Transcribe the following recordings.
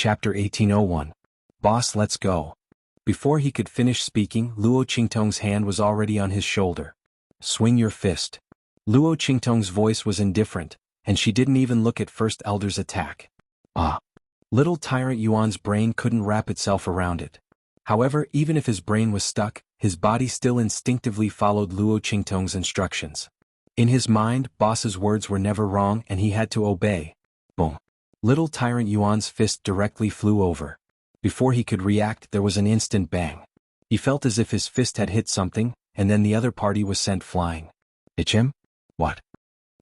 Chapter 1801. Boss, let's go. Before he could finish speaking, Luo Qingtong's hand was already on his shoulder. Swing your fist. Luo Qingtong's voice was indifferent, and she didn't even look at First Elder's attack. Ah. Little Tyrant Yuan's brain couldn't wrap itself around it. However, even if his brain was stuck, his body still instinctively followed Luo Qingtong's instructions. In his mind, Boss's words were never wrong and he had to obey. Boom. Little Tyrant Yuan's fist directly flew over. Before he could react, there was an instant bang. He felt as if his fist had hit something, and then the other party was sent flying. Itch him? What?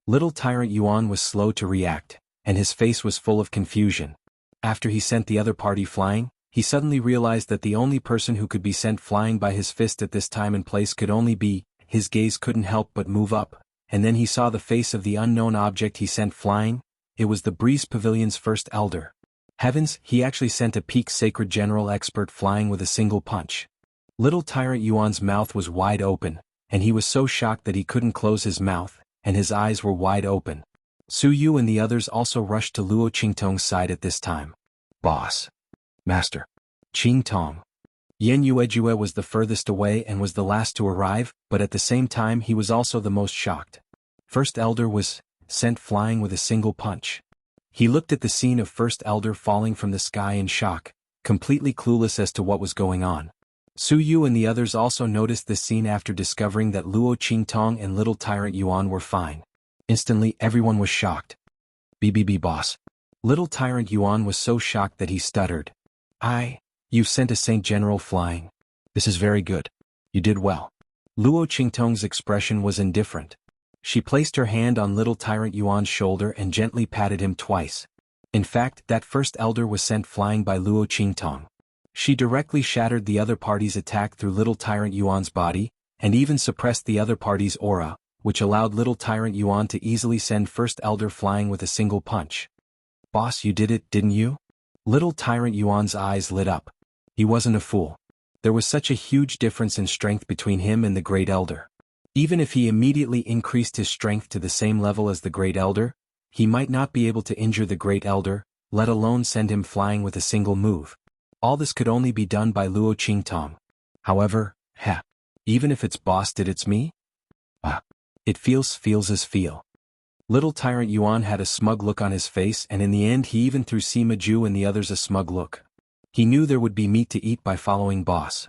Little Tyrant Yuan was slow to react, and his face was full of confusion. After he sent the other party flying, he suddenly realized that the only person who could be sent flying by his fist at this time and place could only be. His gaze couldn't help but move up, and then he saw the face of the unknown object he sent flying. It was the Breeze Pavilion's First Elder. Heavens, he actually sent a peak sacred general expert flying with a single punch. Little Tyrant Yuan's mouth was wide open, and he was so shocked that he couldn't close his mouth, and his eyes were wide open. Su Yu and the others also rushed to Luo Qingtong's side at this time. Boss. Master. Qingtong. Yan Yuejue was the furthest away and was the last to arrive, but at the same time he was also the most shocked. First Elder was sent flying with a single punch. He looked at the scene of First Elder falling from the sky in shock, completely clueless as to what was going on. Su Yu and the others also noticed this scene after discovering that Luo Qingtong and Little Tyrant Yuan were fine. Instantly everyone was shocked. BBB boss. Little Tyrant Yuan was so shocked that he stuttered. You've sent a Saint General flying. This is very good. You did well. Luo Qingtong's expression was indifferent. She placed her hand on Little Tyrant Yuan's shoulder and gently patted him twice. In fact, that First Elder was sent flying by Luo Qingtong. She directly shattered the other party's attack through Little Tyrant Yuan's body, and even suppressed the other party's aura, which allowed Little Tyrant Yuan to easily send First Elder flying with a single punch. Boss, you did it, didn't you? Little Tyrant Yuan's eyes lit up. He wasn't a fool. There was such a huge difference in strength between him and the Great Elder. Even if he immediately increased his strength to the same level as the Great Elder, he might not be able to injure the Great Elder, let alone send him flying with a single move. All this could only be done by Luo Qingtong. However, even if it's boss did it's me? It feels as feel. Little Tyrant Yuan had a smug look on his face, and in the end he even threw Sima Ju and the others a smug look. He knew there would be meat to eat by following boss.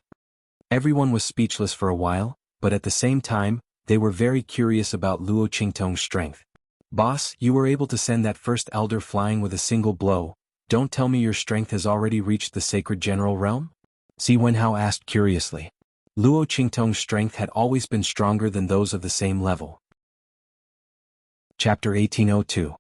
Everyone was speechless for a while, but at the same time, they were very curious about Luo Qingtong's strength. Boss, you were able to send that First Elder flying with a single blow. Don't tell me your strength has already reached the Sacred General Realm? Si Wenhao asked curiously. Luo Qingtong's strength had always been stronger than those of the same level. Chapter 1802.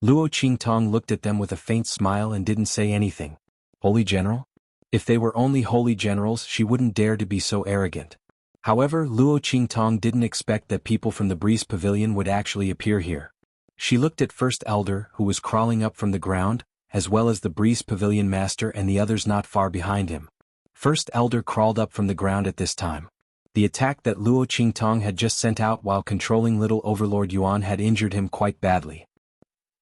Luo Qingtong looked at them with a faint smile and didn't say anything. Holy General? If they were only holy generals, she wouldn't dare to be so arrogant. However, Luo Qingtong didn't expect that people from the Breeze Pavilion would actually appear here. She looked at First Elder, who was crawling up from the ground, as well as the Breeze Pavilion Master and the others not far behind him. First Elder crawled up from the ground at this time. The attack that Luo Qingtong had just sent out while controlling Little Overlord Yuan had injured him quite badly.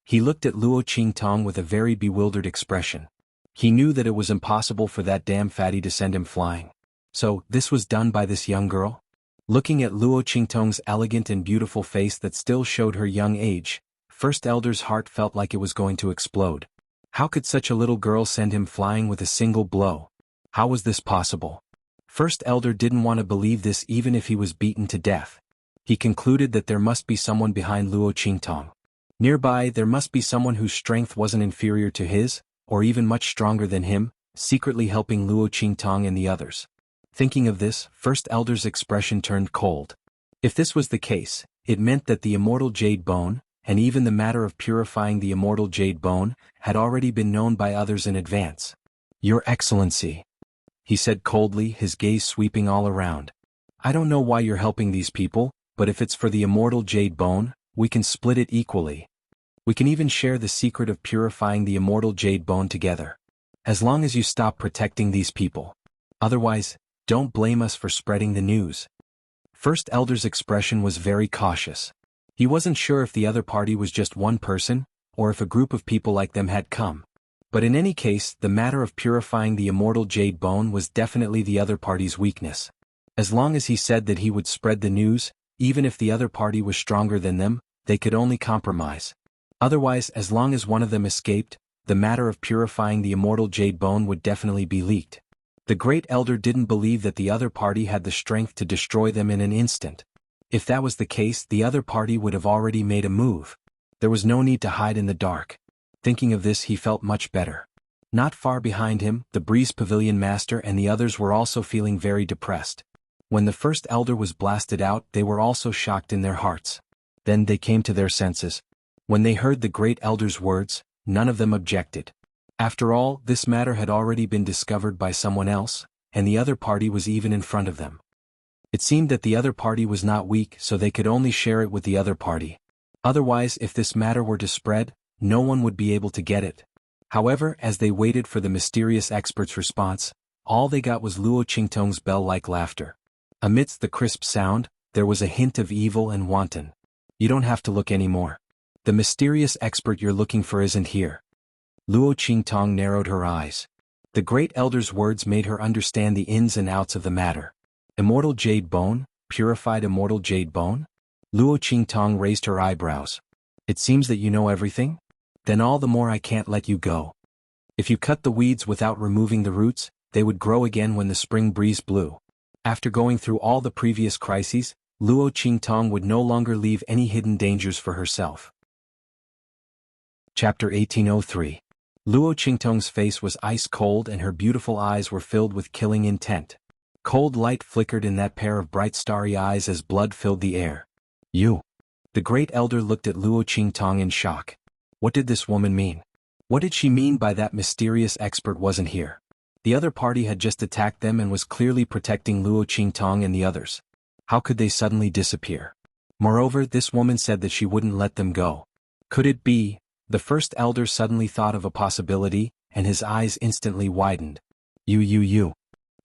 He looked at Luo Qingtong with a very bewildered expression. He knew that it was impossible for that damn fatty to send him flying. So, this was done by this young girl? Looking at Luo Qingtong's elegant and beautiful face that still showed her young age, First Elder's heart felt like it was going to explode. How could such a little girl send him flying with a single blow? How was this possible? First Elder didn't want to believe this even if he was beaten to death. He concluded that there must be someone behind Luo Qingtong. Nearby, there must be someone whose strength wasn't inferior to his, or even much stronger than him, secretly helping Luo Qingtong and the others. Thinking of this, First Elder's expression turned cold. If this was the case, it meant that the immortal jade bone, and even the matter of purifying the immortal jade bone, had already been known by others in advance. Your Excellency, he said coldly, his gaze sweeping all around. I don't know why you're helping these people, but if it's for the immortal jade bone, we can split it equally. We can even share the secret of purifying the immortal jade bone together. As long as you stop protecting these people. Otherwise, don't blame us for spreading the news. First Elder's expression was very cautious. He wasn't sure if the other party was just one person, or if a group of people like them had come. But in any case, the matter of purifying the immortal jade bone was definitely the other party's weakness. As long as he said that he would spread the news, even if the other party was stronger than them, they could only compromise. Otherwise, as long as one of them escaped, the matter of purifying the immortal jade bone would definitely be leaked. The Great Elder didn't believe that the other party had the strength to destroy them in an instant. If that was the case, the other party would have already made a move. There was no need to hide in the dark. Thinking of this, he felt much better. Not far behind him, the Breeze Pavilion Master and the others were also feeling very depressed. When the first elder was blasted out, they were also shocked in their hearts. Then they came to their senses. When they heard the Great Elder's words, none of them objected. After all, this matter had already been discovered by someone else, and the other party was even in front of them. It seemed that the other party was not weak, so they could only share it with the other party. Otherwise, if this matter were to spread, no one would be able to get it. However, as they waited for the mysterious expert's response, all they got was Luo Qingtong's bell-like laughter. Amidst the crisp sound, there was a hint of evil and wanton. You don't have to look anymore. The mysterious expert you're looking for isn't here. Luo Qingtong narrowed her eyes. The Great Elder's words made her understand the ins and outs of the matter. Immortal jade bone? Purified immortal jade bone? Luo Qingtong raised her eyebrows. It seems that you know everything? Then all the more I can't let you go. If you cut the weeds without removing the roots, they would grow again when the spring breeze blew. After going through all the previous crises, Luo Qingtong would no longer leave any hidden dangers for herself. Chapter 1803. Luo Qingtong's face was ice cold and her beautiful eyes were filled with killing intent. Cold light flickered in that pair of bright starry eyes as blood filled the air. You. The Great Elder looked at Luo Qingtong in shock. What did this woman mean? What did she mean by that mysterious expert wasn't here? The other party had just attacked them and was clearly protecting Luo Qingtong and the others. How could they suddenly disappear? Moreover, this woman said that she wouldn't let them go. Could it be? The first elder suddenly thought of a possibility, and his eyes instantly widened. You.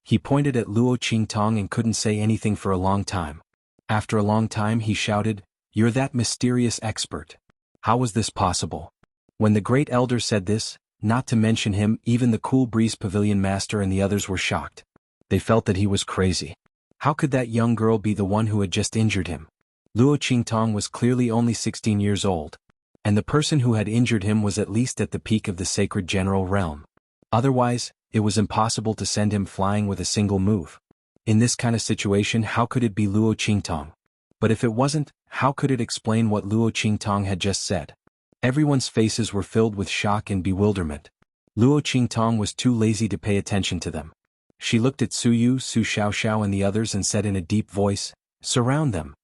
He pointed at Luo Qingtong and couldn't say anything for a long time. After a long time he shouted, "You're that mysterious expert. How was this possible?" When the Great Elder said this, not to mention him, even the Cool Breeze Pavilion Master and the others were shocked. They felt that he was crazy. How could that young girl be the one who had just injured him? Luo Qingtong was clearly only 16 years old. And the person who had injured him was at least at the peak of the sacred general realm. Otherwise, it was impossible to send him flying with a single move. In this kind of situation, how could it be Luo Qingtong? But if it wasn't, how could it explain what Luo Qingtong had just said? Everyone's faces were filled with shock and bewilderment. Luo Qingtong was too lazy to pay attention to them. She looked at Su Yu, Su Xiaoxiao and the others and said in a deep voice, "Surround them.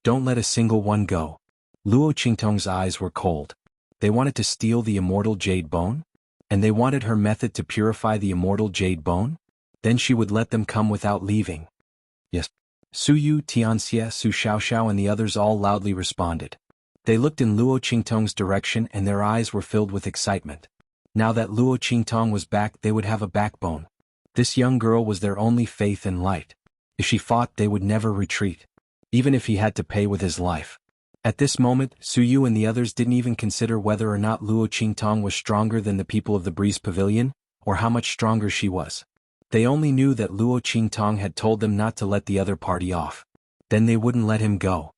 Don't let a single one go." Luo Qingtong's eyes were cold. They wanted to steal the immortal jade bone? And they wanted her method to purify the immortal jade bone? Then she would let them come without leaving. Yes. Su Yu, Tianxie, Su Xiaoxiao and the others all loudly responded. They looked in Luo Qingtong's direction and their eyes were filled with excitement. Now that Luo Qingtong was back, they would have a backbone. This young girl was their only faith and light. If she fought, they would never retreat. Even if he had to pay with his life. At this moment, Su Yu and the others didn't even consider whether or not Luo Qingtong was stronger than the people of the Breeze Pavilion, or how much stronger she was. They only knew that Luo Qingtong had told them not to let the other party off. Then they wouldn't let him go.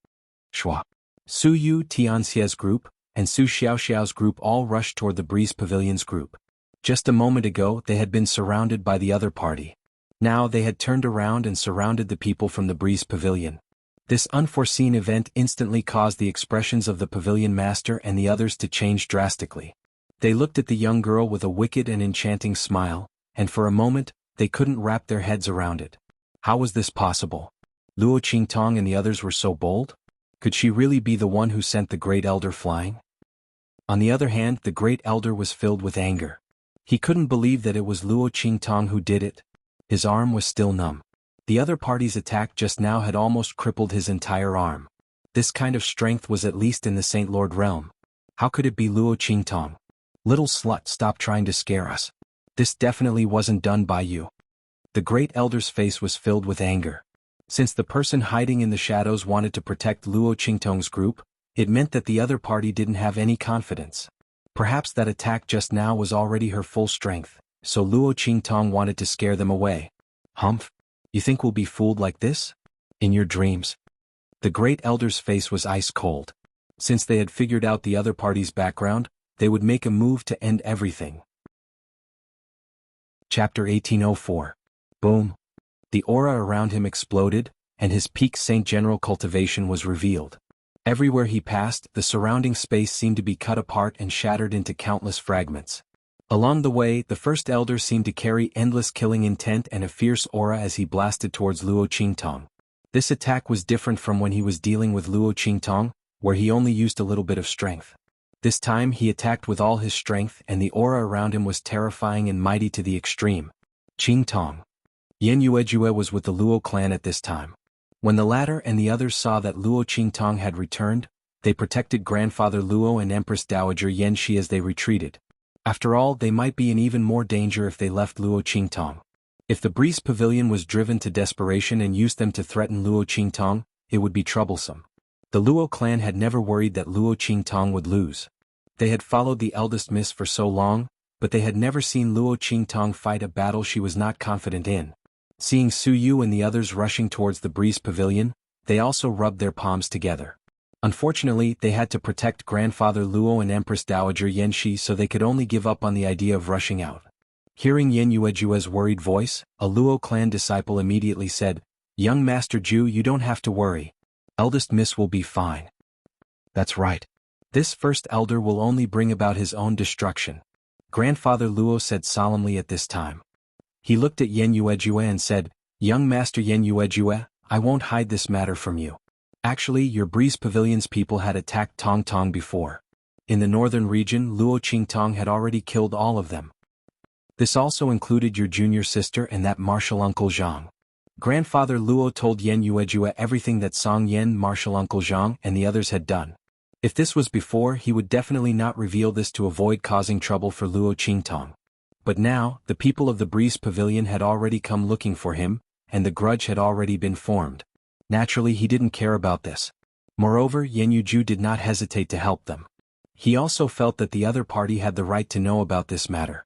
Shua. Su Yu, Tianxie's group, and Su Xiaoxiao's group all rushed toward the Breeze Pavilion's group. Just a moment ago, they had been surrounded by the other party. Now they had turned around and surrounded the people from the Breeze Pavilion. This unforeseen event instantly caused the expressions of the pavilion master and the others to change drastically. They looked at the young girl with a wicked and enchanting smile, and for a moment, they couldn't wrap their heads around it. How was this possible? Luo Qingtong and the others were so bold? Could she really be the one who sent the Great Elder flying? On the other hand, the Great Elder was filled with anger. He couldn't believe that it was Luo Qingtong who did it. His arm was still numb. The other party's attack just now had almost crippled his entire arm. This kind of strength was at least in the Saint Lord realm. How could it be Luo Qingtong? Little slut, stop trying to scare us. This definitely wasn't done by you. The Great Elder's face was filled with anger. Since the person hiding in the shadows wanted to protect Luo Qingtong's group, it meant that the other party didn't have any confidence. Perhaps that attack just now was already her full strength, so Luo Qingtong wanted to scare them away. Humph? You think we'll be fooled like this? In your dreams? The great elder's face was ice cold. Since they had figured out the other party's background, they would make a move to end everything. Chapter 1804. Boom. The aura around him exploded, and his peak Saint General cultivation was revealed. Everywhere he passed, the surrounding space seemed to be cut apart and shattered into countless fragments. Along the way, the first elder seemed to carry endless killing intent and a fierce aura as he blasted towards Luo Qingtong. This attack was different from when he was dealing with Luo Qingtong, where he only used a little bit of strength. This time he attacked with all his strength, and the aura around him was terrifying and mighty to the extreme. Qingtong. Yan Yuejue was with the Luo clan at this time. When the latter and the others saw that Luo Qingtong had returned, they protected Grandfather Luo and Empress Dowager Yanxi as they retreated. After all, they might be in even more danger if they left Luo Qingtong. If the Breeze Pavilion was driven to desperation and used them to threaten Luo Qingtong, it would be troublesome. The Luo clan had never worried that Luo Qingtong would lose. They had followed the eldest miss for so long, but they had never seen Luo Qingtong fight a battle she was not confident in. Seeing Su Yu and the others rushing towards the Breeze Pavilion, they also rubbed their palms together. Unfortunately, they had to protect Grandfather Luo and Empress Dowager Yanxi, so they could only give up on the idea of rushing out. Hearing Yan Yuejue's worried voice, a Luo clan disciple immediately said, "Young Master Ju, you don't have to worry. Eldest Miss will be fine." That's right. This first elder will only bring about his own destruction, Grandfather Luo said solemnly at this time. He looked at Yan Yuejue and said, "Young Master Yan Yuejue, I won't hide this matter from you. Actually, your Breeze Pavilion's people had attacked Tong Tong before. In the northern region, Luo Qingtong had already killed all of them. This also included your junior sister and that martial uncle Zhang." Grandfather Luo told Yan Yuejue everything that Song Yan, martial uncle Zhang, and the others had done. If this was before, he would definitely not reveal this to avoid causing trouble for Luo Qingtong. But now, the people of the Breeze Pavilion had already come looking for him, and the grudge had already been formed. Naturally, he didn't care about this. Moreover, Yan Yuju did not hesitate to help them. He also felt that the other party had the right to know about this matter.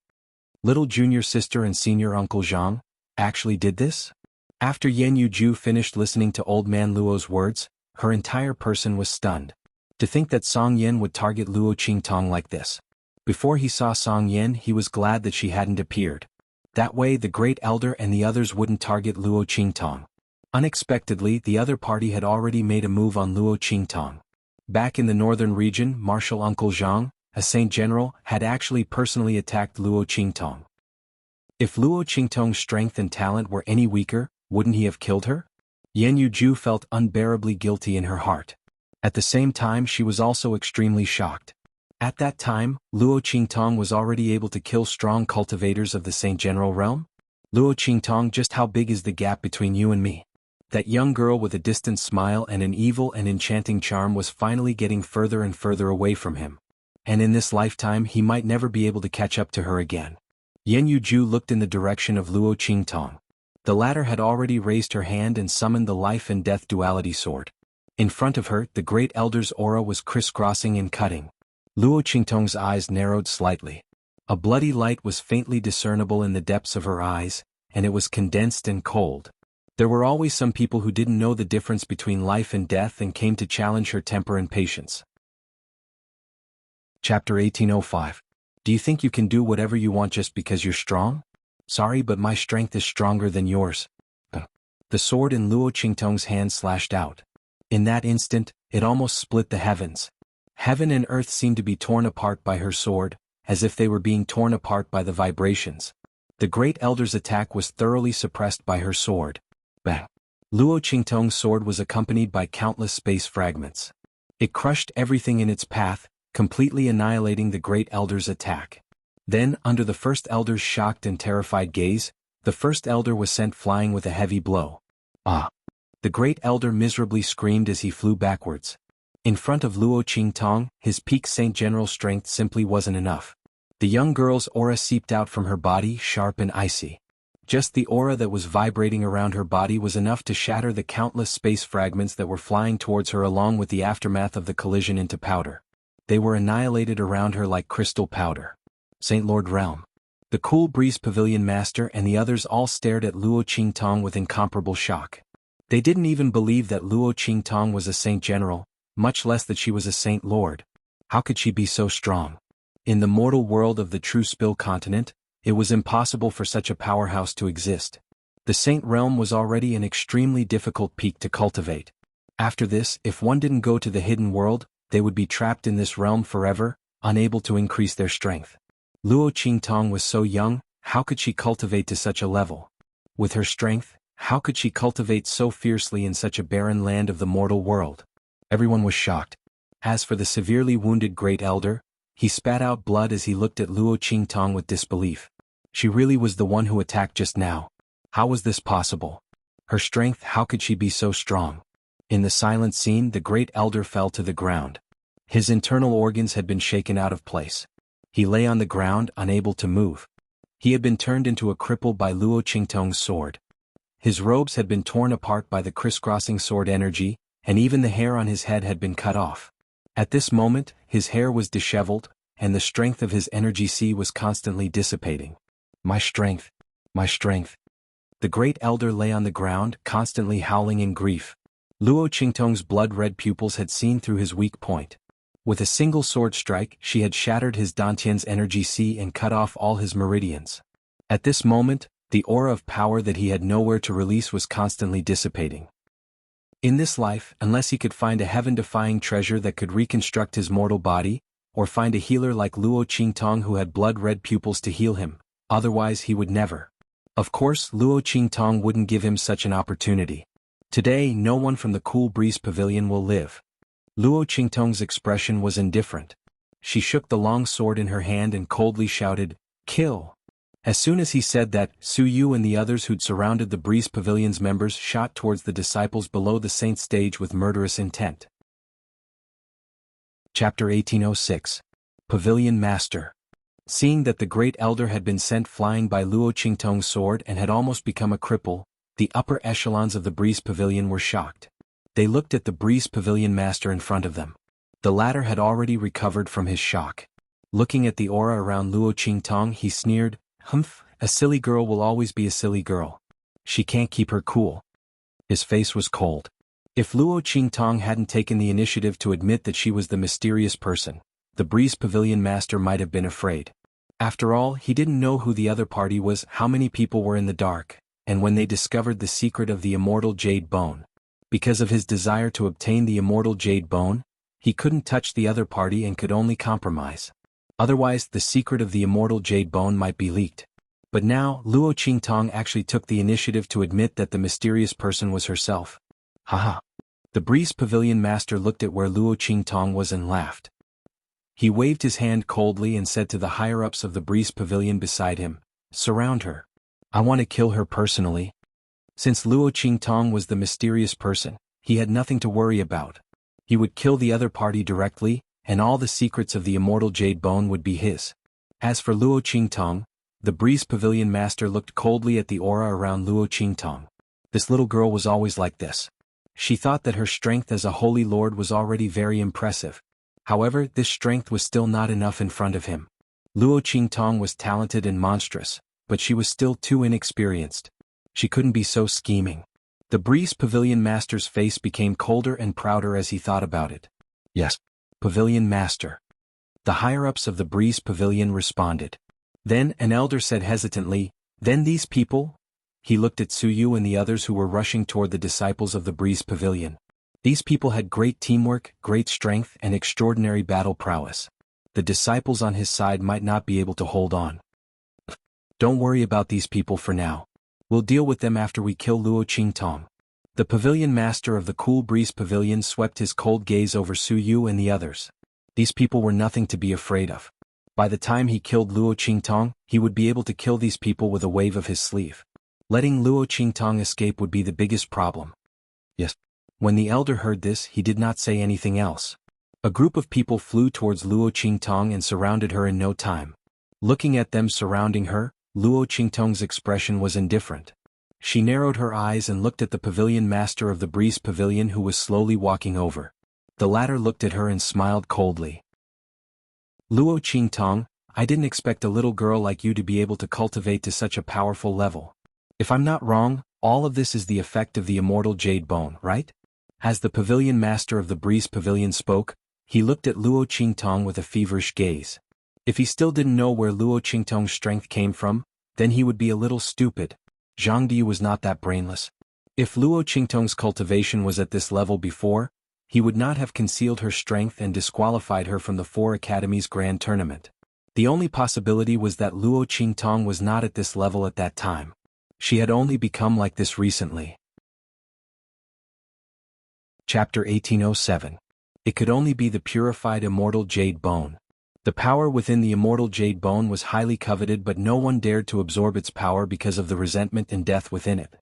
Little junior sister and senior uncle Zhang actually did this? After Yan Yuju finished listening to old man Luo's words, her entire person was stunned. To think that Song Yan would target Luo Qingtong like this. Before he saw Song Yan, he was glad that she hadn't appeared. That way the great elder and the others wouldn't target Luo Qingtong. Unexpectedly, the other party had already made a move on Luo Qingtong. Back in the northern region, martial uncle Zhang, a saint general, had actually personally attacked Luo Qingtong. If Luo Qingtong's strength and talent were any weaker, wouldn't he have killed her? Yan Yuju felt unbearably guilty in her heart. At the same time, she was also extremely shocked. At that time, Luo Qingtong was already able to kill strong cultivators of the Saint General realm? Luo Qingtong, just how big is the gap between you and me? That young girl with a distant smile and an evil and enchanting charm was finally getting further and further away from him. And in this lifetime he might never be able to catch up to her again. Yan Yuju looked in the direction of Luo Qingtong. The latter had already raised her hand and summoned the life and death duality sword. In front of her, the great elder's aura was crisscrossing and cutting. Luo Qingtong's eyes narrowed slightly. A bloody light was faintly discernible in the depths of her eyes, and it was condensed and cold. There were always some people who didn't know the difference between life and death and came to challenge her temper and patience. Chapter 1805. Do you think you can do whatever you want just because you're strong? Sorry, but my strength is stronger than yours. The sword in Luo Qingtong's hand slashed out. In that instant, it almost split the heavens. Heaven and earth seemed to be torn apart by her sword, as if they were being torn apart by the vibrations. The great elder's attack was thoroughly suppressed by her sword. Bang! Luo Qingtong's sword was accompanied by countless space fragments. It crushed everything in its path, completely annihilating the great elder's attack. Then, under the first elder's shocked and terrified gaze, the first elder was sent flying with a heavy blow. Ah! The great elder miserably screamed as he flew backwards. In front of Luo Qingtong, his peak Saint General strength simply wasn't enough. The young girl's aura seeped out from her body, sharp and icy. Just the aura that was vibrating around her body was enough to shatter the countless space fragments that were flying towards her along with the aftermath of the collision into powder. they were annihilated around her like crystal powder. Saint Lord Realm. The Cool Breeze Pavilion Master and the others all stared at Luo Qingtong with incomparable shock. They didn't even believe that Luo Qingtong was a Saint General, much less that she was a Saint Lord. How could she be so strong? In the mortal world of the True Spill continent, it was impossible for such a powerhouse to exist. The Saint Realm was already an extremely difficult peak to cultivate. After this, if one didn't go to the hidden world, they would be trapped in this realm forever, unable to increase their strength. Luo Qingtong was so young, how could she cultivate to such a level? With her strength, how could she cultivate so fiercely in such a barren land of the mortal world? Everyone was shocked. As for the severely wounded Great Elder, he spat out blood as he looked at Luo Qingtong with disbelief. She really was the one who attacked just now. How was this possible? Her strength, how could she be so strong? In the silent scene, the Great Elder fell to the ground. His internal organs had been shaken out of place. He lay on the ground, unable to move. He had been turned into a cripple by Luo Qingtong's sword. His robes had been torn apart by the crisscrossing sword energy, and even the hair on his head had been cut off. At this moment, his hair was disheveled, and the strength of his energy sea was constantly dissipating. My strength. My strength. The Great Elder lay on the ground, constantly howling in grief. Luo Qingtong's blood-red pupils had seen through his weak point. With a single sword strike, she had shattered his Dantian's energy sea and cut off all his meridians. At this moment, the aura of power that he had nowhere to release was constantly dissipating. In this life, unless he could find a heaven-defying treasure that could reconstruct his mortal body, or find a healer like Luo Qingtong who had blood-red pupils to heal him, otherwise he would never. Of course, Luo Qingtong wouldn't give him such an opportunity. Today, no one from the Cool Breeze Pavilion will live. Luo Qingtong's expression was indifferent. She shook the long sword in her hand and coldly shouted, "Kill!" As soon as he said that, Su Yu and the others who'd surrounded the Breeze Pavilion's members shot towards the disciples below the saint's stage with murderous intent. Chapter 1806. Pavilion Master. Seeing that the Great Elder had been sent flying by Luo Qingtong's sword and had almost become a cripple, the upper echelons of the Breeze Pavilion were shocked. They looked at the Breeze Pavilion Master in front of them. The latter had already recovered from his shock. Looking at the aura around Luo Qingtong, he sneered, "Humph, a silly girl will always be a silly girl. She can't keep her cool." His face was cold. If Luo Qingtong hadn't taken the initiative to admit that she was the mysterious person, the Breeze Pavilion Master might have been afraid. After all, he didn't know who the other party was, how many people were in the dark, and when they discovered the secret of the immortal jade bone. Because of his desire to obtain the immortal jade bone, he couldn't touch the other party and could only compromise. Otherwise, the secret of the immortal jade bone might be leaked. But now, Luo Qingtong actually took the initiative to admit that the mysterious person was herself. Haha. The Breeze Pavilion Master looked at where Luo Qingtong was and laughed. He waved his hand coldly and said to the higher-ups of the Breeze Pavilion beside him, "Surround her. I want to kill her personally." Since Luo Qingtong was the mysterious person, he had nothing to worry about. He would kill the other party directly, and all the secrets of the immortal jade bone would be his. As for Luo Qingtong, the Breeze Pavilion Master looked coldly at the aura around Luo Qingtong. This little girl was always like this. She thought that her strength as a holy lord was already very impressive. However, this strength was still not enough in front of him. Luo Qingtong was talented and monstrous, but she was still too inexperienced. She couldn't be so scheming. The Breeze Pavilion Master's face became colder and prouder as he thought about it. "Yes, Pavilion Master." The higher-ups of the Breeze Pavilion responded. Then an elder said hesitantly, "Then these people?" He looked at Su Yu and the others who were rushing toward the disciples of the Breeze Pavilion. These people had great teamwork, great strength, and extraordinary battle prowess. The disciples on his side might not be able to hold on. "Don't worry about these people for now. We'll deal with them after we kill Luo Qingtong." The Pavilion Master of the Cool Breeze Pavilion swept his cold gaze over Su Yu and the others. These people were nothing to be afraid of. By the time he killed Luo Qingtong, he would be able to kill these people with a wave of his sleeve. Letting Luo Qingtong escape would be the biggest problem. Yes. When the elder heard this, he did not say anything else. A group of people flew towards Luo Qingtong and surrounded her in no time. Looking at them surrounding her, Luo Qingtong's expression was indifferent. She narrowed her eyes and looked at the Pavilion Master of the Breeze Pavilion who was slowly walking over. The latter looked at her and smiled coldly. Luo Qingtong, I didn't expect a little girl like you to be able to cultivate to such a powerful level. If I'm not wrong, all of this is the effect of the immortal jade bone, right? As the pavilion master of the Breeze Pavilion spoke, he looked at Luo Qingtong with a feverish gaze. If he still didn't know where Luo Qingtong's strength came from, then he would be a little stupid. Jianghu was not that brainless. If Luo Qingtong's cultivation was at this level before, he would not have concealed her strength and disqualified her from the 4 Academies Grand Tournament. The only possibility was that Luo Qingtong was not at this level at that time. She had only become like this recently. Chapter 1807. It could only be the purified immortal jade bone. The power within the immortal jade bone was highly coveted, but no one dared to absorb its power because of the resentment and death within it.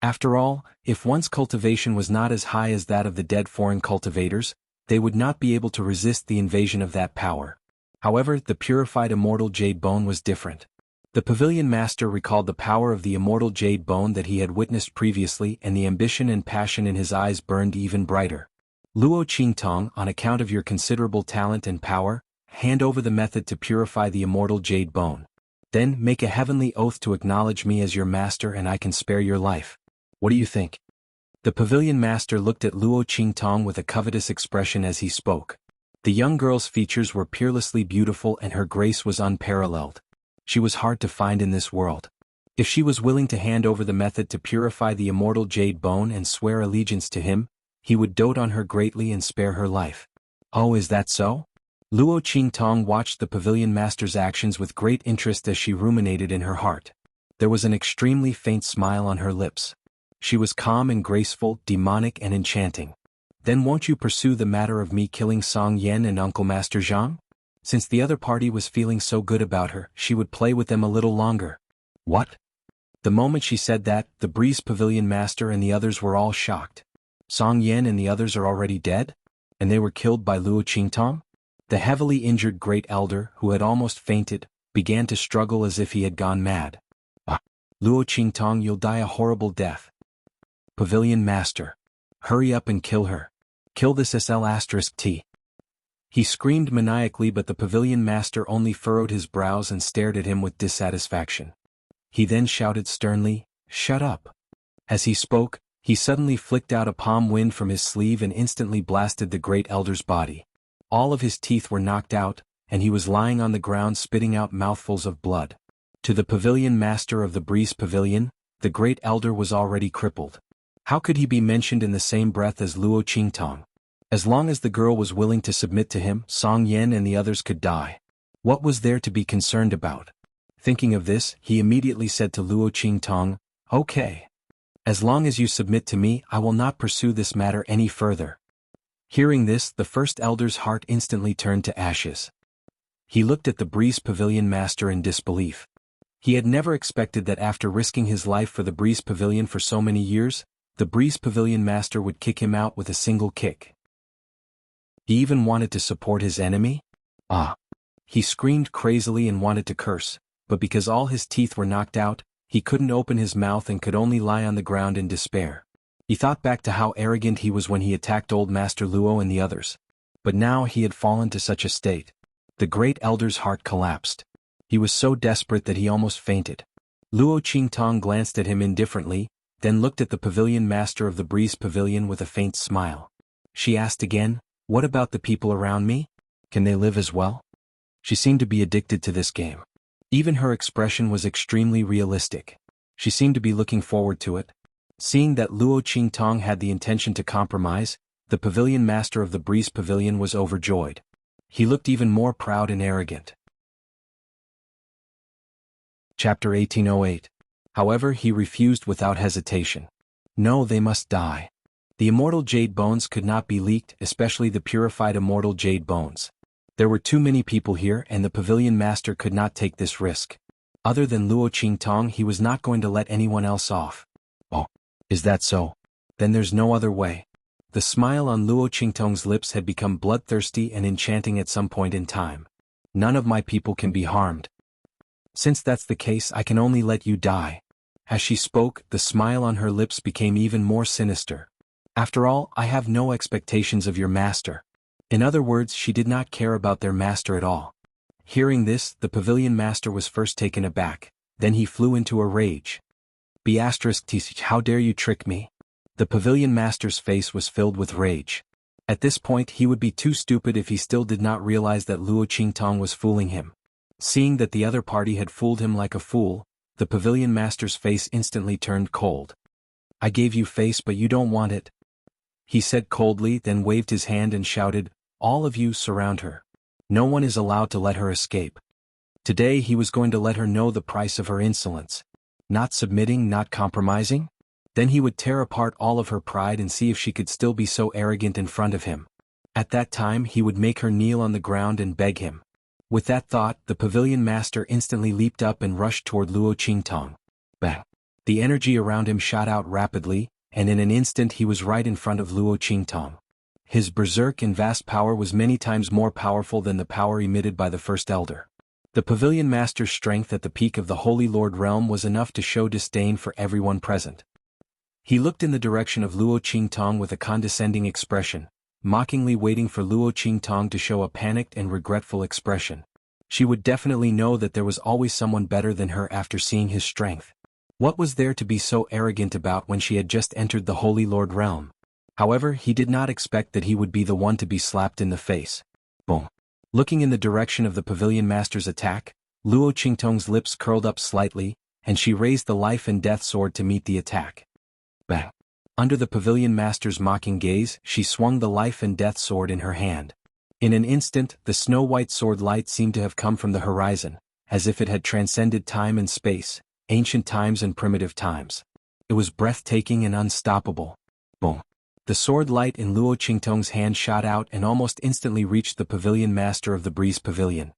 After all, if one's cultivation was not as high as that of the dead foreign cultivators, they would not be able to resist the invasion of that power. However, the purified immortal jade bone was different. The pavilion master recalled the power of the immortal jade bone that he had witnessed previously, and the ambition and passion in his eyes burned even brighter. Luo Qingtong, on account of your considerable talent and power, hand over the method to purify the immortal jade bone. Then make a heavenly oath to acknowledge me as your master, and I can spare your life. What do you think? The pavilion master looked at Luo Qingtong with a covetous expression as he spoke. The young girl's features were peerlessly beautiful and her grace was unparalleled. She was hard to find in this world. If she was willing to hand over the method to purify the immortal jade bone and swear allegiance to him, he would dote on her greatly and spare her life. Oh, is that so? Luo Qingtong watched the pavilion master's actions with great interest as she ruminated in her heart. There was an extremely faint smile on her lips. She was calm and graceful, demonic and enchanting. Then won't you pursue the matter of me killing Song Yan and Uncle Master Zhang? Since the other party was feeling so good about her, she would play with them a little longer. What? The moment she said that, the Breeze Pavilion Master and the others were all shocked. Song Yan and the others are already dead? And they were killed by Luo Qingtong? The heavily injured Great Elder, who had almost fainted, began to struggle as if he had gone mad. Ah! Luo Qingtong, you'll die a horrible death. Pavilion Master. Hurry up and kill her. Kill this SL*T. He screamed maniacally, but the pavilion master only furrowed his brows and stared at him with dissatisfaction. He then shouted sternly, "Shut up." As he spoke, he suddenly flicked out a palm wind from his sleeve and instantly blasted the Great Elder's body. All of his teeth were knocked out, and he was lying on the ground spitting out mouthfuls of blood. To the pavilion master of the Breeze Pavilion, the Great Elder was already crippled. How could he be mentioned in the same breath as Luo Qingtong? As long as the girl was willing to submit to him, Song Yan and the others could die. What was there to be concerned about? Thinking of this, he immediately said to Luo Qingtong, "Okay. As long as you submit to me, I will not pursue this matter any further." Hearing this, the first elder's heart instantly turned to ashes. He looked at the Breeze Pavilion Master in disbelief. He had never expected that after risking his life for the Breeze Pavilion for so many years, the Breeze Pavilion Master would kick him out with a single kick. He even wanted to support his enemy? Ah! He screamed crazily and wanted to curse, but because all his teeth were knocked out, he couldn't open his mouth and could only lie on the ground in despair. He thought back to how arrogant he was when he attacked old Master Luo and the others. But now he had fallen to such a state. The Great Elder's heart collapsed. He was so desperate that he almost fainted. Luo Qingtong glanced at him indifferently, then looked at the pavilion master of the Breeze Pavilion with a faint smile. She asked again, "What about the people around me? Can they live as well?" She seemed to be addicted to this game. Even her expression was extremely realistic. She seemed to be looking forward to it. Seeing that Luo Qingtong had the intention to compromise, the pavilion master of the Breeze Pavilion was overjoyed. He looked even more proud and arrogant. Chapter 1808. However, he refused without hesitation. No, they must die. The immortal jade bones could not be leaked, especially the purified immortal jade bones. There were too many people here and the pavilion master could not take this risk. Other than Luo Qingtong, he was not going to let anyone else off. Oh, is that so? Then there's no other way. The smile on Luo Qingtong's lips had become bloodthirsty and enchanting at some point in time. None of my people can be harmed. Since that's the case, I can only let you die. As she spoke, the smile on her lips became even more sinister. After all, I have no expectations of your master. In other words, she did not care about their master at all. Hearing this, the pavilion master was first taken aback, then he flew into a rage. How dare you trick me? The pavilion master's face was filled with rage. At this point he would be too stupid if he still did not realize that Luo Qingtong was fooling him. Seeing that the other party had fooled him like a fool, the pavilion master's face instantly turned cold. I gave you face but you don't want it, he said coldly, then waved his hand and shouted, all of you surround her. No one is allowed to let her escape. Today he was going to let her know the price of her insolence. Not submitting, not compromising? Then he would tear apart all of her pride and see if she could still be so arrogant in front of him. At that time he would make her kneel on the ground and beg him. With that thought, the pavilion master instantly leaped up and rushed toward Luo Qingtong. Bang! The energy around him shot out rapidly, and in an instant he was right in front of Luo Qingtong. His berserk and vast power was many times more powerful than the power emitted by the first elder. The pavilion master's strength at the peak of the Holy Lord realm was enough to show disdain for everyone present. He looked in the direction of Luo Qingtong with a condescending expression, mockingly waiting for Luo Qingtong to show a panicked and regretful expression. She would definitely know that there was always someone better than her after seeing his strength. What was there to be so arrogant about when she had just entered the Holy Lord realm? However, he did not expect that he would be the one to be slapped in the face. Boom! Looking in the direction of the pavilion master's attack, Luo Qingtong's lips curled up slightly, and she raised the life and death sword to meet the attack. Bang! Under the pavilion master's mocking gaze, she swung the life and death sword in her hand. In an instant, the snow-white sword light seemed to have come from the horizon, as if it had transcended time and space, ancient times and primitive times. It was breathtaking and unstoppable. Boom! The sword light in Luo Qingtong's hand shot out and almost instantly reached the pavilion master of the Breeze Pavilion.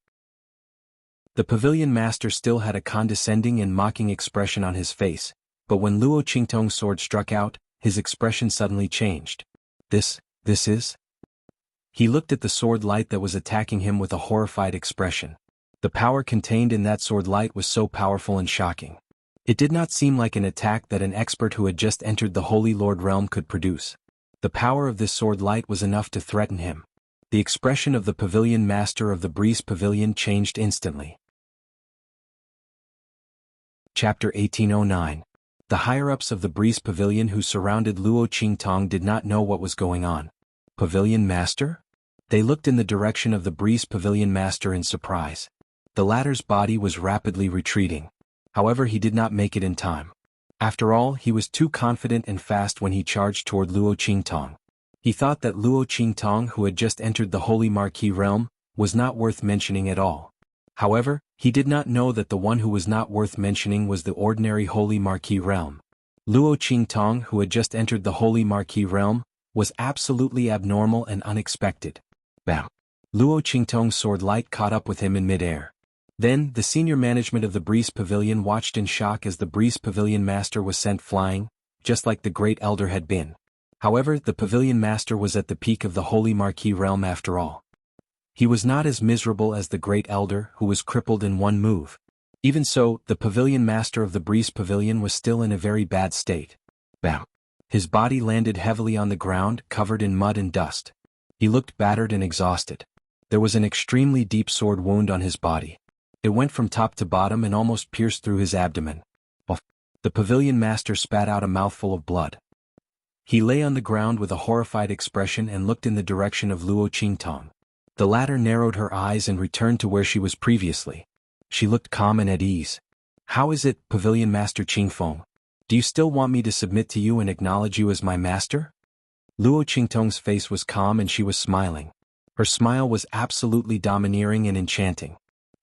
The pavilion master still had a condescending and mocking expression on his face, but when Luo Qingtong's sword struck out, his expression suddenly changed. This is? He looked at the sword light that was attacking him with a horrified expression. The power contained in that sword light was so powerful and shocking. It did not seem like an attack that an expert who had just entered the Holy Lord realm could produce. The power of this sword light was enough to threaten him. The expression of the pavilion master of the Breeze Pavilion changed instantly. Chapter 1809. The higher-ups of the Breeze Pavilion who surrounded Luo Qingtong did not know what was going on. Pavilion master? They looked in the direction of the Breeze Pavilion master in surprise. The latter's body was rapidly retreating. However, he did not make it in time. After all, he was too confident and fast when he charged toward Luo Qingtong. He thought that Luo Qingtong, who had just entered the Holy Marquis realm, was not worth mentioning at all. However, he did not know that the one who was not worth mentioning was the ordinary Holy Marquis realm. Luo Qingtong, who had just entered the Holy Marquis realm, was absolutely abnormal and unexpected. Bam! Luo Qingtong's sword light caught up with him in midair. Then, the senior management of the Breeze Pavilion watched in shock as the Breeze Pavilion master was sent flying, just like the Great Elder had been. However, the Pavilion master was at the peak of the Holy Marquis realm after all. He was not as miserable as the Great Elder, who was crippled in one move. Even so, the Pavilion master of the Breeze Pavilion was still in a very bad state. Bam! His body landed heavily on the ground, covered in mud and dust. He looked battered and exhausted. There was an extremely deep sword wound on his body. It went from top to bottom and almost pierced through his abdomen. The pavilion master spat out a mouthful of blood. He lay on the ground with a horrified expression and looked in the direction of Luo Qingtong. The latter narrowed her eyes and returned to where she was previously. She looked calm and at ease. How is it, Pavilion Master Qingfeng? Do you still want me to submit to you and acknowledge you as my master? Luo Qingtong's face was calm and she was smiling. Her smile was absolutely domineering and enchanting.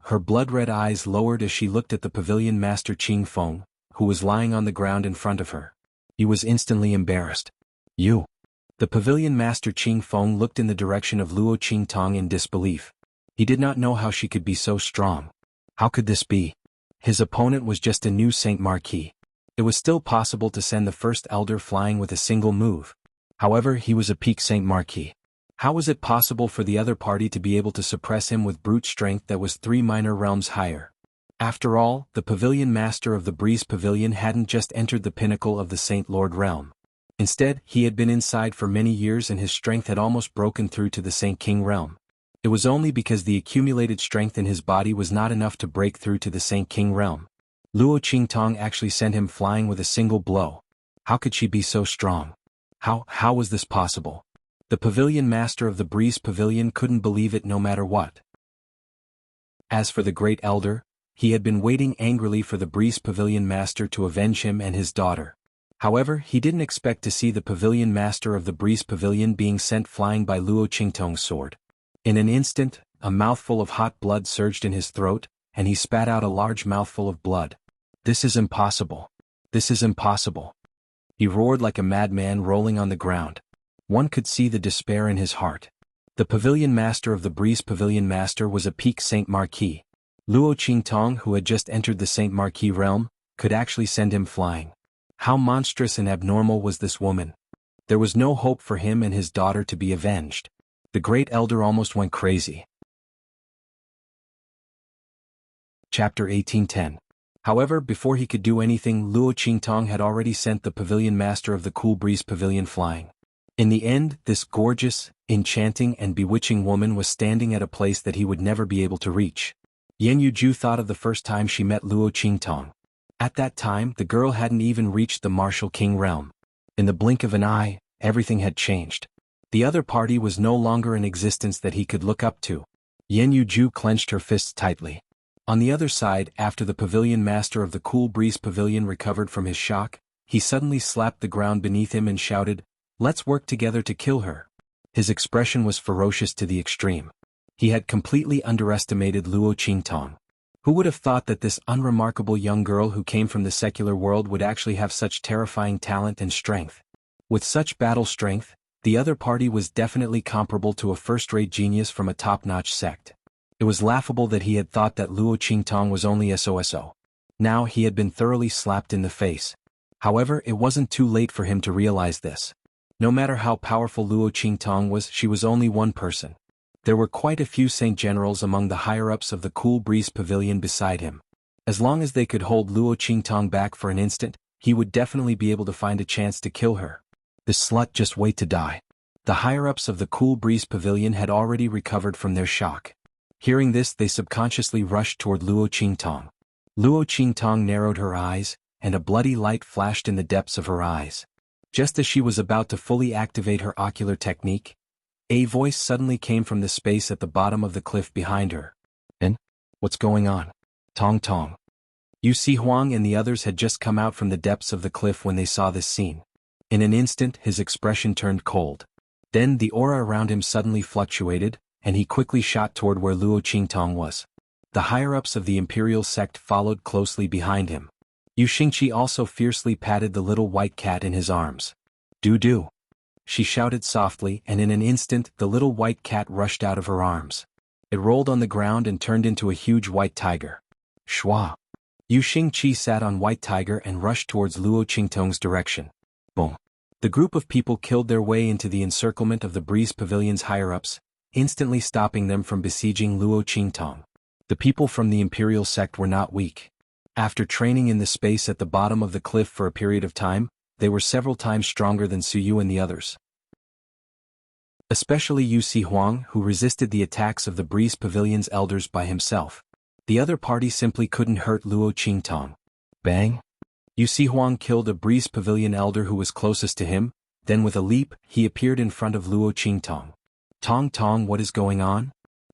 Her blood-red eyes lowered as she looked at the pavilion master Qingfeng, who was lying on the ground in front of her. He was instantly embarrassed. You. The pavilion master Qingfeng looked in the direction of Luo Qingtong in disbelief. He did not know how she could be so strong. How could this be? His opponent was just a new Saint Marquis. It was still possible to send the first elder flying with a single move. However, he was a peak Saint Marquis. How was it possible for the other party to be able to suppress him with brute strength that was 3 minor realms higher? After all, the pavilion master of the Breeze Pavilion hadn't just entered the pinnacle of the Saint Lord realm. Instead, he had been inside for many years and his strength had almost broken through to the Saint King realm. It was only because the accumulated strength in his body was not enough to break through to the Saint King realm. Luo Qingtong actually sent him flying with a single blow. How could she be so strong? How was this possible? The pavilion master of the Breeze Pavilion couldn't believe it no matter what. As for the Great Elder, he had been waiting angrily for the Breeze Pavilion master to avenge him and his daughter. However, he didn't expect to see the pavilion master of the Breeze Pavilion being sent flying by Luo Qingtong's sword. In an instant, a mouthful of hot blood surged in his throat, and he spat out a large mouthful of blood. This is impossible. This is impossible. He roared like a madman rolling on the ground. One could see the despair in his heart. The pavilion master of the Breeze Pavilion master was a peak Saint Marquis. Luo Qingtong, who had just entered the Saint Marquis realm, could actually send him flying. How monstrous and abnormal was this woman? There was no hope for him and his daughter to be avenged. The Great Elder almost went crazy. Chapter 1810. However, before he could do anything, Luo Qingtong had already sent the pavilion master of the Cool Breeze Pavilion flying. In the end, this gorgeous, enchanting and bewitching woman was standing at a place that he would never be able to reach. Yan Yuju thought of the first time she met Luo Qingtong. At that time, the girl hadn't even reached the Martial King realm. In the blink of an eye, everything had changed. The other party was no longer in existence that he could look up to. Yan Yuju clenched her fists tightly. On the other side, after the pavilion master of the Cool Breeze Pavilion recovered from his shock, he suddenly slapped the ground beneath him and shouted, "Let's work together to kill her." His expression was ferocious to the extreme. He had completely underestimated Luo Qingtong. Who would have thought that this unremarkable young girl who came from the secular world would actually have such terrifying talent and strength? With such battle strength, the other party was definitely comparable to a first-rate genius from a top-notch sect. It was laughable that he had thought that Luo Qingtong was only SOSO. Now he had been thoroughly slapped in the face. However, it wasn't too late for him to realize this. No matter how powerful Luo Qingtong was, she was only one person. There were quite a few Saint Generals among the higher-ups of the Cool Breeze Pavilion beside him. As long as they could hold Luo Qingtong back for an instant, he would definitely be able to find a chance to kill her. This slut just wait to die. The higher-ups of the Cool Breeze Pavilion had already recovered from their shock. Hearing this, they subconsciously rushed toward Luo Qingtong. Luo Qingtong narrowed her eyes, and a bloody light flashed in the depths of her eyes. Just as she was about to fully activate her ocular technique, a voice suddenly came from the space at the bottom of the cliff behind her. "And? What's going on? Tong Tong." Yu Si Huang and the others had just come out from the depths of the cliff when they saw this scene. In an instant, his expression turned cold. Then the aura around him suddenly fluctuated, and he quickly shot toward where Luo Qingtong was. The higher-ups of the imperial sect followed closely behind him. Yu Xingqi also fiercely patted the little white cat in his arms. "Do-do," she shouted softly, and in an instant the little white cat rushed out of her arms. It rolled on the ground and turned into a huge white tiger. Shua. Yu Xingqi sat on White Tiger and rushed towards Luo Qingtong's direction. Boom. The group of people killed their way into the encirclement of the Breeze Pavilion's higher-ups, instantly stopping them from besieging Luo Qingtong. The people from the imperial sect were not weak. After training in the space at the bottom of the cliff for a period of time, they were several times stronger than Suyu and the others. Especially Yu Si Huang, who resisted the attacks of the Breeze Pavilion's elders by himself. The other party simply couldn't hurt Luo Qingtong. Bang! Yu Si Huang killed a Breeze Pavilion elder who was closest to him, then with a leap, he appeared in front of Luo Qingtong. "Tong Tong, what is going on?"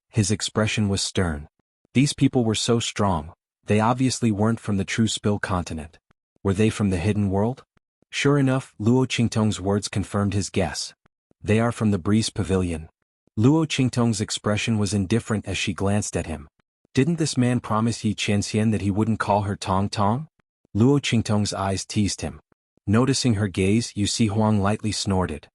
His expression was stern. These people were so strong. They obviously weren't from the true Spill continent. Were they from the hidden world? Sure enough, Luo Qingtong's words confirmed his guess. They are from the Breeze Pavilion. Luo Qingtong's expression was indifferent as she glanced at him. Didn't this man promise Yi Qianxian that he wouldn't call her Tong Tong? Luo Qingtong's eyes teased him. Noticing her gaze, Yu Si Huang lightly snorted.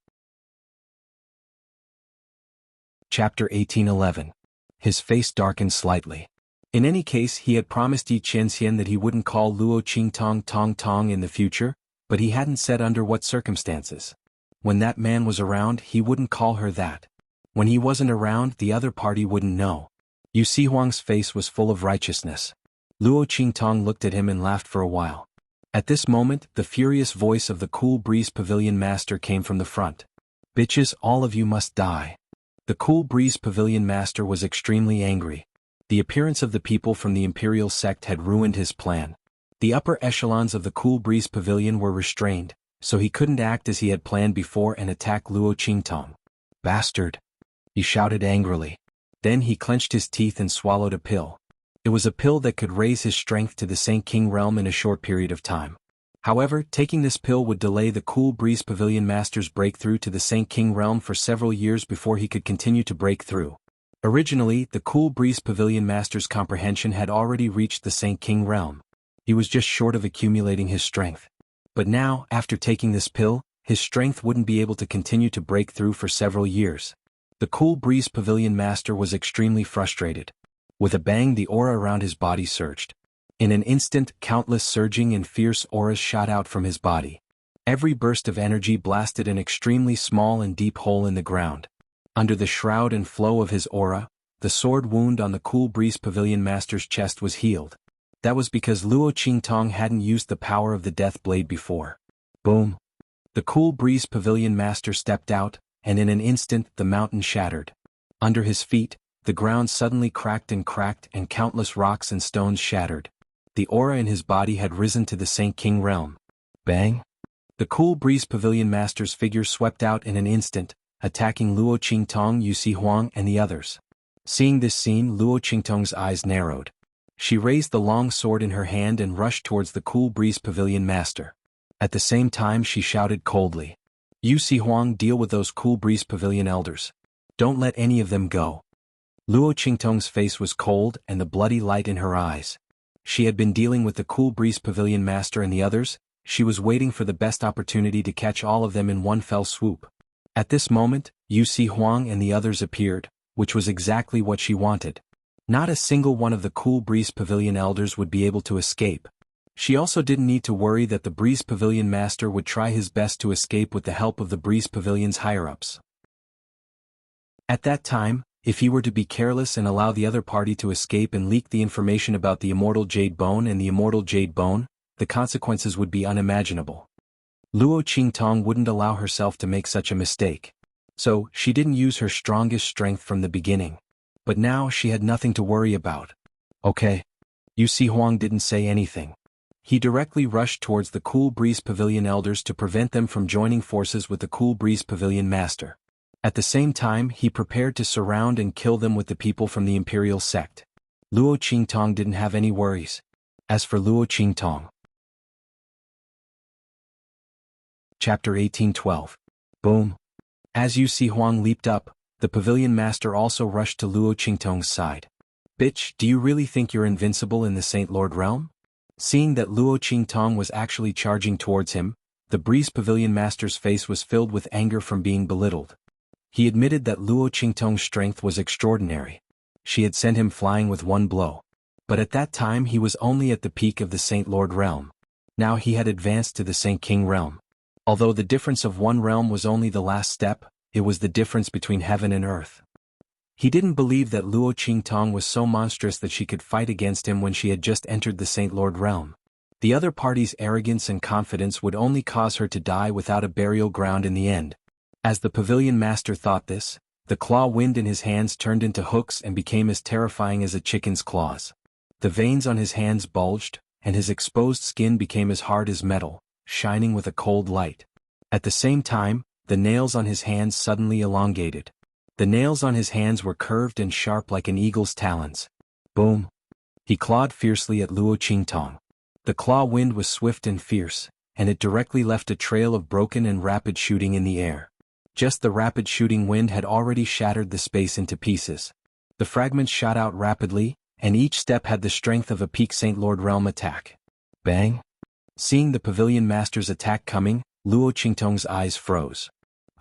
Chapter 1811. His face darkened slightly. In any case, he had promised Yi Qianxian that he wouldn't call Luo Qingtong Tong Tong in the future, but he hadn't said under what circumstances. When that man was around, he wouldn't call her that. When he wasn't around, the other party wouldn't know. Yu Si Huang's face was full of righteousness. Luo Qingtong looked at him and laughed for a while. At this moment, the furious voice of the Cool Breeze Pavilion master came from the front. "Bitches, all of you must die." The Cool Breeze Pavilion Master was extremely angry. The appearance of the people from the Imperial sect had ruined his plan. The upper echelons of the Cool Breeze Pavilion were restrained, so he couldn't act as he had planned before and attack Luo Qingtong. Bastard! He shouted angrily. Then he clenched his teeth and swallowed a pill. It was a pill that could raise his strength to the Saint King realm in a short period of time. However, taking this pill would delay the Cool Breeze Pavilion Master's breakthrough to the Saint King realm for several years before he could continue to break through. Originally, the Cool Breeze Pavilion Master's comprehension had already reached the Saint King realm. He was just short of accumulating his strength. But now, after taking this pill, his strength wouldn't be able to continue to break through for several years. The Cool Breeze Pavilion Master was extremely frustrated. With a bang, the aura around his body surged. In an instant, countless surging and fierce auras shot out from his body. Every burst of energy blasted an extremely small and deep hole in the ground. Under the shroud and flow of his aura, the sword wound on the Cool Breeze Pavilion Master's chest was healed. That was because Luo Qingtong hadn't used the power of the Death Blade before. Boom! The Cool Breeze Pavilion Master stepped out, and in an instant the mountain shattered. Under his feet, the ground suddenly cracked and countless rocks and stones shattered. The aura in his body had risen to the Saint King realm. Bang! The Cool Breeze Pavilion Master's figure swept out in an instant, attacking Luo Qingtong, Yusi Huang and the others. Seeing this scene, Luo Qingtong's eyes narrowed. She raised the long sword in her hand and rushed towards the Cool Breeze Pavilion Master. At the same time she shouted coldly, "Yusi Huang, deal with those Cool Breeze Pavilion elders. Don't let any of them go." Luo Qingtong's face was cold and the bloody light in her eyes. She had been dealing with the Cool Breeze Pavilion Master and the others. She was waiting for the best opportunity to catch all of them in one fell swoop. At this moment, Yusi Huang and the others appeared, which was exactly what she wanted. Not a single one of the Cool Breeze Pavilion elders would be able to escape. She also didn't need to worry that the Breeze Pavilion Master would try his best to escape with the help of the Breeze Pavilion's higher-ups. At that time, if he were to be careless and allow the other party to escape and leak the information about the Immortal Jade Bone and the Immortal Jade Bone, the consequences would be unimaginable. Luo Qingtong wouldn't allow herself to make such a mistake. So, she didn't use her strongest strength from the beginning. But now she had nothing to worry about. Okay. Yusi Huang didn't say anything. He directly rushed towards the Cool Breeze Pavilion elders to prevent them from joining forces with the Cool Breeze Pavilion Master. At the same time, he prepared to surround and kill them with the people from the Imperial sect. Luo Qingtong didn't have any worries. As for Luo Qingtong. Chapter 1812. Boom. As Yusi Huang leaped up, the Pavilion Master also rushed to Luo Qingtong's side. "Bitch, do you really think you're invincible in the Saint Lord realm?" Seeing that Luo Qingtong was actually charging towards him, the Breeze Pavilion Master's face was filled with anger from being belittled. He admitted that Luo Qingtong's strength was extraordinary. She had sent him flying with one blow. But at that time he was only at the peak of the Saint Lord realm. Now he had advanced to the Saint King realm. Although the difference of one realm was only the last step, it was the difference between heaven and earth. He didn't believe that Luo Qingtong was so monstrous that she could fight against him when she had just entered the Saint Lord realm. The other party's arrogance and confidence would only cause her to die without a burial ground in the end. As the Pavilion Master thought this, the claw wind in his hands turned into hooks and became as terrifying as a chicken's claws. The veins on his hands bulged, and his exposed skin became as hard as metal, shining with a cold light. At the same time, the nails on his hands suddenly elongated. The nails on his hands were curved and sharp like an eagle's talons. Boom! He clawed fiercely at Luo Qingtong. The claw wind was swift and fierce, and it directly left a trail of broken and rapid shooting in the air. Just the rapid shooting wind had already shattered the space into pieces. The fragments shot out rapidly, and each step had the strength of a peak Saint Lord realm attack. Bang! Seeing the Pavilion Master's attack coming, Luo Qingtong's eyes froze.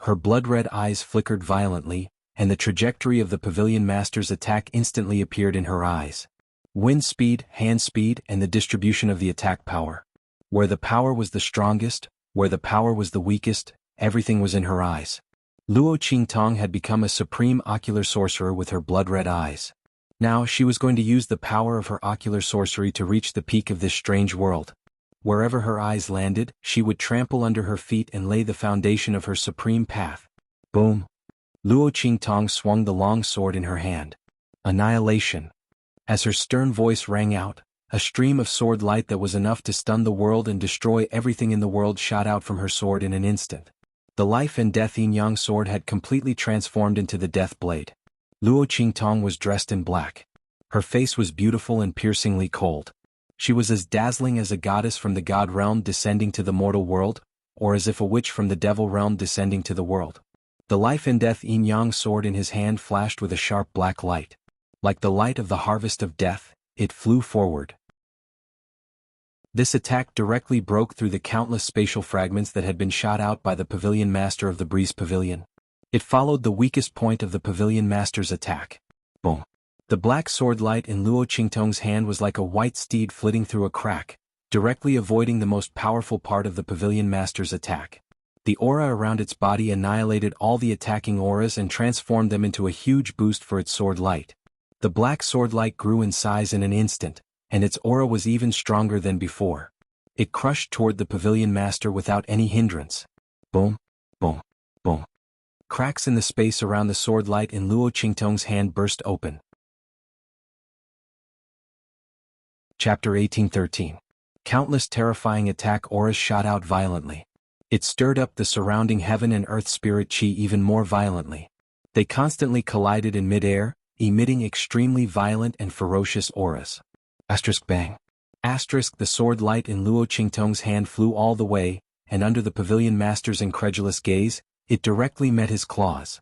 Her blood-red eyes flickered violently, and the trajectory of the Pavilion Master's attack instantly appeared in her eyes. Wind speed, hand speed, and the distribution of the attack power. Where the power was the strongest, where the power was the weakest, everything was in her eyes. Luo Qingtong had become a supreme ocular sorcerer with her blood-red eyes. Now she was going to use the power of her ocular sorcery to reach the peak of this strange world. Wherever her eyes landed, she would trample under her feet and lay the foundation of her supreme path. Boom! Luo Qingtong swung the long sword in her hand. Annihilation. As her stern voice rang out, a stream of sword light that was enough to stun the world and destroy everything in the world shot out from her sword in an instant. The life and death yin-yang sword had completely transformed into the death blade. Luo Qingtong was dressed in black. Her face was beautiful and piercingly cold. She was as dazzling as a goddess from the god realm descending to the mortal world, or as if a witch from the devil realm descending to the world. The life and death yin-yang sword in his hand flashed with a sharp black light. Like the light of the harvest of death, it flew forward. This attack directly broke through the countless spatial fragments that had been shot out by the pavilion master of the breeze pavilion. It followed the weakest point of the pavilion master's attack. Boom. The black sword light in Luo Qingtong's hand was like a white steed flitting through a crack, directly avoiding the most powerful part of the pavilion master's attack. The aura around its body annihilated all the attacking auras and transformed them into a huge boost for its sword light. The black sword light grew in size in an instant, and its aura was even stronger than before. It crushed toward the pavilion master without any hindrance. Boom, boom, boom. Cracks in the space around the sword light in Luo Qingtong's hand burst open. Chapter 1813. Countless terrifying attack auras shot out violently. It stirred up the surrounding heaven and earth spirit chi even more violently. They constantly collided in mid-air, emitting extremely violent and ferocious auras. Bang. The sword light in Luo Qingtong's hand flew all the way, and under the pavilion master's incredulous gaze, it directly met his claws.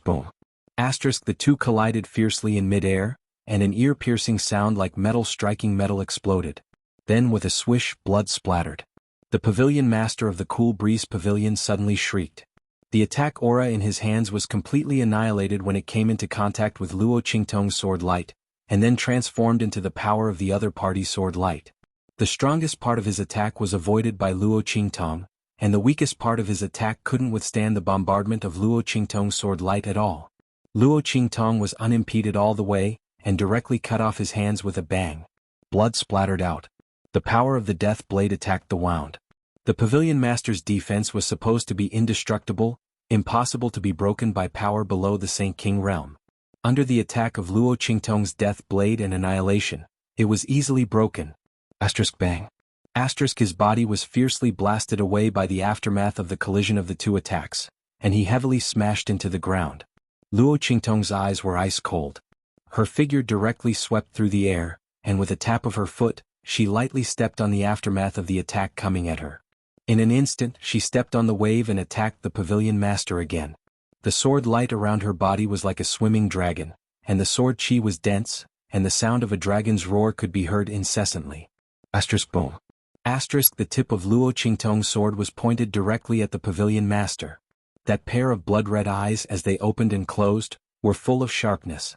Boom. The two collided fiercely in mid-air, and an ear-piercing sound like metal striking metal exploded. Then with a swish, blood splattered. The pavilion master of the cool breeze pavilion suddenly shrieked. The attack aura in his hands was completely annihilated when it came into contact with Luo Qingtong's sword light, and then transformed into the power of the other party's sword light. The strongest part of his attack was avoided by Luo Qingtong, and the weakest part of his attack couldn't withstand the bombardment of Luo Qingtong's sword light at all. Luo Qingtong was unimpeded all the way, and directly cut off his hands with a bang. Blood splattered out. The power of the death blade attacked the wound. The pavilion master's defense was supposed to be indestructible, impossible to be broken by power below the Saint King realm. Under the attack of Luo Qingtong's death blade and annihilation, it was easily broken. Bang. His body was fiercely blasted away by the aftermath of the collision of the two attacks, and he heavily smashed into the ground. Luo Qingtong's eyes were ice cold. Her figure directly swept through the air, and with a tap of her foot, she lightly stepped on the aftermath of the attack coming at her. In an instant, she stepped on the wave and attacked the pavilion master again. The sword light around her body was like a swimming dragon, and the sword chi was dense, and the sound of a dragon's roar could be heard incessantly. Boom. The tip of Luo Qingtong's sword was pointed directly at the pavilion master. That pair of blood-red eyes as they opened and closed, were full of sharpness.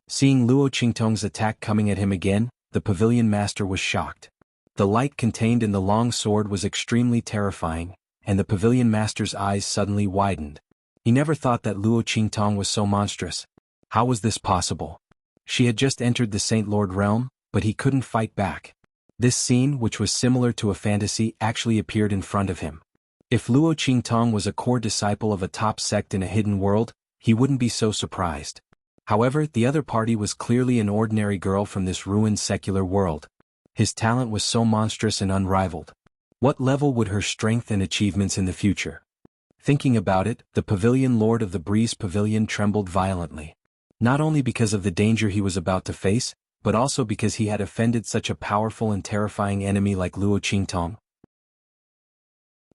Seeing Luo Qingtong's attack coming at him again, the pavilion master was shocked. The light contained in the long sword was extremely terrifying, and the pavilion master's eyes suddenly widened. He never thought that Luo Qingtong was so monstrous. How was this possible? She had just entered the Saint Lord realm, but he couldn't fight back. This scene, which was similar to a fantasy, actually appeared in front of him. If Luo Qingtong was a core disciple of a top sect in a hidden world, he wouldn't be so surprised. However, the other party was clearly an ordinary girl from this ruined secular world. His talent was so monstrous and unrivaled. What level would her strength and achievements in the future? Thinking about it, the pavilion lord of the breeze pavilion trembled violently. Not only because of the danger he was about to face, but also because he had offended such a powerful and terrifying enemy like Luo Qingtong.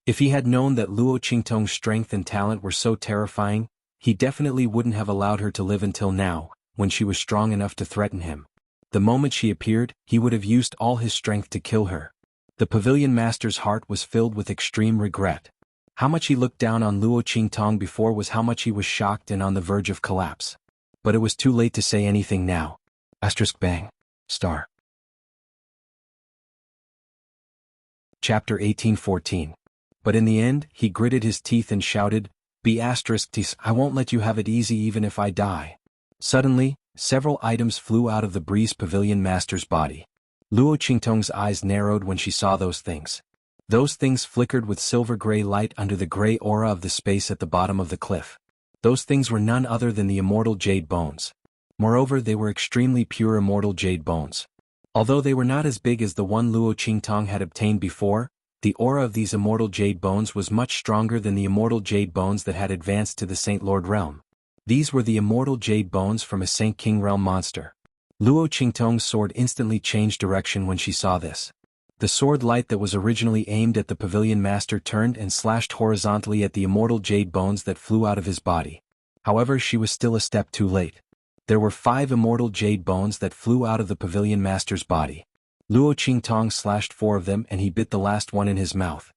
If he had known that Luo Qingtong's strength and talent were so terrifying, he definitely wouldn't have allowed her to live until now, when she was strong enough to threaten him. The moment she appeared, he would have used all his strength to kill her. The pavilion master's heart was filled with extreme regret. How much he looked down on Luo Qingtong before was how much he was shocked and on the verge of collapse. But it was too late to say anything now. Bang. Chapter 1814. But in the end, he gritted his teeth and shouted, I won't let you have it easy even if I die. Suddenly, several items flew out of the breeze pavilion master's body. Luo Qingtong's eyes narrowed when she saw those things. Those things flickered with silver-gray light under the gray aura of the space at the bottom of the cliff. Those things were none other than the immortal jade bones. Moreover, they were extremely pure immortal jade bones. Although they were not as big as the one Luo Qingtong had obtained before, the aura of these immortal jade bones was much stronger than the immortal jade bones that had advanced to the Saint Lord realm. These were the immortal jade bones from a Saint King realm monster. Luo Qingtong's sword instantly changed direction when she saw this. The sword light that was originally aimed at the pavilion master turned and slashed horizontally at the immortal jade bones that flew out of his body. However, she was still a step too late. There were 5 immortal jade bones that flew out of the pavilion master's body. Luo Qingtong slashed 4 of them and he bit the last one in his mouth.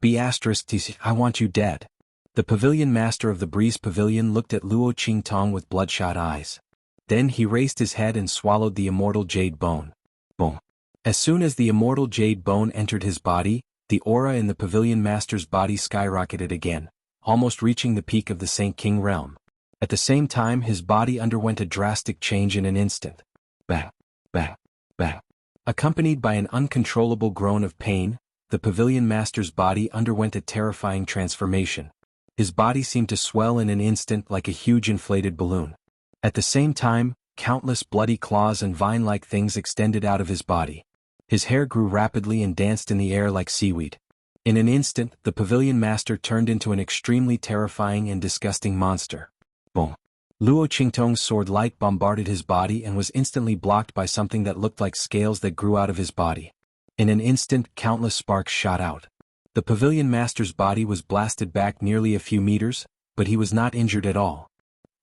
I want you dead. The pavilion master of the breeze pavilion looked at Luo Qingtong with bloodshot eyes. Then he raised his head and swallowed the immortal jade bone. Boom. As soon as the immortal jade bone entered his body, the aura in the pavilion master's body skyrocketed again, almost reaching the peak of the Saint King realm. At the same time, his body underwent a drastic change in an instant. Bang, bang, bang. Accompanied by an uncontrollable groan of pain, the pavilion master's body underwent a terrifying transformation. His body seemed to swell in an instant like a huge inflated balloon. At the same time, countless bloody claws and vine-like things extended out of his body. His hair grew rapidly and danced in the air like seaweed. In an instant, the pavilion master turned into an extremely terrifying and disgusting monster. Boom. Luo Qingtong's sword light bombarded his body and was instantly blocked by something that looked like scales that grew out of his body. In an instant, countless sparks shot out. The pavilion master's body was blasted back nearly a few meters, but he was not injured at all.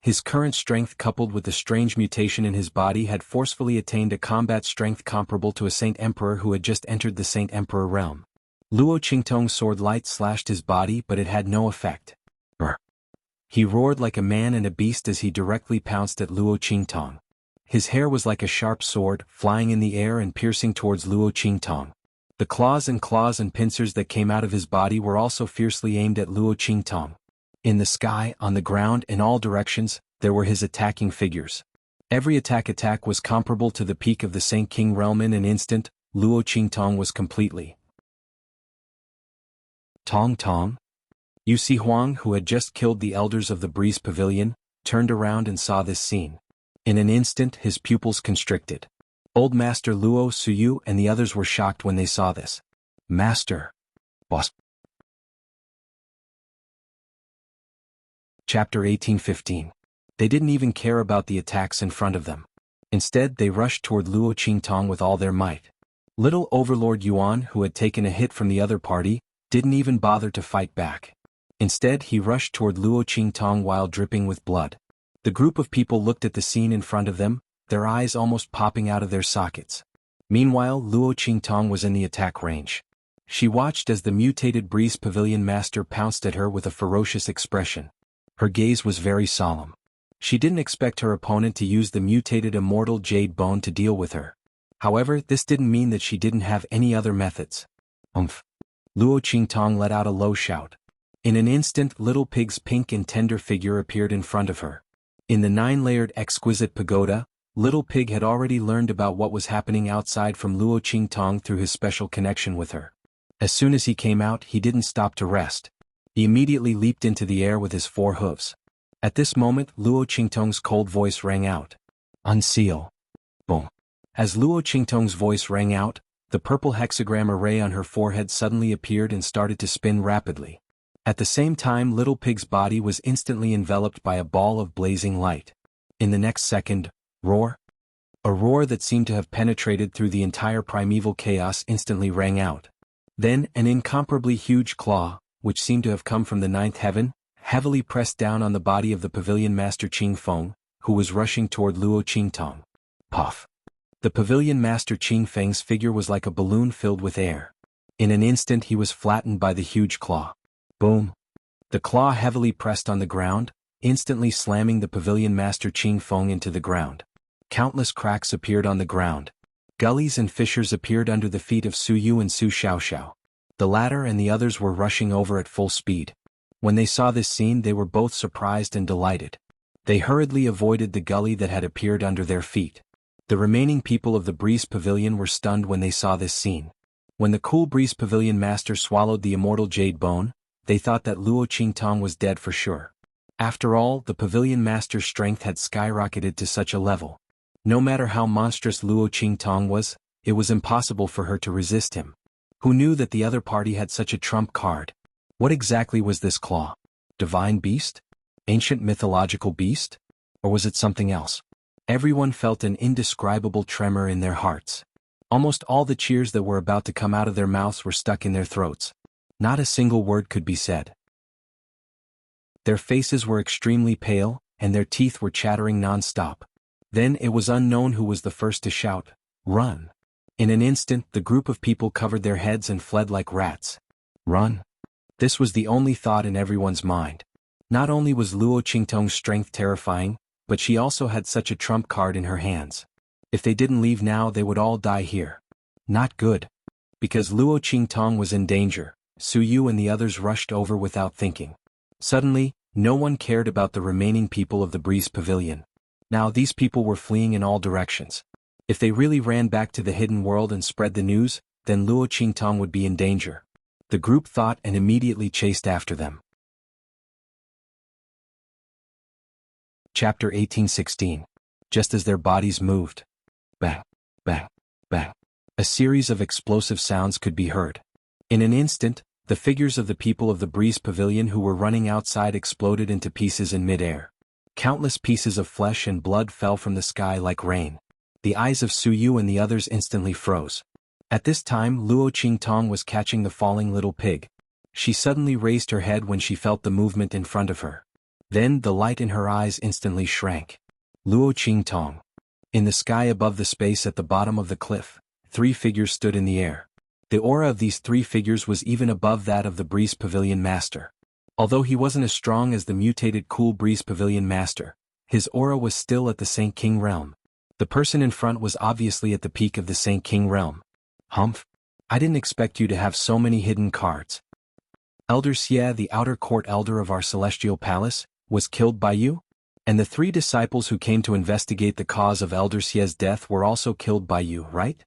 His current strength coupled with the strange mutation in his body had forcefully attained a combat strength comparable to a Saint Emperor who had just entered the Saint Emperor realm. Luo Qingtong's sword light slashed his body but it had no effect. He roared like a man and a beast as he directly pounced at Luo Qingtong. His hair was like a sharp sword, flying in the air and piercing towards Luo Qingtong. The claws and pincers that came out of his body were also fiercely aimed at Luo Qingtong. In the sky, on the ground, in all directions, there were his attacking figures. Every attack was comparable to the peak of the Saint King realm. In an instant, Luo Qingtong was completely Tong. Yu Si Huang, who had just killed the elders of the Breeze Pavilion, turned around and saw this scene. In an instant, his pupils constricted. Old Master Luo Suyu and the others were shocked when they saw this. Master. Boss. Chapter 18:15. They didn't even care about the attacks in front of them. Instead, they rushed toward Luo Qingtong with all their might. Little Overlord Yuan, who had taken a hit from the other party, didn't even bother to fight back. Instead, he rushed toward Luo Qingtong while dripping with blood. The group of people looked at the scene in front of them, their eyes almost popping out of their sockets. Meanwhile, Luo Qingtong was in the attack range. She watched as the mutated Breeze Pavilion master pounced at her with a ferocious expression. Her gaze was very solemn. She didn't expect her opponent to use the mutated immortal jade bone to deal with her. However, this didn't mean that she didn't have any other methods. Luo Qingtong let out a low shout. In an instant, Little Pig's pink and tender figure appeared in front of her. In the 9-layered exquisite pagoda, Little Pig had already learned about what was happening outside from Luo Qingtong through his special connection with her. As soon as he came out, he didn't stop to rest. He immediately leaped into the air with his 4 hooves. At this moment, Luo Qingtong's cold voice rang out. Unseal. Boom. As Luo Qingtong's voice rang out, the purple hexagram array on her forehead suddenly appeared and started to spin rapidly. At the same time, Little Pig's body was instantly enveloped by a ball of blazing light. In the next second, roar. A roar that seemed to have penetrated through the entire primeval chaos instantly rang out. Then, an incomparably huge claw, which seemed to have come from the 9th heaven, heavily pressed down on the body of the pavilion master Qing Feng, who was rushing toward Luo Qingtong. Puff. The pavilion master Qing Feng's figure was like a balloon filled with air. In an instant he was flattened by the huge claw. Boom. The claw heavily pressed on the ground, instantly slamming the pavilion master Qing Feng into the ground. Countless cracks appeared on the ground. Gullies and fissures appeared under the feet of Su Yu and Su Xiaoxiao. The latter and the others were rushing over at full speed. When they saw this scene, they were both surprised and delighted. They hurriedly avoided the gully that had appeared under their feet. The remaining people of the Breeze Pavilion were stunned when they saw this scene. When the cool Breeze Pavilion master swallowed the immortal jade bone, they thought that Luo Qingtong was dead for sure. After all, the pavilion master's strength had skyrocketed to such a level. No matter how monstrous Luo Qingtong was, it was impossible for her to resist him. Who knew that the other party had such a trump card? What exactly was this claw? Divine beast? Ancient mythological beast? Or was it something else? Everyone felt an indescribable tremor in their hearts. Almost all the cheers that were about to come out of their mouths were stuck in their throats. Not a single word could be said. Their faces were extremely pale, and their teeth were chattering non-stop. Then it was unknown who was the first to shout, "Run!" In an instant, the group of people covered their heads and fled like rats. Run? This was the only thought in everyone's mind. Not only was Luo Qingtong's strength terrifying, but she also had such a trump card in her hands. If they didn't leave now, they would all die here. Not good. Because Luo Qingtong was in danger, Su Yu and the others rushed over without thinking. Suddenly, no one cared about the remaining people of the Breeze Pavilion. Now these people were fleeing in all directions. If they really ran back to the hidden world and spread the news, then Luo Qingtong would be in danger. The group thought and immediately chased after them. Chapter 1816. Just as their bodies moved. Bang, bang, bang. A series of explosive sounds could be heard. In an instant, the figures of the people of the Breeze Pavilion who were running outside exploded into pieces in mid-air. Countless pieces of flesh and blood fell from the sky like rain. The eyes of Su Yu and the others instantly froze. At this time, Luo Qingtong was catching the falling little pig. She suddenly raised her head when she felt the movement in front of her. Then the light in her eyes instantly shrank. Luo Qingtong. In the sky above the space at the bottom of the cliff, 3 figures stood in the air. The aura of these 3 figures was even above that of the Breeze Pavilion Master. Although he wasn't as strong as the mutated Cool Breeze Pavilion Master, his aura was still at the Saint King realm. The person in front was obviously at the peak of the Saint King realm. Humph! I didn't expect you to have so many hidden cards. Elder Xie, the outer court elder of our celestial palace, was killed by you? And the 3 disciples who came to investigate the cause of Elder Xie's death were also killed by you, right?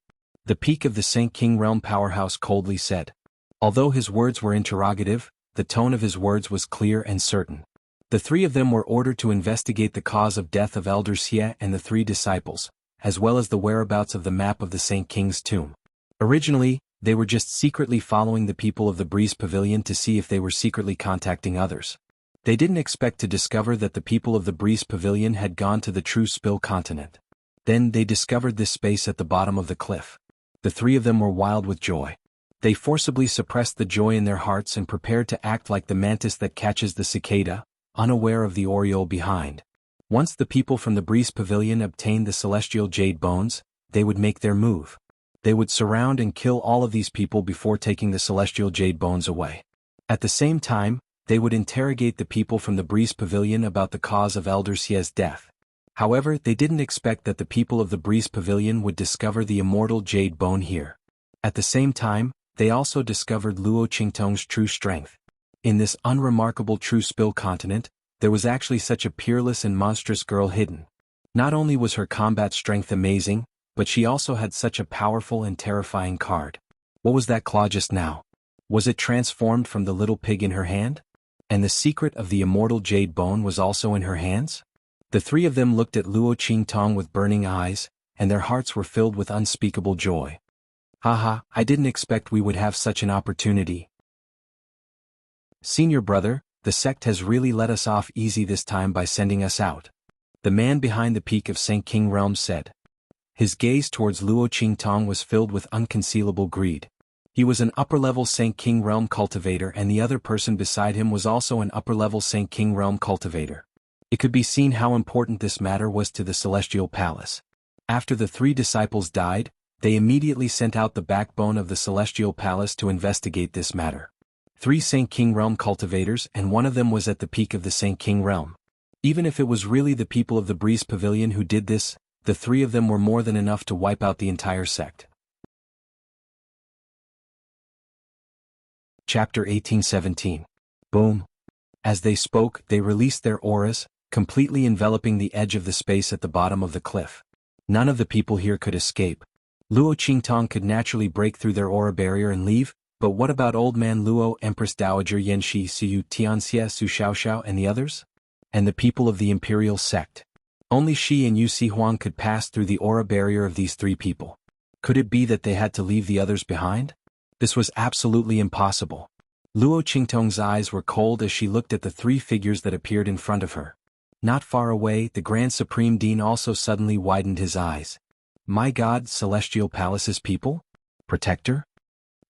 The peak of the Saint King realm powerhouse coldly said. Although his words were interrogative, the tone of his words was clear and certain. The 3 of them were ordered to investigate the cause of death of Elder Xie and the 3 disciples, as well as the whereabouts of the map of the Saint King's tomb. Originally, they were just secretly following the people of the Breeze Pavilion to see if they were secretly contacting others. They didn't expect to discover that the people of the Breeze Pavilion had gone to the true Spill continent. Then they discovered this space at the bottom of the cliff. The 3 of them were wild with joy. They forcibly suppressed the joy in their hearts and prepared to act like the mantis that catches the cicada, unaware of the oriole behind. Once the people from the Breeze Pavilion obtained the celestial jade bones, they would make their move. They would surround and kill all of these people before taking the celestial jade bones away. At the same time, they would interrogate the people from the Breeze Pavilion about the cause of Elder Xie's death. However, they didn't expect that the people of the Breeze Pavilion would discover the immortal jade bone here. At the same time, they also discovered Luo Qingtong's true strength. In this unremarkable true Spill continent, there was actually such a peerless and monstrous girl hidden. Not only was her combat strength amazing, but she also had such a powerful and terrifying card. What was that claw just now? Was it transformed from the little pig in her hand? And the secret of the immortal jade bone was also in her hands? The 3 of them looked at Luo Qingtong with burning eyes, and their hearts were filled with unspeakable joy. Haha, I didn't expect we would have such an opportunity. Senior brother, the sect has really let us off easy this time by sending us out. The man behind the peak of Saint King realm said. His gaze towards Luo Qingtong was filled with unconcealable greed. He was an upper-level Saint King realm cultivator and the other person beside him was also an upper-level Saint King realm cultivator. It could be seen how important this matter was to the Celestial Palace. After the 3 disciples died, they immediately sent out the backbone of the Celestial Palace to investigate this matter. 3 Saint King realm cultivators and one of them was at the peak of the Saint King realm. Even if it was really the people of the Breeze Pavilion who did this, the 3 of them were more than enough to wipe out the entire sect. Chapter 1817. Boom. As they spoke, they released their auras, completely enveloping the edge of the space at the bottom of the cliff. None of the people here could escape. Luo Qingtong could naturally break through their aura barrier and leave, but what about Old Man Luo, Empress Dowager Yanxi, Siyu Tianxie, Su Xiaoxiao and the others? and the people of the imperial sect. Only she and Yu Huang could pass through the aura barrier of these three people. Could it be that they had to leave the others behind? This was absolutely impossible. Luo Qingtong's eyes were cold as she looked at the three figures that appeared in front of her. Not far away, the Grand Supreme Dean also suddenly widened his eyes. My God, Celestial Palace's people? Protector?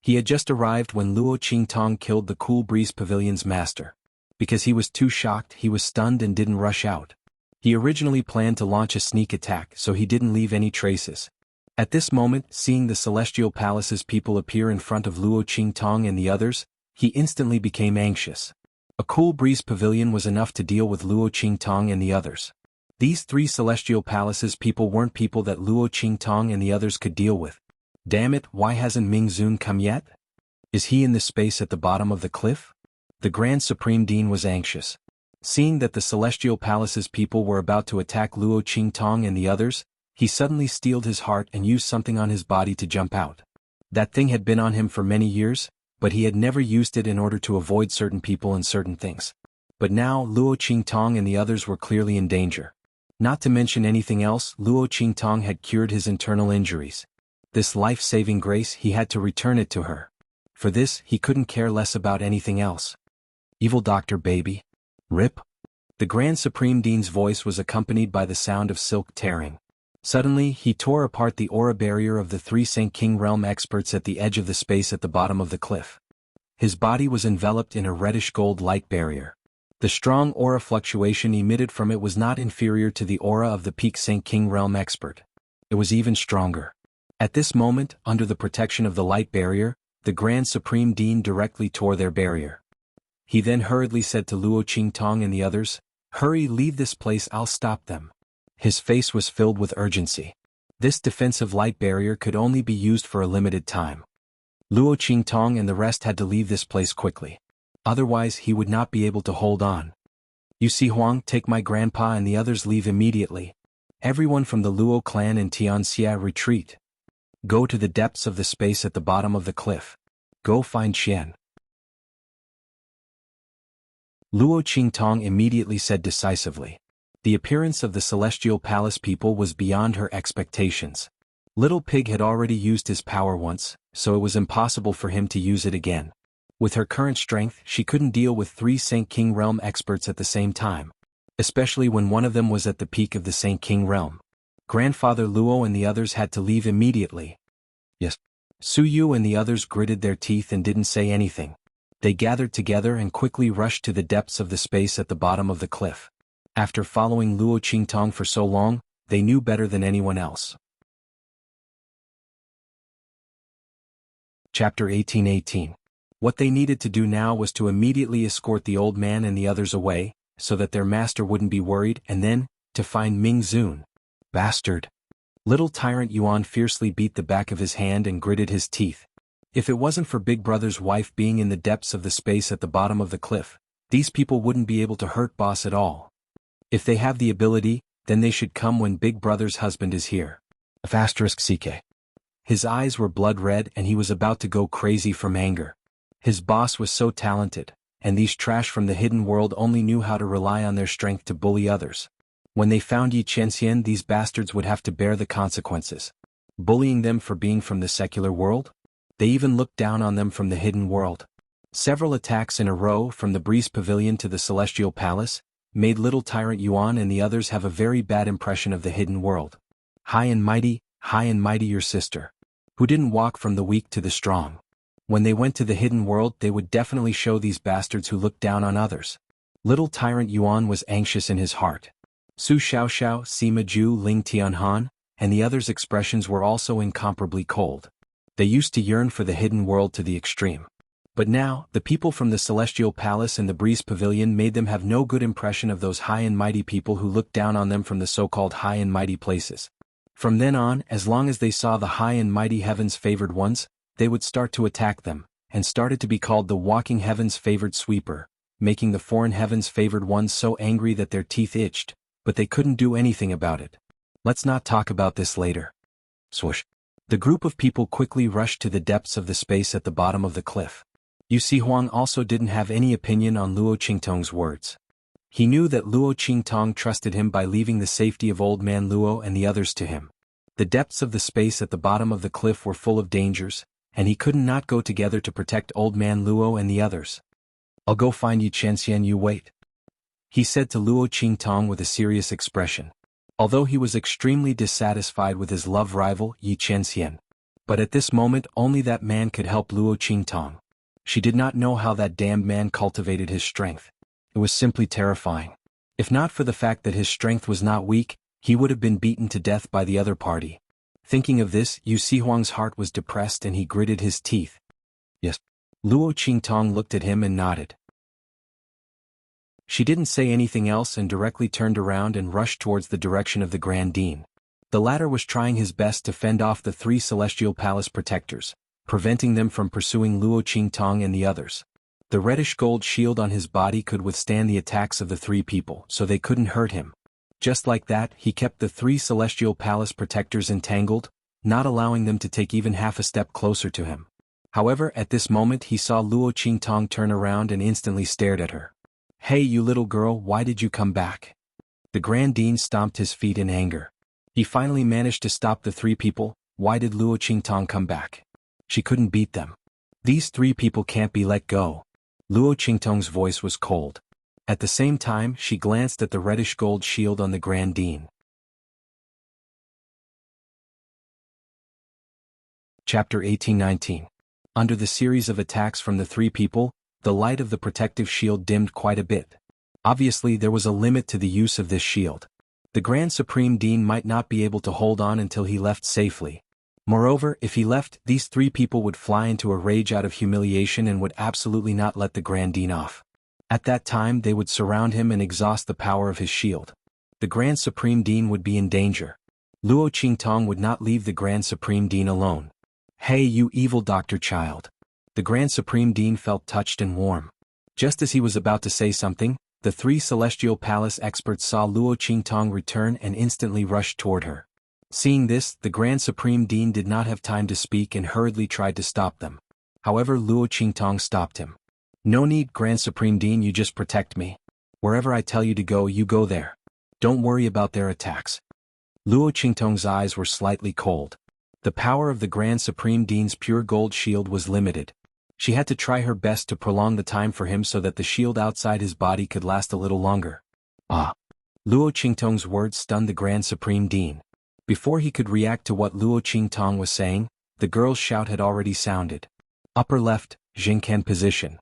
He had just arrived when Luo Qingtong killed the Cool Breeze Pavilion's master. Because he was too shocked, he was stunned and didn't rush out. He originally planned to launch a sneak attack, so he didn't leave any traces. At this moment, seeing the Celestial Palace's people appear in front of Luo Qingtong and the others, he instantly became anxious. A Cool Breeze Pavilion was enough to deal with Luo Qingtong and the others. These three Celestial Palace's people weren't people that Luo Qingtong and the others could deal with. Damn it, why hasn't Ming Zun come yet? Is he in the space at the bottom of the cliff? The Grand Supreme Dean was anxious. Seeing that the Celestial Palace's people were about to attack Luo Qingtong and the others, he suddenly steeled his heart and used something on his body to jump out. That thing had been on him for many years, but he had never used it in order to avoid certain people and certain things. But now Luo Qingtong and the others were clearly in danger. Not to mention anything else, Luo Qingtong had cured his internal injuries. This life-saving grace, he had to return it to her. For this, he couldn't care less about anything else. Evil Dr. Baby. Rip. The Grand Supreme Dean's voice was accompanied by the sound of silk tearing. Suddenly, he tore apart the aura barrier of the three Saint King Realm experts at the edge of the space at the bottom of the cliff. His body was enveloped in a reddish-gold light barrier. The strong aura fluctuation emitted from it was not inferior to the aura of the peak Saint King Realm expert. It was even stronger. At this moment, under the protection of the light barrier, the Grand Supreme Dean directly tore their barrier. He then hurriedly said to Luo Qingtong and the others, "Hurry, leave this place, I'll stop them." His face was filled with urgency. This defensive light barrier could only be used for a limited time. Luo Qingtong and the rest had to leave this place quickly. Otherwise he would not be able to hold on. Yu Huang, take my grandpa and the others leave immediately. Everyone from the Luo clan and Tianxia retreat. Go to the depths of the space at the bottom of the cliff. Go find Xian. Luo Qingtong immediately said decisively. The appearance of the Celestial Palace people was beyond her expectations. Little Pig had already used his power once, so it was impossible for him to use it again. With her current strength, she couldn't deal with three Saint King Realm experts at the same time. Especially when one of them was at the peak of the Saint King Realm. Grandfather Luo and the others had to leave immediately. Yes. Su Yu and the others gritted their teeth and didn't say anything. They gathered together and quickly rushed to the depths of the space at the bottom of the cliff. After following Luo Qingtong for so long, they knew better than anyone else. Chapter 18:18. What they needed to do now was to immediately escort the old man and the others away, so that their master wouldn't be worried, and then, to find Ming Zun. Bastard. Little Tyrant Yuan fiercely beat the back of his hand and gritted his teeth. If it wasn't for Big Brother's wife being in the depths of the space at the bottom of the cliff, these people wouldn't be able to hurt Boss at all. If they have the ability, then they should come when Big Brother's husband is here. *CK. His eyes were blood red and he was about to go crazy from anger. His boss was so talented, and these trash from the hidden world only knew how to rely on their strength to bully others. When they found Yi Chenxian, these bastards would have to bear the consequences. Bullying them for being from the secular world? They even looked down on them from the hidden world. Several attacks in a row from the Breeze Pavilion to the Celestial Palace made Little Tyrant Yuan and the others have a very bad impression of the hidden world. High and mighty your sister. Who didn't walk from the weak to the strong. When they went to the hidden world, they would definitely show these bastards who looked down on others. Little Tyrant Yuan was anxious in his heart. Su Xiaoxiao, Sima Ju, Ling Tianhan, and the others' expressions were also incomparably cold. They used to yearn for the hidden world to the extreme. But now, the people from the Celestial Palace and the Breeze Pavilion made them have no good impression of those high and mighty people who looked down on them from the so-called high and mighty places. From then on, as long as they saw the high and mighty heaven's favored ones, they would start to attack them, and started to be called the walking heaven's favored sweeper, making the foreign heaven's favored ones so angry that their teeth itched, but they couldn't do anything about it. Let's not talk about this later. Swoosh. The group of people quickly rushed to the depths of the space at the bottom of the cliff. Yu Huang also didn't have any opinion on Luo Qingtong's words. He knew that Luo Qingtong trusted him by leaving the safety of Old Man Luo and the others to him. The depths of the space at the bottom of the cliff were full of dangers, and he couldn't not go together to protect Old Man Luo and the others. "I'll go find Yi Chenxian, you wait," he said to Luo Qingtong with a serious expression. Although he was extremely dissatisfied with his love rival, Yi Chenxian. But at this moment only that man could help Luo Qingtong. She did not know how that damned man cultivated his strength. It was simply terrifying. If not for the fact that his strength was not weak, he would have been beaten to death by the other party. Thinking of this, Yu Sihuang's heart was depressed and he gritted his teeth. "Yes." Luo Qingtong looked at him and nodded. She didn't say anything else and directly turned around and rushed towards the direction of the Grand Dean. The latter was trying his best to fend off the 3 Celestial Palace protectors, preventing them from pursuing Luo Qingtong and the others. The reddish gold shield on his body could withstand the attacks of the 3 people, so they couldn't hurt him. Just like that, he kept the 3 Celestial Palace protectors entangled, not allowing them to take even half a step closer to him. However, at this moment he saw Luo Qingtong turn around and instantly stared at her. "Hey, you little girl, why did you come back?" The Grand Dean stomped his feet in anger. He finally managed to stop the 3 people. Why did Luo Qingtong come back? She couldn't beat them. These 3 people can't be let go. Luo Qingtong's voice was cold. At the same time, she glanced at the reddish gold shield on the Grand Dean. Chapter 18-19. Under the series of attacks from the 3 people, the light of the protective shield dimmed quite a bit. Obviously there was a limit to the use of this shield. The Grand Supreme Dean might not be able to hold on until he left safely. Moreover, if he left, these 3 people would fly into a rage out of humiliation and would absolutely not let the Grand Dean off. At that time they would surround him and exhaust the power of his shield. The Grand Supreme Dean would be in danger. Luo Qingtong would not leave the Grand Supreme Dean alone. "Hey, you evil doctor child." The Grand Supreme Dean felt touched and warm. Just as he was about to say something, the 3 Celestial Palace experts saw Luo Qingtong return and instantly rushed toward her. Seeing this, the Grand Supreme Dean did not have time to speak and hurriedly tried to stop them. However, Luo Qingtong stopped him. "No need, Grand Supreme Dean, you just protect me. Wherever I tell you to go, you go there. Don't worry about their attacks." Luo Qingtong's eyes were slightly cold. The power of the Grand Supreme Dean's pure gold shield was limited. She had to try her best to prolong the time for him so that the shield outside his body could last a little longer. "Ah!" Luo Qingtong's words stunned the Grand Supreme Dean. Before he could react to what Luo Qingtong was saying, the girl's shout had already sounded. "Upper left, Jingkan position."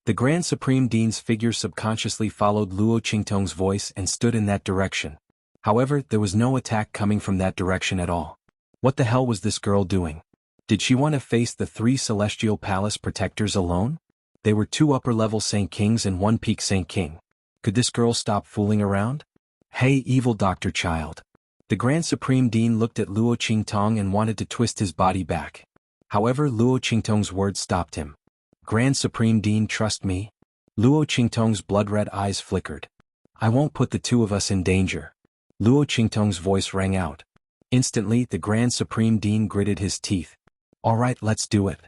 The Grand Supreme Dean's figure subconsciously followed Luo Qingtong's voice and stood in that direction. However, there was no attack coming from that direction at all. What the hell was this girl doing? Did she want to face the 3 Celestial Palace protectors alone? They were 2 upper-level Saint Kings and 1 peak Saint King. Could this girl stop fooling around? "Hey, evil doctor child." The Grand Supreme Dean looked at Luo Qingtong and wanted to twist his body back. However, Luo Qingtong's words stopped him. "Grand Supreme Dean, trust me." Luo Qingtong's blood-red eyes flickered. "I won't put the 2 of us in danger." Luo Qingtong's voice rang out. Instantly, the Grand Supreme Dean gritted his teeth. "All right, let's do it.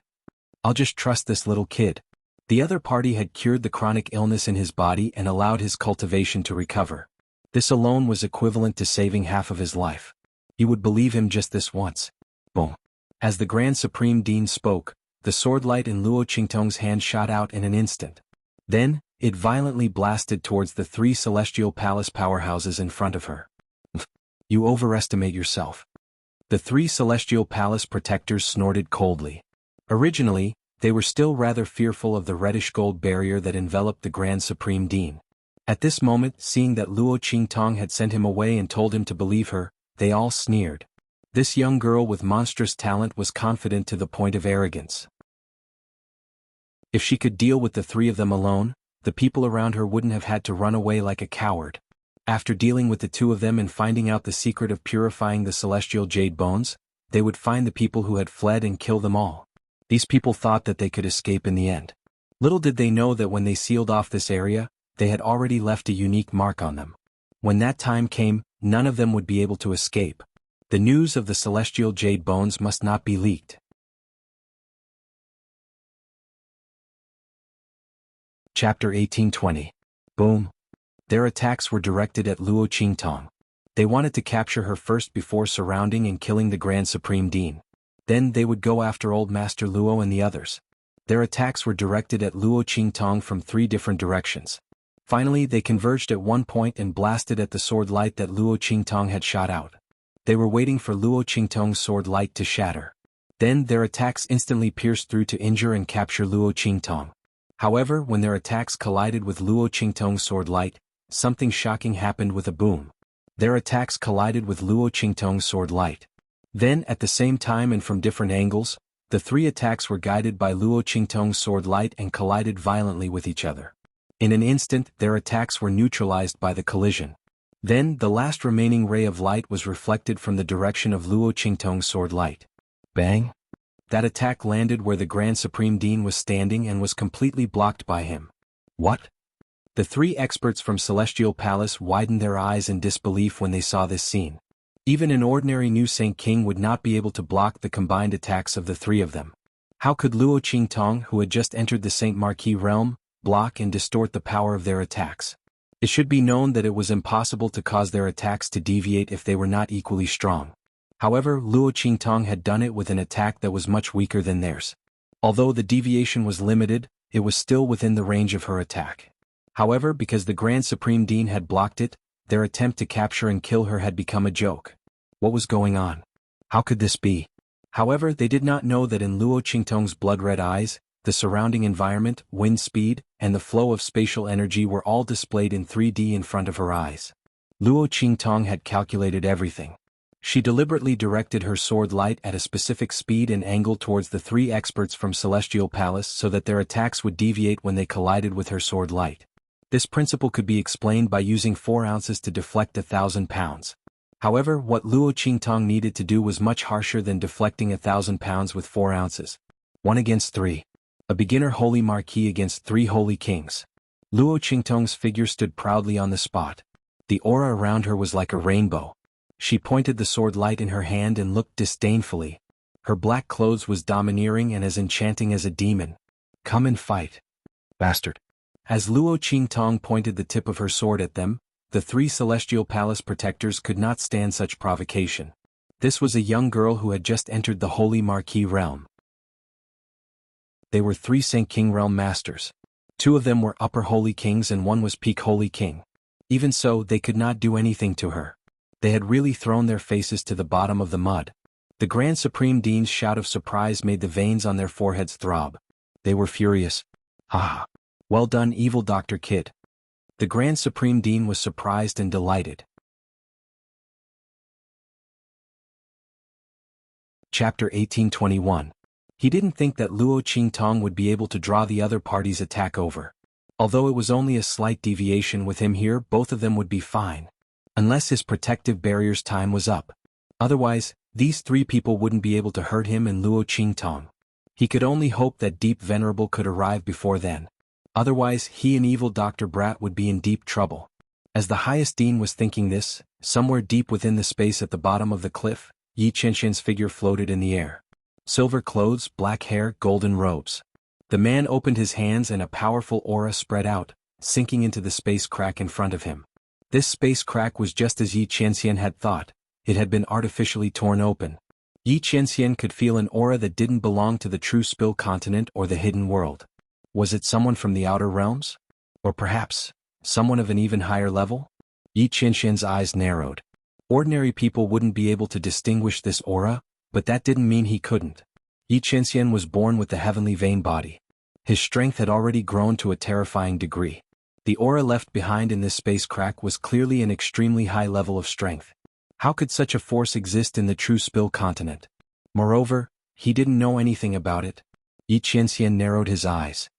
I'll just trust this little kid." The other party had cured the chronic illness in his body and allowed his cultivation to recover. This alone was equivalent to saving half of his life. He would believe him just this once. Boom. As the Grand Supreme Dean spoke, the sword light in Luo Qingtong's hand shot out in an instant. Then, it violently blasted towards the 3 Celestial Palace powerhouses in front of her. "You overestimate yourself." The 3 Celestial Palace protectors snorted coldly. Originally, they were still rather fearful of the reddish gold barrier that enveloped the Grand Supreme Dean. At this moment, seeing that Luo Qingtong had sent him away and told him to believe her, they all sneered. This young girl with monstrous talent was confident to the point of arrogance. If she could deal with the 3 of them alone, the people around her wouldn't have had to run away like a coward. After dealing with the 2 of them and finding out the secret of purifying the celestial jade bones, they would find the people who had fled and kill them all. These people thought that they could escape in the end. Little did they know that when they sealed off this area, they had already left a unique mark on them. When that time came, none of them would be able to escape. The news of the celestial jade bones must not be leaked. Chapter 18-20. Boom. Their attacks were directed at Luo Qingtong. They wanted to capture her first before surrounding and killing the Grand Supreme Dean. Then they would go after Old Master Luo and the others. Their attacks were directed at Luo Qingtong from 3 different directions. Finally they converged at one point and blasted at the sword light that Luo Qingtong had shot out. They were waiting for Luo Qingtong's sword light to shatter. Then their attacks instantly pierced through to injure and capture Luo Qingtong. However, when their attacks collided with Luo Qingtong's sword light, something shocking happened with a boom. Their attacks collided with Luo Qingtong's sword light. Then, at the same time and from different angles, the 3 attacks were guided by Luo Qingtong's sword light and collided violently with each other. In an instant, their attacks were neutralized by the collision. Then, the last remaining ray of light was reflected from the direction of Luo Qingtong's sword light. Bang! That attack landed where the Grand Supreme Dean was standing and was completely blocked by him. What? The 3 experts from Celestial Palace widened their eyes in disbelief when they saw this scene. Even an ordinary new Saint King would not be able to block the combined attacks of the 3 of them. How could Luo Qingtong, who had just entered the Saint Marquis realm, block and distort the power of their attacks? It should be known that it was impossible to cause their attacks to deviate if they were not equally strong. However, Luo Qingtong had done it with an attack that was much weaker than theirs. Although the deviation was limited, it was still within the range of her attack. However, because the Grand Supreme Dean had blocked it, their attempt to capture and kill her had become a joke. What was going on? How could this be? However, they did not know that in Luo Qingtong's blood-red eyes, the surrounding environment, wind speed, and the flow of spatial energy were all displayed in 3D in front of her eyes. Luo Qingtong had calculated everything. She deliberately directed her sword light at a specific speed and angle towards the 3 experts from Celestial Palace so that their attacks would deviate when they collided with her sword light. This principle could be explained by using 4 ounces to deflect 1,000 pounds. However, what Luo Qingtong needed to do was much harsher than deflecting 1,000 pounds with 4 ounces. 1 against 3. A beginner holy marquis against 3 holy kings. Luo Qingtong's figure stood proudly on the spot. The aura around her was like a rainbow. She pointed the sword light in her hand and looked disdainfully. Her black clothes was domineering and as enchanting as a demon. Come and fight, bastard. As Luo Qingtong pointed the tip of her sword at them, the 3 Celestial Palace protectors could not stand such provocation. This was a young girl who had just entered the Holy Marquis realm. They were 3 Saint King realm masters. 2 of them were upper holy kings and 1 was peak holy king. Even so, they could not do anything to her. They had really thrown their faces to the bottom of the mud. The Grand Supreme Dean's shout of surprise made the veins on their foreheads throb. They were furious. Ah! Well done, evil Dr. Kid. The Grand Supreme Dean was surprised and delighted. Chapter 1821. He didn't think that Luo Qingtong would be able to draw the other party's attack over. Although it was only a slight deviation with him here, both of them would be fine. Unless his protective barrier's time was up. Otherwise, these 3 people wouldn't be able to hurt him and Luo Qingtong. He could only hope that Deep Venerable could arrive before then. Otherwise, he and evil Dr. Brat would be in deep trouble. As the highest dean was thinking this, somewhere deep within the space at the bottom of the cliff, Yi Qianxian's figure floated in the air. Silver clothes, black hair, golden robes. The man opened his hands and a powerful aura spread out, sinking into the space crack in front of him. This space crack was just as Yi Qianxian had thought. It had been artificially torn open. Yi Qianxian could feel an aura that didn't belong to the true Spill continent or the hidden world. Was it someone from the outer realms? Or perhaps, someone of an even higher level? Yi Qianxian's eyes narrowed. Ordinary people wouldn't be able to distinguish this aura, but that didn't mean he couldn't. Yi Qianxian was born with the heavenly vein body. His strength had already grown to a terrifying degree. The aura left behind in this space crack was clearly an extremely high level of strength. How could such a force exist in the true Spill continent? Moreover, he didn't know anything about it. Yi Qianxian narrowed his eyes.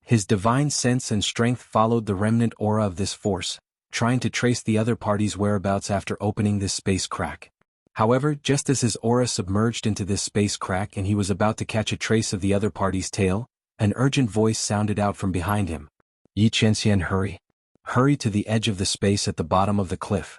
His divine sense and strength followed the remnant aura of this force, trying to trace the other party's whereabouts after opening this space crack. However, just as his aura submerged into this space crack and he was about to catch a trace of the other party's tail, an urgent voice sounded out from behind him. Yi Qianxian, hurry. Hurry to the edge of the space at the bottom of the cliff.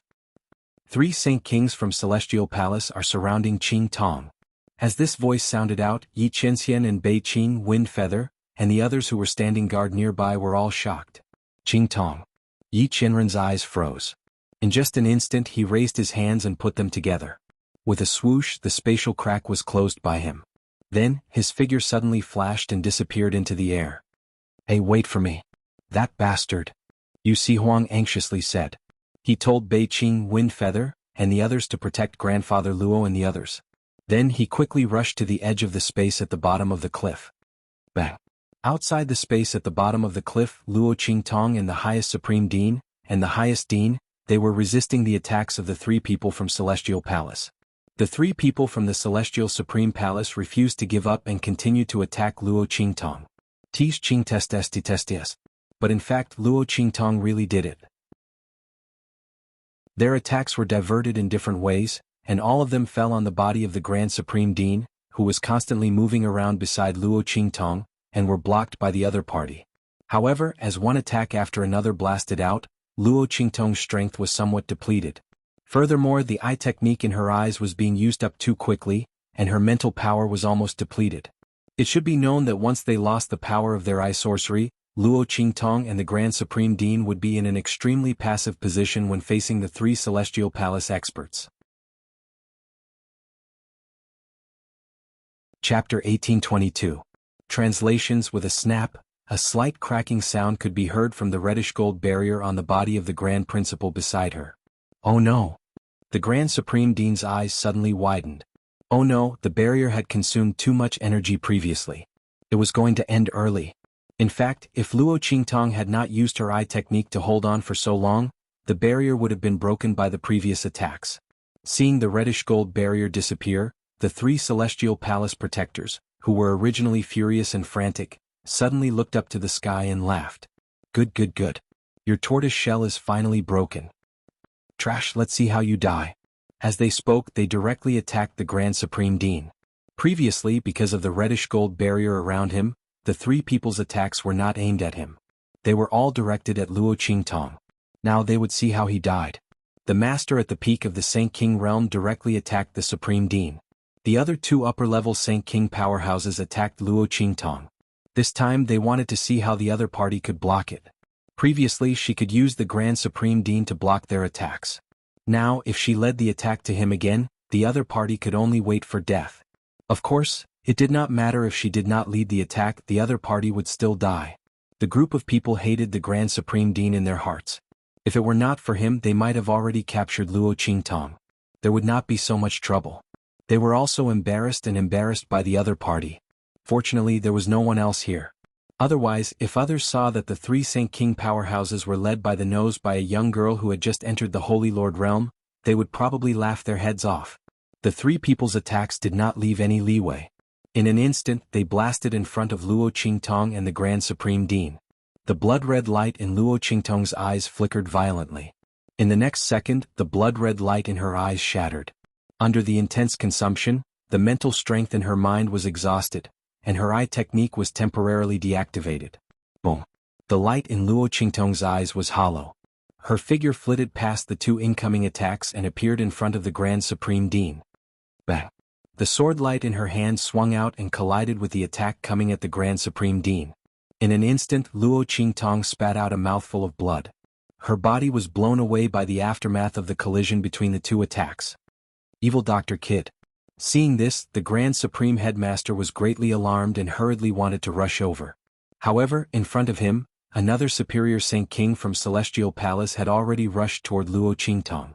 3 Saint Kings from Celestial Palace are surrounding Qing Tong. As this voice sounded out, Yi Qianxian and Bei Qing, Wind Feather, and the others who were standing guard nearby were all shocked. Qing Tong. Yi Qinren's eyes froze. In just an instant he raised his hands and put them together. With a swoosh the spatial crack was closed by him. Then, his figure suddenly flashed and disappeared into the air. "Hey, wait for me. That bastard," Yu Huang anxiously said. He told Bei Qing, Windfeather, and the others to protect Grandfather Luo and the others. Then he quickly rushed to the edge of the space at the bottom of the cliff. Bang! Outside the space at the bottom of the cliff, Luo Qingtong and the highest Supreme Dean, and the highest Dean, they were resisting the attacks of the three people from Celestial Palace. The three people from the Celestial Supreme Palace refused to give up and continued to attack Luo Qingtong. Tis Qing Testias. But in fact Luo Qingtong really did it. Their attacks were diverted in different ways, and all of them fell on the body of the Grand Supreme Dean, who was constantly moving around beside Luo Qingtong, and were blocked by the other party. However, as one attack after another blasted out, Luo Qingtong's strength was somewhat depleted. Furthermore, the eye technique in her eyes was being used up too quickly, and her mental power was almost depleted. It should be known that once they lost the power of their eye sorcery, Luo Qingtong and the Grand Supreme Dean would be in an extremely passive position when facing the three Celestial Palace experts. Chapter 1822. Translations. With a snap, a slight cracking sound could be heard from the reddish-gold barrier on the body of the Grand Principal beside her. Oh no! The Grand Supreme Dean's eyes suddenly widened. Oh no, the barrier had consumed too much energy previously. It was going to end early. In fact, if Luo Qingtong had not used her eye technique to hold on for so long, the barrier would have been broken by the previous attacks. Seeing the reddish-gold barrier disappear, the three Celestial Palace protectors, who were originally furious and frantic, suddenly looked up to the sky and laughed. Good. Your tortoise shell is finally broken. Trash, let's see how you die. As they spoke, they directly attacked the Grand Supreme Dean. Previously, because of the reddish-gold barrier around him, the three people's attacks were not aimed at him. They were all directed at Luo Qingtong. Now they would see how he died. The Master at the peak of the Saint King realm directly attacked the Supreme Dean. The other two upper-level Saint King powerhouses attacked Luo Qingtong. This time they wanted to see how the other party could block it. Previously she could use the Grand Supreme Dean to block their attacks. Now, if she led the attack to him again, the other party could only wait for death. Of course, it did not matter if she did not lead the attack, the other party would still die. The group of people hated the Grand Supreme Dean in their hearts. If it were not for him, they might have already captured Luo Qingtong. There would not be so much trouble. They were also embarrassed by the other party. Fortunately, there was no one else here. Otherwise, if others saw that the three Saint King powerhouses were led by the nose by a young girl who had just entered the Holy Lord realm, they would probably laugh their heads off. The three people's attacks did not leave any leeway. In an instant, they blasted in front of Luo Qingtong and the Grand Supreme Dean. The blood-red light in Luo Qingtong's eyes flickered violently. In the next second, the blood-red light in her eyes shattered. Under the intense consumption, the mental strength in her mind was exhausted, and her eye technique was temporarily deactivated. Boom. The light in Luo Qingtong's eyes was hollow. Her figure flitted past the two incoming attacks and appeared in front of the Grand Supreme Dean. Bang. The sword light in her hand swung out and collided with the attack coming at the Grand Supreme Dean. In an instant, Luo Qingtong spat out a mouthful of blood. Her body was blown away by the aftermath of the collision between the two attacks. Evil Dr. Kid. Seeing this, the Grand Supreme Headmaster was greatly alarmed and hurriedly wanted to rush over. However, in front of him, another Superior Saint King from Celestial Palace had already rushed toward Luo Qingtong.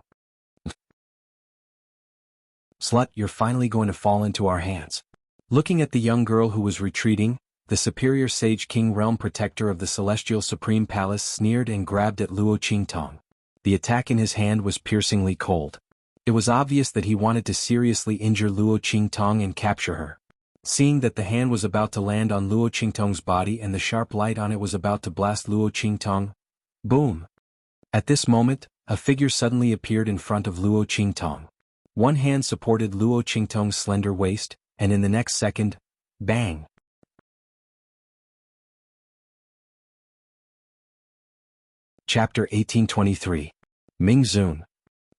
Slut, you're finally going to fall into our hands. Looking at the young girl who was retreating, the Superior Sage King Realm Protector of the Celestial Supreme Palace sneered and grabbed at Luo Qingtong. The attack in his hand was piercingly cold. It was obvious that he wanted to seriously injure Luo Qingtong and capture her. Seeing that the hand was about to land on Luo Qingtong's body and the sharp light on it was about to blast Luo Qingtong, boom! At this moment, a figure suddenly appeared in front of Luo Qingtong. One hand supported Luo Qingtong's slender waist, and in the next second, bang! Chapter 1823. Ming Zun.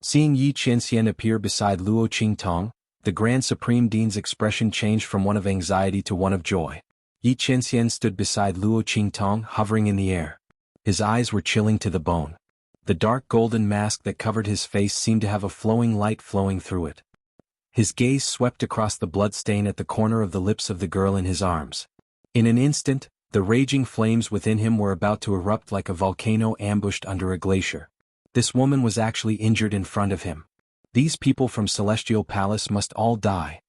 Seeing Yi Qianxian appear beside Luo Qingtong, the Grand Supreme Dean's expression changed from one of anxiety to one of joy. Yi Qianxian stood beside Luo Qingtong, hovering in the air. His eyes were chilling to the bone. The dark golden mask that covered his face seemed to have a flowing light flowing through it. His gaze swept across the bloodstain at the corner of the lips of the girl in his arms. In an instant, the raging flames within him were about to erupt like a volcano ambushed under a glacier. This woman was actually injured in front of him. These people from Celestial Palace must all die.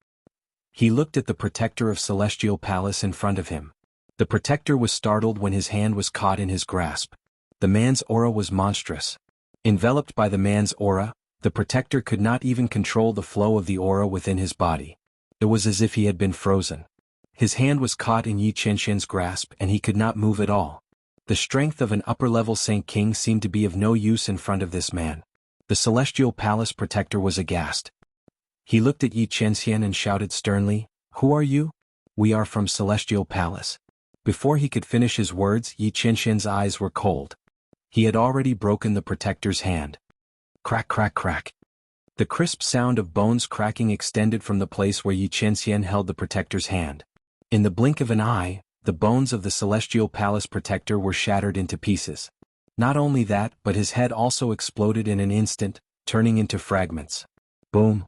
He looked at the protector of Celestial Palace in front of him. The protector was startled when his hand was caught in his grasp. The man's aura was monstrous. Enveloped by the man's aura, the protector could not even control the flow of the aura within his body. It was as if he had been frozen. His hand was caught in Yi Qianxian's grasp and he could not move at all. The strength of an upper-level Saint King seemed to be of no use in front of this man. The Celestial Palace protector was aghast. He looked at Yi Qianxian and shouted sternly, "Who are you?" "We are from Celestial Palace." Before he could finish his words, Yi Qianxian's eyes were cold. He had already broken the protector's hand. Crack, crack, crack. The crisp sound of bones cracking extended from the place where Yi Qianxian held the protector's hand. In the blink of an eye, the bones of the Celestial Palace protector were shattered into pieces. Not only that, but his head also exploded in an instant, turning into fragments. Boom!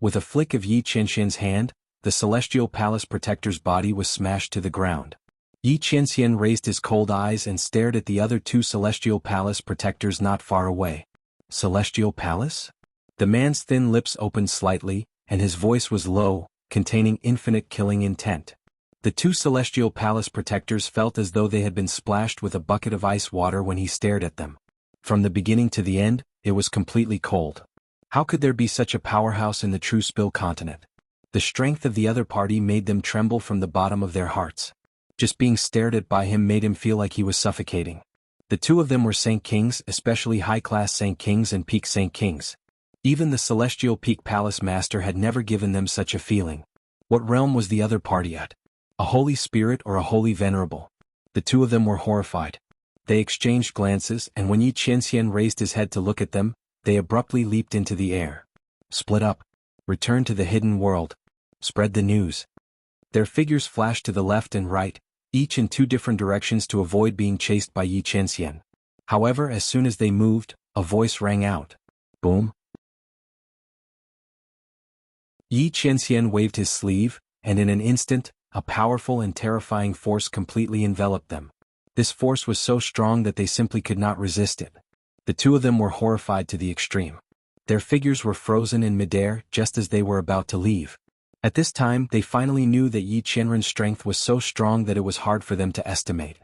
With a flick of Yi Qianxian's hand, the Celestial Palace protector's body was smashed to the ground. Yi Qianxian raised his cold eyes and stared at the other two Celestial Palace protectors not far away. Celestial Palace? The man's thin lips opened slightly, and his voice was low, containing infinite killing intent. The two Celestial Palace protectors felt as though they had been splashed with a bucket of ice water when he stared at them. From the beginning to the end, it was completely cold. How could there be such a powerhouse in the true Spill continent? The strength of the other party made them tremble from the bottom of their hearts. Just being stared at by him made him feel like he was suffocating. The two of them were Saint Kings, especially high-class Saint Kings and Peak Saint Kings. Even the Celestial Peak Palace Master had never given them such a feeling. What realm was the other party at? A Holy Spirit or a Holy Venerable? The two of them were horrified. They exchanged glances, and when Yi Qianxian raised his head to look at them, they abruptly leaped into the air. Split up. Return to the hidden world. Spread the news. Their figures flashed to the left and right, each in two different directions to avoid being chased by Yi Qianxian. However, as soon as they moved, a voice rang out. Boom. Yi Qianxian waved his sleeve, and in an instant, a powerful and terrifying force completely enveloped them. This force was so strong that they simply could not resist it. The two of them were horrified to the extreme. Their figures were frozen in midair just as they were about to leave. At this time, they finally knew that Yi Qianren's strength was so strong that it was hard for them to estimate.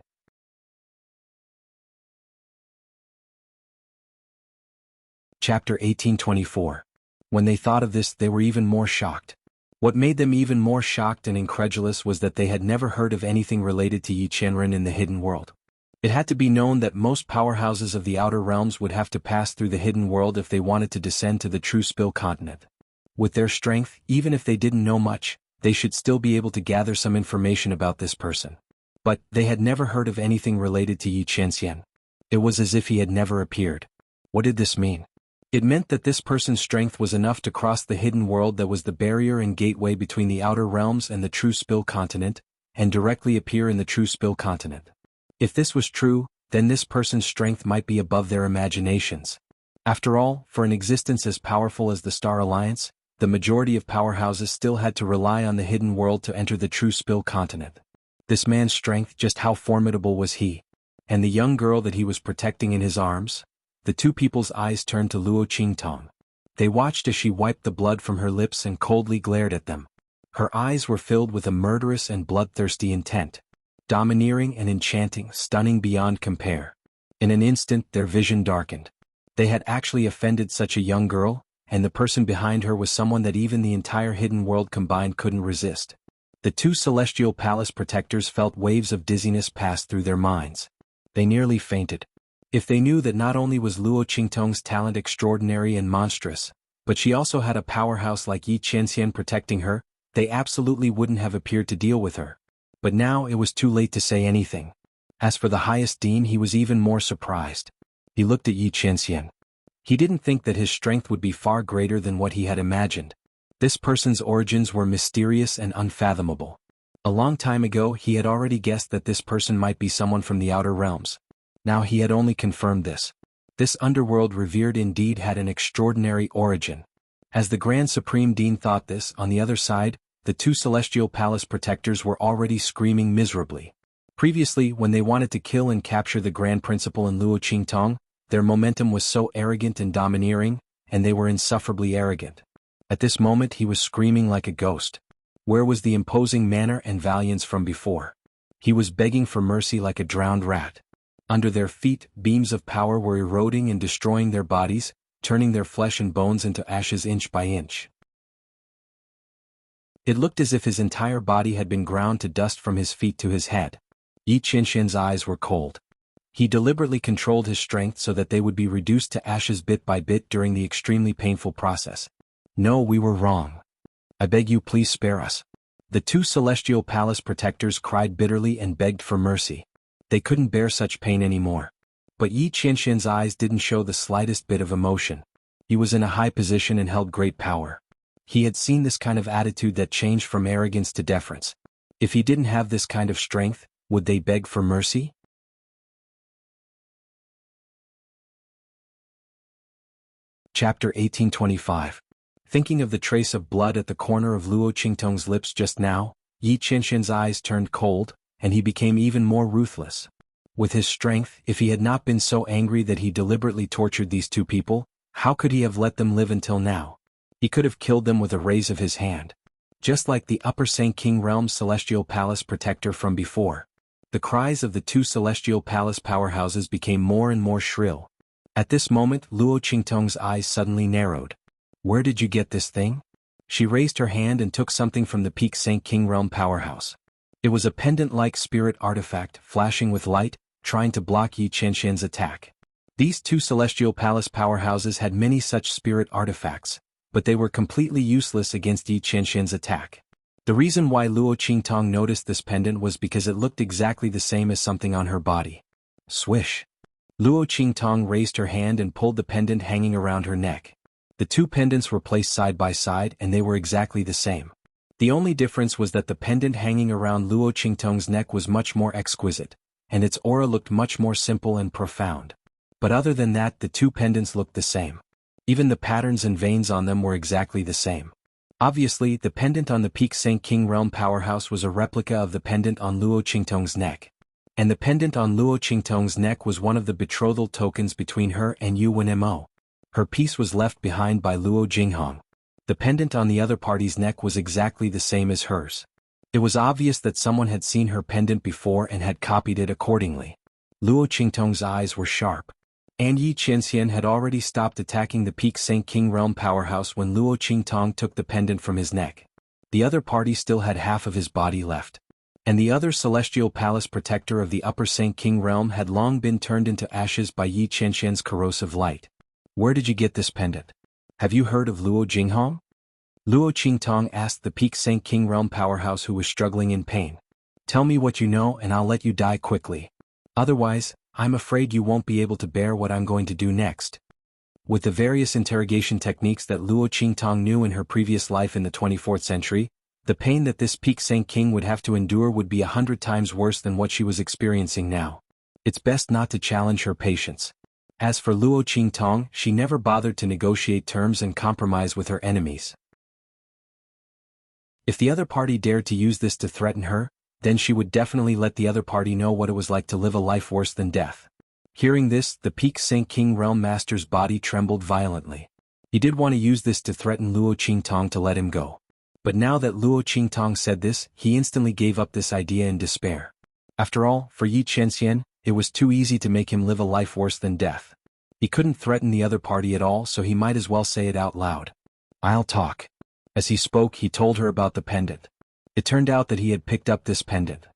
Chapter 1824. When they thought of this, they were even more shocked. What made them even more shocked and incredulous was that they had never heard of anything related to Yi Qianren in the hidden world. It had to be known that most powerhouses of the outer realms would have to pass through the hidden world if they wanted to descend to the true Spill continent. With their strength, even if they didn't know much, they should still be able to gather some information about this person. But they had never heard of anything related to Yi Qianxian. It was as if he had never appeared. What did this mean? It meant that this person's strength was enough to cross the hidden world that was the barrier and gateway between the outer realms and the true Spill continent, and directly appear in the true Spill continent. If this was true, then this person's strength might be above their imaginations. After all, for an existence as powerful as the Star Alliance, the majority of powerhouses still had to rely on the hidden world to enter the true Spill continent. This man's strength, just how formidable was he? And the young girl that he was protecting in his arms? The two people's eyes turned to Luo Qingtong. They watched as she wiped the blood from her lips and coldly glared at them. Her eyes were filled with a murderous and bloodthirsty intent. Domineering and enchanting, stunning beyond compare. In an instant, their vision darkened. They had actually offended such a young girl, and the person behind her was someone that even the entire hidden world combined couldn't resist. The two Celestial Palace protectors felt waves of dizziness pass through their minds. They nearly fainted. If they knew that not only was Luo Qingtong's talent extraordinary and monstrous, but she also had a powerhouse like Yi Qianxian protecting her, they absolutely wouldn't have appeared to deal with her. But now it was too late to say anything. As for the highest dean, he was even more surprised. He looked at Yi Qianxian. He didn't think that his strength would be far greater than what he had imagined. This person's origins were mysterious and unfathomable. A long time ago, he had already guessed that this person might be someone from the outer realms. Now he had only confirmed this. This underworld revered indeed had an extraordinary origin. As the Grand Supreme Dean thought this, on the other side, the two Celestial Palace protectors were already screaming miserably. Previously, when they wanted to kill and capture the Grand Principal and Luo Qingtong, their momentum was so arrogant and domineering, and they were insufferably arrogant. At this moment he was screaming like a ghost. Where was the imposing manner and valiance from before? He was begging for mercy like a drowned rat. Under their feet, beams of power were eroding and destroying their bodies, turning their flesh and bones into ashes inch by inch. It looked as if his entire body had been ground to dust from his feet to his head. Yi Qianxian's eyes were cold. He deliberately controlled his strength so that they would be reduced to ashes bit by bit during the extremely painful process. No, we were wrong. I beg you, please spare us. The two Celestial Palace protectors cried bitterly and begged for mercy. They couldn't bear such pain anymore. But Yi Qianxian's eyes didn't show the slightest bit of emotion. He was in a high position and held great power. He had seen this kind of attitude that changed from arrogance to deference. If he didn't have this kind of strength, would they beg for mercy? Chapter 1825. Thinking of the trace of blood at the corner of Luo Qingtong's lips just now, Yi Qianxian's eyes turned cold, and he became even more ruthless. With his strength, if he had not been so angry that he deliberately tortured these two people, how could he have let them live until now? He could have killed them with a raise of his hand. Just like the Upper Saint King Realm's Celestial Palace protector from before. The cries of the two Celestial Palace powerhouses became more and more shrill. At this moment, Luo Qingtong's eyes suddenly narrowed. Where did you get this thing? She raised her hand and took something from the Peak Saint King Realm powerhouse. It was a pendant-like spirit artifact, flashing with light, trying to block Yi Qianxian's attack. These two Celestial Palace powerhouses had many such spirit artifacts, but they were completely useless against Yi Qianxian's attack. The reason why Luo Qingtong noticed this pendant was because it looked exactly the same as something on her body. Swish. Luo Qingtong raised her hand and pulled the pendant hanging around her neck. The two pendants were placed side by side and they were exactly the same. The only difference was that the pendant hanging around Luo Qingtong's neck was much more exquisite, and its aura looked much more simple and profound. But other than that, the two pendants looked the same. Even the patterns and veins on them were exactly the same. Obviously, the pendant on the Peak Saint King Realm powerhouse was a replica of the pendant on Luo Qingtong's neck. And the pendant on Luo Qingtong's neck was one of the betrothal tokens between her and Yu Wenmo. Her piece was left behind by Luo Jinghong. The pendant on the other party's neck was exactly the same as hers. It was obvious that someone had seen her pendant before and had copied it accordingly. Luo Qingtong's eyes were sharp. And Yi Qianxian had already stopped attacking the Peak Saint King Realm powerhouse when Luo Qingtong took the pendant from his neck. The other party still had half of his body left. And the other Celestial Palace protector of the Upper Saint King Realm had long been turned into ashes by Yi Qianxian's corrosive light. Where did you get this pendant? Have you heard of Luo Jinghong? Luo Qingtong asked the Peak Saint King Realm powerhouse who was struggling in pain. Tell me what you know and I'll let you die quickly. Otherwise, I'm afraid you won't be able to bear what I'm going to do next. With the various interrogation techniques that Luo Qingtong knew in her previous life in the 24th century, the pain that this Peak Saint King would have to endure would be 100 times worse than what she was experiencing now. It's best not to challenge her patience. As for Luo Qingtong, she never bothered to negotiate terms and compromise with her enemies. If the other party dared to use this to threaten her, then she would definitely let the other party know what it was like to live a life worse than death. Hearing this, the Peak Saint King Realm Master's body trembled violently. He did want to use this to threaten Luo Qingtong to let him go. But now that Luo Qingtong said this, he instantly gave up this idea in despair. After all, for Yi Qianxian, it was too easy to make him live a life worse than death. He couldn't threaten the other party at all, so he might as well say it out loud. I'll talk. As he spoke, he told her about the pendant. It turned out that he had picked up this pendant.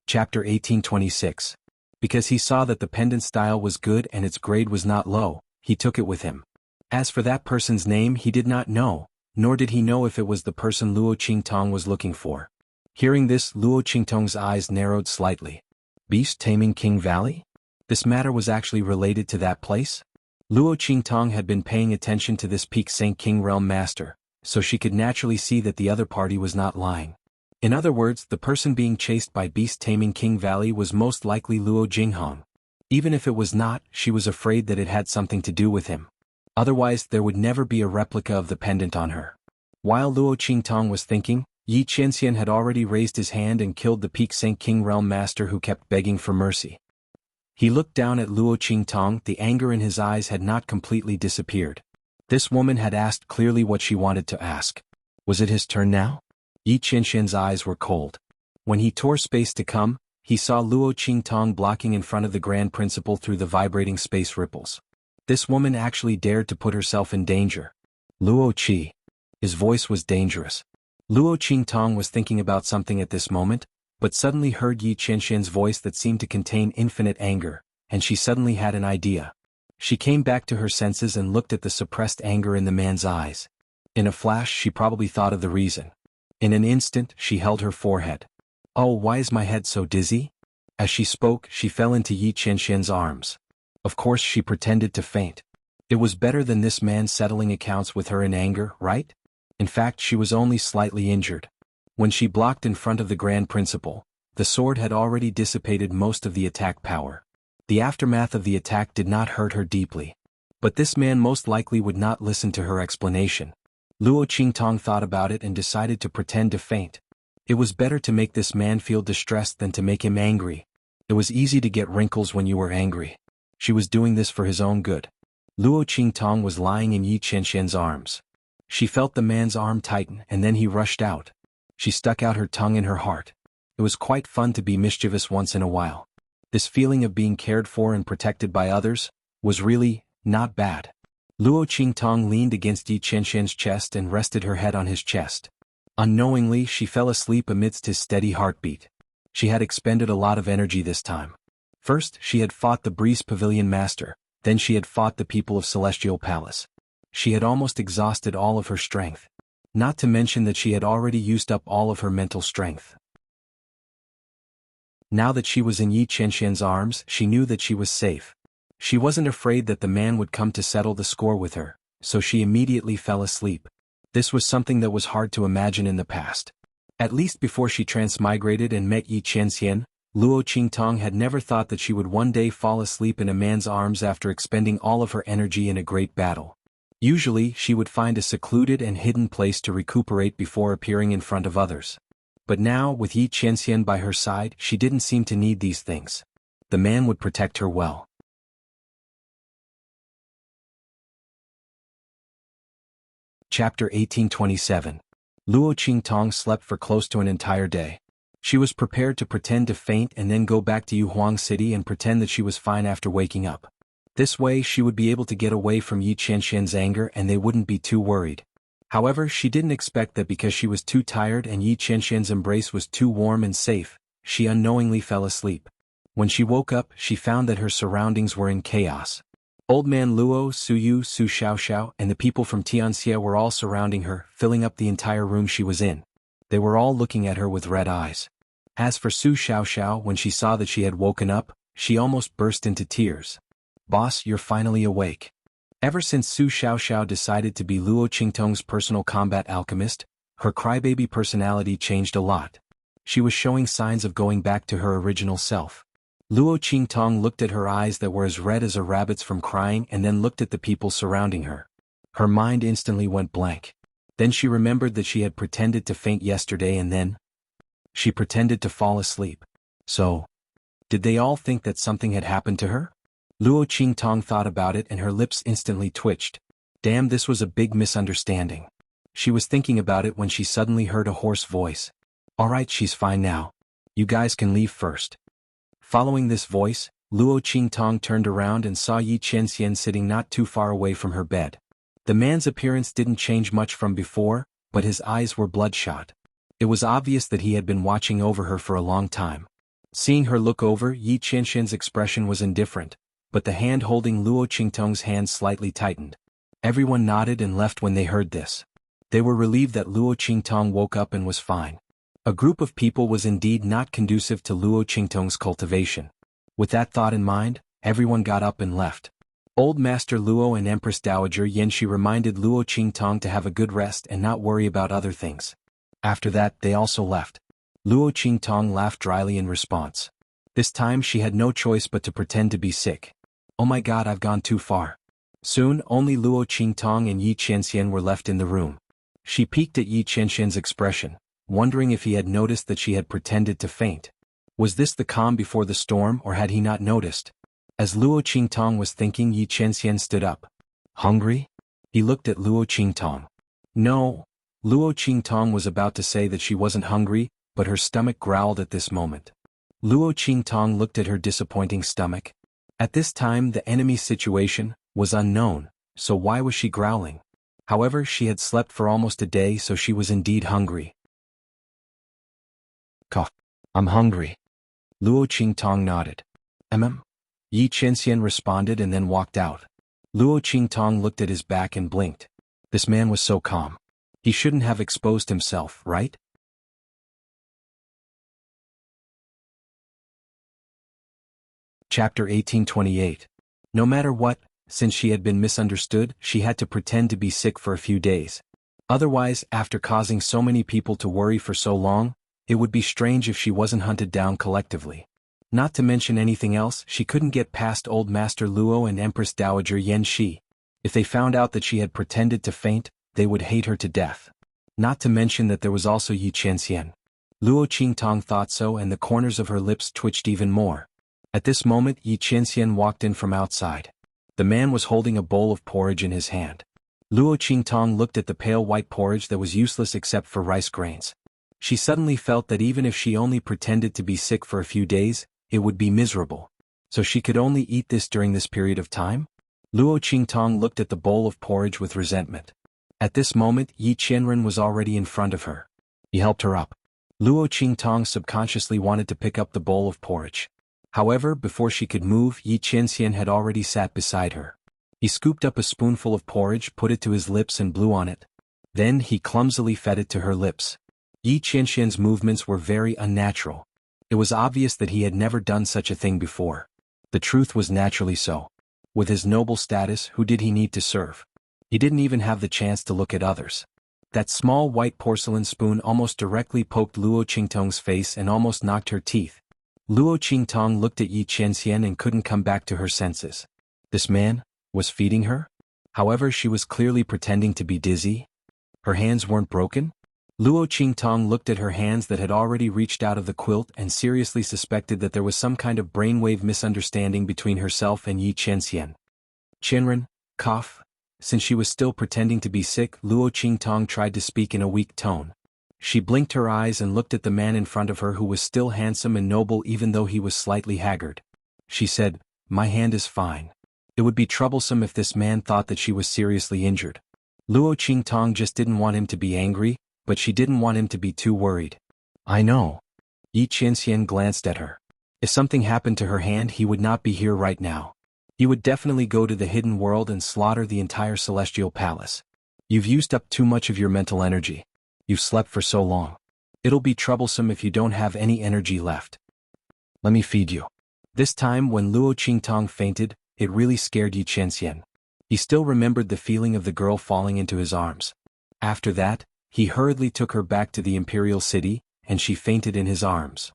Chapter 1826. Because he saw that the pendant style was good and its grade was not low, he took it with him. As for that person's name, he did not know, nor did he know if it was the person Luo Qingtong was looking for. Hearing this, Luo Qingtong's eyes narrowed slightly. Beast taming King Valley? This matter was actually related to that place? Luo Qingtong had been paying attention to this Peak Saint King Realm Master, so she could naturally see that the other party was not lying. In other words, the person being chased by beast taming King Valley was most likely Luo Jinghong. Even if it was not, she was afraid that it had something to do with him. Otherwise, there would never be a replica of the pendant on her. While Luo Qingtong was thinking, Yi Qianxian had already raised his hand and killed the Peak Saint King Realm Master who kept begging for mercy. He looked down at Luo Qingtong. The anger in his eyes had not completely disappeared. This woman had asked clearly what she wanted to ask. Was it his turn now? Yi Qianxian's eyes were cold. When he tore space to come, he saw Luo Qingtong blocking in front of the Grand Principal through the vibrating space ripples. This woman actually dared to put herself in danger. Luo Qi. His voice was dangerous. Luo Qingtong was thinking about something at this moment, but suddenly heard Yi Qianxian's voice that seemed to contain infinite anger, and she suddenly had an idea. She came back to her senses and looked at the suppressed anger in the man's eyes. In a flash she probably thought of the reason. In an instant she held her forehead. "Oh, why is my head so dizzy?" As she spoke, she fell into Yi Qianxian's arms. Of course she pretended to faint. It was better than this man settling accounts with her in anger, right? In fact, she was only slightly injured. When she blocked in front of the Grand Principal, the sword had already dissipated most of the attack power. The aftermath of the attack did not hurt her deeply. But this man most likely would not listen to her explanation. Luo Qingtong thought about it and decided to pretend to faint. It was better to make this man feel distressed than to make him angry. It was easy to get wrinkles when you were angry. She was doing this for his own good. Luo Qingtong was lying in Yi Qianxian's arms. She felt the man's arm tighten and then he rushed out. She stuck out her tongue in her heart. It was quite fun to be mischievous once in a while. This feeling of being cared for and protected by others was really not bad. Luo Qingtong leaned against Yi Qianxian's chest and rested her head on his chest. Unknowingly, she fell asleep amidst his steady heartbeat. She had expended a lot of energy this time. First, she had fought the Breeze Pavilion Master, then she had fought the people of Celestial Palace. She had almost exhausted all of her strength. Not to mention that she had already used up all of her mental strength. Now that she was in Yi Qianxian's arms, she knew that she was safe. She wasn't afraid that the man would come to settle the score with her, so she immediately fell asleep. This was something that was hard to imagine in the past. At least before she transmigrated and met Yi Qianxian, Luo Qingtong had never thought that she would one day fall asleep in a man's arms after expending all of her energy in a great battle. Usually, she would find a secluded and hidden place to recuperate before appearing in front of others. But now, with Yi Qianxian by her side, she didn't seem to need these things. The man would protect her well. Chapter 1827. Luo Qingtong slept for close to an entire day. She was prepared to pretend to faint and then go back to Yuhuang City and pretend that she was fine after waking up. This way she would be able to get away from Yi Qianxian's anger and they wouldn't be too worried. However, she didn't expect that because she was too tired and Yi Qianxian's embrace was too warm and safe, she unknowingly fell asleep. When she woke up, she found that her surroundings were in chaos. Old Man Luo, Su Yu, Su Xiaoxiao, and the people from Tianxia were all surrounding her, filling up the entire room she was in. They were all looking at her with red eyes. As for Su Xiaoxiao, when she saw that she had woken up, she almost burst into tears. "Boss, you're finally awake." Ever since Su Xiaoxiao decided to be Luo Qingtong's personal combat alchemist, her crybaby personality changed a lot. She was showing signs of going back to her original self. Luo Qingtong looked at her eyes that were as red as a rabbit's from crying and then looked at the people surrounding her. Her mind instantly went blank. Then she remembered that she had pretended to faint yesterday and then she pretended to fall asleep. So, did they all think that something had happened to her? Luo Qingtong thought about it and her lips instantly twitched. Damn, this was a big misunderstanding. She was thinking about it when she suddenly heard a hoarse voice. "Alright, she's fine now. You guys can leave first." Following this voice, Luo Qingtong turned around and saw Yi Qianxian sitting not too far away from her bed. The man's appearance didn't change much from before, but his eyes were bloodshot. It was obvious that he had been watching over her for a long time. Seeing her look over, Yi Qianxian's expression was indifferent, but the hand holding Luo Qingtong's hand slightly tightened. Everyone nodded and left when they heard this. They were relieved that Luo Qingtong woke up and was fine. A group of people was indeed not conducive to Luo Qingtong's cultivation. With that thought in mind, everyone got up and left. Old Master Luo and Empress Dowager Yanxi reminded Luo Qingtong to have a good rest and not worry about other things. After that, they also left. Luo Qingtong laughed dryly in response. This time she had no choice but to pretend to be sick. Oh my god, I've gone too far. Soon, only Luo Qingtong and Yi Qianxian were left in the room. She peeked at Yi Qianxian's expression, wondering if he had noticed that she had pretended to faint. Was this the calm before the storm, or had he not noticed? As Luo Qingtong was thinking, Yi Qianxian stood up. Hungry? He looked at Luo Qingtong. No. Luo Qingtong was about to say that she wasn't hungry, but her stomach growled at this moment. Luo Qingtong looked at her disappointing stomach. At this time the enemy's situation was unknown, so why was she growling? However, she had slept for almost a day, so she was indeed hungry. Cough. I'm hungry. Luo Qingtong nodded. Yi Qianxian responded and then walked out. Luo Qingtong looked at his back and blinked. This man was so calm. He shouldn't have exposed himself, right? Chapter 1828. No matter what, since she had been misunderstood, she had to pretend to be sick for a few days. Otherwise, after causing so many people to worry for so long, it would be strange if she wasn't hunted down collectively. Not to mention anything else, she couldn't get past Old Master Luo and Empress Dowager Yan Shi. If they found out that she had pretended to faint, they would hate her to death. Not to mention that there was also Yi Qianxian. Luo Qingtong thought so, and the corners of her lips twitched even more. At this moment, Yi Qianxian walked in from outside. The man was holding a bowl of porridge in his hand. Luo Qingtong looked at the pale white porridge that was useless except for rice grains. She suddenly felt that even if she only pretended to be sick for a few days, it would be miserable. So she could only eat this during this period of time? Luo Qingtong looked at the bowl of porridge with resentment. At this moment, Yi Qianren was already in front of her. He helped her up. Luo Qingtong subconsciously wanted to pick up the bowl of porridge. However, before she could move, Yi Qianxian had already sat beside her. He scooped up a spoonful of porridge, put it to his lips and blew on it. Then he clumsily fed it to her lips. Yi Qianxian's movements were very unnatural. It was obvious that he had never done such a thing before. The truth was naturally so. With his noble status, who did he need to serve? He didn't even have the chance to look at others. That small white porcelain spoon almost directly poked Luo Qingtong's face and almost knocked her teeth. Luo Qingtong looked at Yi Qianxian and couldn't come back to her senses. This man was feeding her? However, she was clearly pretending to be dizzy. Her hands weren't broken? Luo Qingtong looked at her hands that had already reached out of the quilt and seriously suspected that there was some kind of brainwave misunderstanding between herself and Yi Qianxian. Qianren, cough. Since she was still pretending to be sick, Luo Qingtong tried to speak in a weak tone. She blinked her eyes and looked at the man in front of her, who was still handsome and noble even though he was slightly haggard. She said, "My hand is fine." It would be troublesome if this man thought that she was seriously injured. Luo Qingtong just didn't want him to be angry, but she didn't want him to be too worried. I know. Yi Qianxian glanced at her. If something happened to her hand, he would not be here right now. He would definitely go to the hidden world and slaughter the entire celestial palace. You've used up too much of your mental energy. You've slept for so long. It'll be troublesome if you don't have any energy left. Let me feed you. This time when Luo Qingtong fainted, it really scared Yi Qianxian. He still remembered the feeling of the girl falling into his arms. After that, he hurriedly took her back to the imperial city, and she fainted in his arms.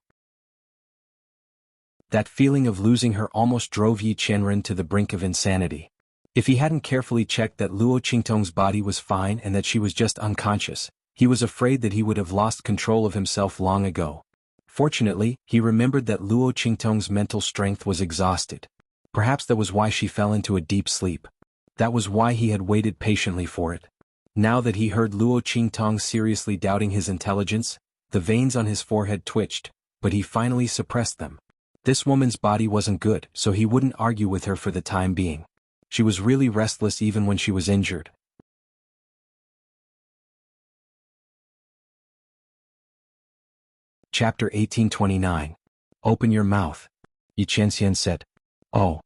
That feeling of losing her almost drove Yi Qianren to the brink of insanity. If he hadn't carefully checked that Luo Qingtong's body was fine and that she was just unconscious, he was afraid that he would have lost control of himself long ago. Fortunately, he remembered that Luo Qingtong's mental strength was exhausted. Perhaps that was why she fell into a deep sleep. That was why he had waited patiently for it. Now that he heard Luo Qingtong seriously doubting his intelligence, the veins on his forehead twitched, but he finally suppressed them. This woman's body wasn't good, so he wouldn't argue with her for the time being. She was really restless even when she was injured. Chapter 1829. Open your mouth. Yi Qianxian said. Oh.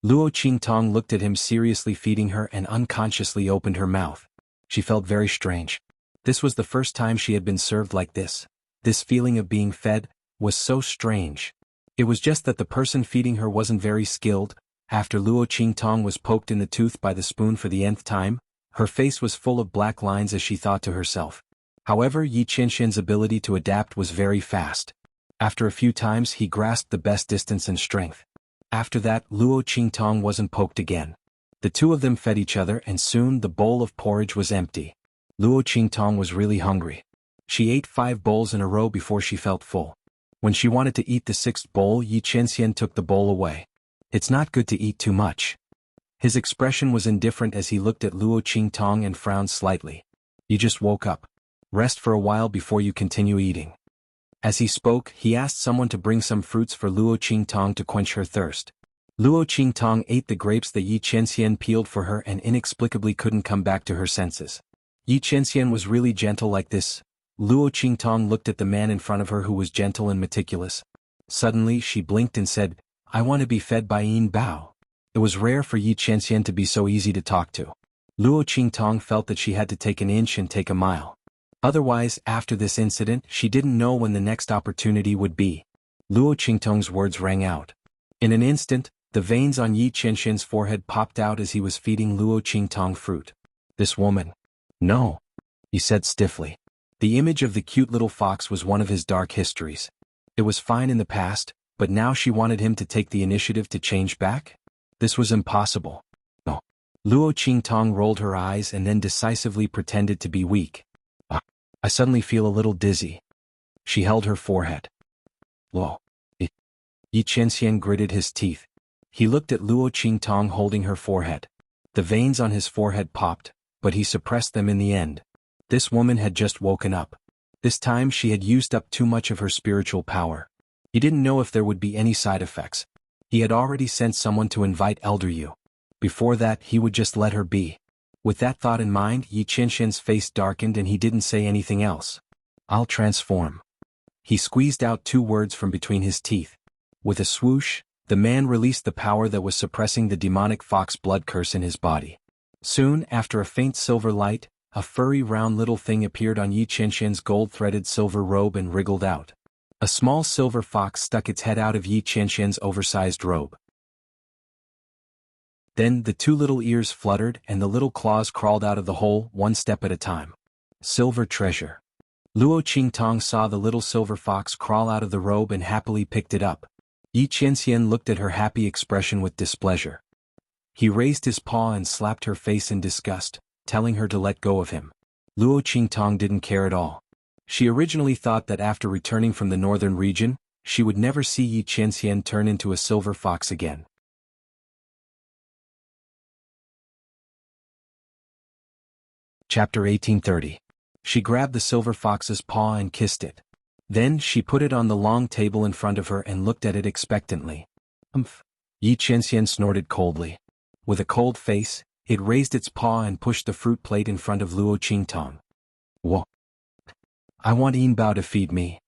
Luo Qingtong looked at him seriously feeding her and unconsciously opened her mouth. She felt very strange. This was the first time she had been served like this. This feeling of being fed was so strange. It was just that the person feeding her wasn't very skilled. After Luo Qingtong was poked in the tooth by the spoon for the nth time, her face was full of black lines as she thought to herself, However, Yi Qianxian's ability to adapt was very fast. After a few times he grasped the best distance and strength. After that, Luo Qingtong wasn't poked again. The two of them fed each other and soon the bowl of porridge was empty. Luo Qingtong was really hungry. She ate 5 bowls in a row before she felt full. When she wanted to eat the 6th bowl, Yi Qianxian took the bowl away. It's not good to eat too much. His expression was indifferent as he looked at Luo Qingtong and frowned slightly. You just woke up. Rest for a while before you continue eating. As he spoke, he asked someone to bring some fruits for Luo Qingtong to quench her thirst. Luo Qingtong ate the grapes that Yi Qianxian peeled for her and inexplicably couldn't come back to her senses. Yi Qianxian was really gentle like this. Luo Qingtong looked at the man in front of her who was gentle and meticulous. Suddenly she blinked and said, "I want to be fed by Yin Bao." It was rare for Yi Qianxian to be so easy to talk to. Luo Qingtong felt that she had to take an inch and take a mile. Otherwise, after this incident, she didn't know when the next opportunity would be. Luo Qingtong's words rang out. In an instant, the veins on Yi Qianxian's forehead popped out as he was feeding Luo Qingtong fruit. "This woman." "No," he said stiffly. The image of the cute little fox was one of his dark histories. It was fine in the past, but now she wanted him to take the initiative to change back? This was impossible. No. Luo Qingtong rolled her eyes and then decisively pretended to be weak. I suddenly feel a little dizzy." She held her forehead. "Luo." Yi Qianxian gritted his teeth. He looked at Luo Qingtong holding her forehead. The veins on his forehead popped, but he suppressed them in the end. This woman had just woken up. This time she had used up too much of her spiritual power. He didn't know if there would be any side effects. He had already sent someone to invite Elder Yu. Before that, he would just let her be. With that thought in mind, Yi Qianxian's face darkened and he didn't say anything else. "I'll transform." He squeezed out 2 words from between his teeth. With a swoosh, the man released the power that was suppressing the demonic fox blood curse in his body. Soon, after a faint silver light, a furry round little thing appeared on Yi Qianxian's gold-threaded silver robe and wriggled out. A small silver fox stuck its head out of Yi Qianxian's oversized robe. Then the 2 little ears fluttered and the little claws crawled out of the hole, 1 step at a time. Silver treasure. Luo Qingtong saw the little silver fox crawl out of the robe and happily picked it up. Yi Qianxian looked at her happy expression with displeasure. He raised his paw and slapped her face in disgust, telling her to let go of him. Luo Qingtong didn't care at all. She originally thought that after returning from the northern region, she would never see Yi Qianxian turn into a silver fox again. Chapter 1830. She grabbed the silver fox's paw and kissed it. Then she put it on the long table in front of her and looked at it expectantly. "Umph." Yi Qianxian snorted coldly. With a cold face, it raised its paw and pushed the fruit plate in front of Luo Qingtong. "Whoa. I want Yin Bao to feed me."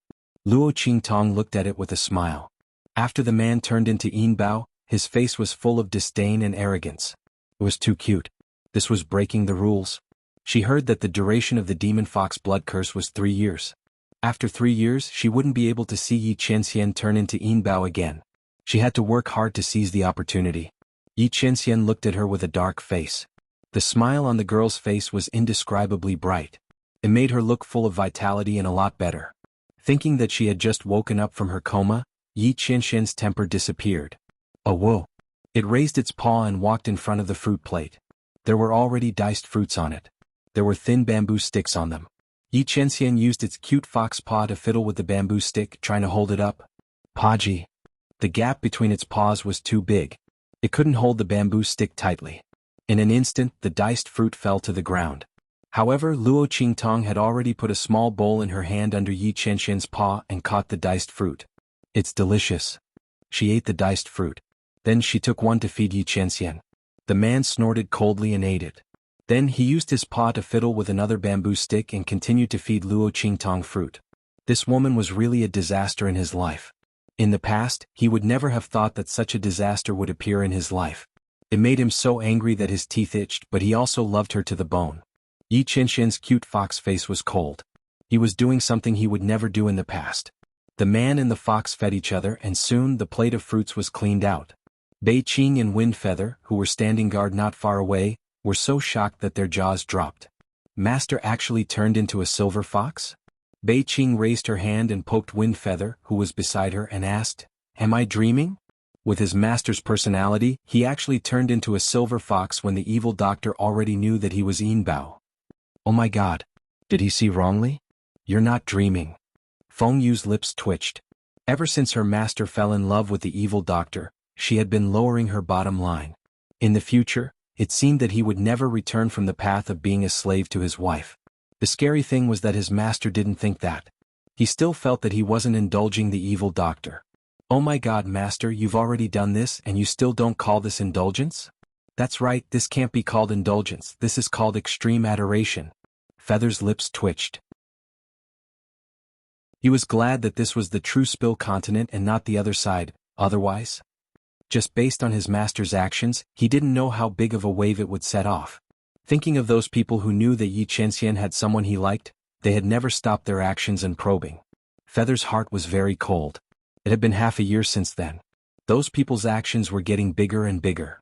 Luo Qingtong looked at it with a smile. After the man turned into Yin Bao, his face was full of disdain and arrogance. It was too cute. This was breaking the rules. She heard that the duration of the demon fox blood curse was 3 years. After 3 years, she wouldn't be able to see Yi Qianxian turn into Yin Bao again. She had to work hard to seize the opportunity. Yi Qianxian looked at her with a dark face. The smile on the girl's face was indescribably bright. It made her look full of vitality and a lot better. Thinking that she had just woken up from her coma, Yi Qianxian's temper disappeared. "Oh whoa." It raised its paw and walked in front of the fruit plate. There were already diced fruits on it. There were thin bamboo sticks on them. Yi Qianxian used its cute fox paw to fiddle with the bamboo stick, trying to hold it up. Podgy. The gap between its paws was too big. It couldn't hold the bamboo stick tightly. In an instant, the diced fruit fell to the ground. However, Luo Qingtong had already put a small bowl in her hand under Yi Qianxian's paw and caught the diced fruit. "It's delicious." She ate the diced fruit. Then she took one to feed Yi Qianxian. The man snorted coldly and ate it. Then he used his paw to fiddle with another bamboo stick and continued to feed Luo Qingtong fruit. This woman was really a disaster in his life. In the past, he would never have thought that such a disaster would appear in his life. It made him so angry that his teeth itched, but he also loved her to the bone. Yi Qianxian's cute fox face was cold. He was doing something he would never do in the past. The man and the fox fed each other and soon the plate of fruits was cleaned out. Bei Qing and Wind Feather, who were standing guard not far away, were so shocked that their jaws dropped. Master actually turned into a silver fox? Bei Qing raised her hand and poked Windfeather, who was beside her, and asked, "Am I dreaming?" With his master's personality, he actually turned into a silver fox when the evil doctor already knew that he was Yinbao. Oh my god. Did he see wrongly? You're not dreaming. Feng Yu's lips twitched. Ever since her master fell in love with the evil doctor, she had been lowering her bottom line. In the future, it seemed that he would never return from the path of being a slave to his wife. The scary thing was that his master didn't think that. He still felt that he wasn't indulging the evil doctor. Oh my god, master, you've already done this and you still don't call this indulgence? That's right, this can't be called indulgence, this is called extreme adoration. Feather's lips twitched. He was glad that this was the true Spill continent and not the other side, otherwise? Just based on his master's actions, he didn't know how big of a wave it would set off. Thinking of those people who knew that Yi Chenxian had someone he liked, they had never stopped their actions and probing. Feather's heart was very cold. It had been half a year since then. Those people's actions were getting bigger and bigger.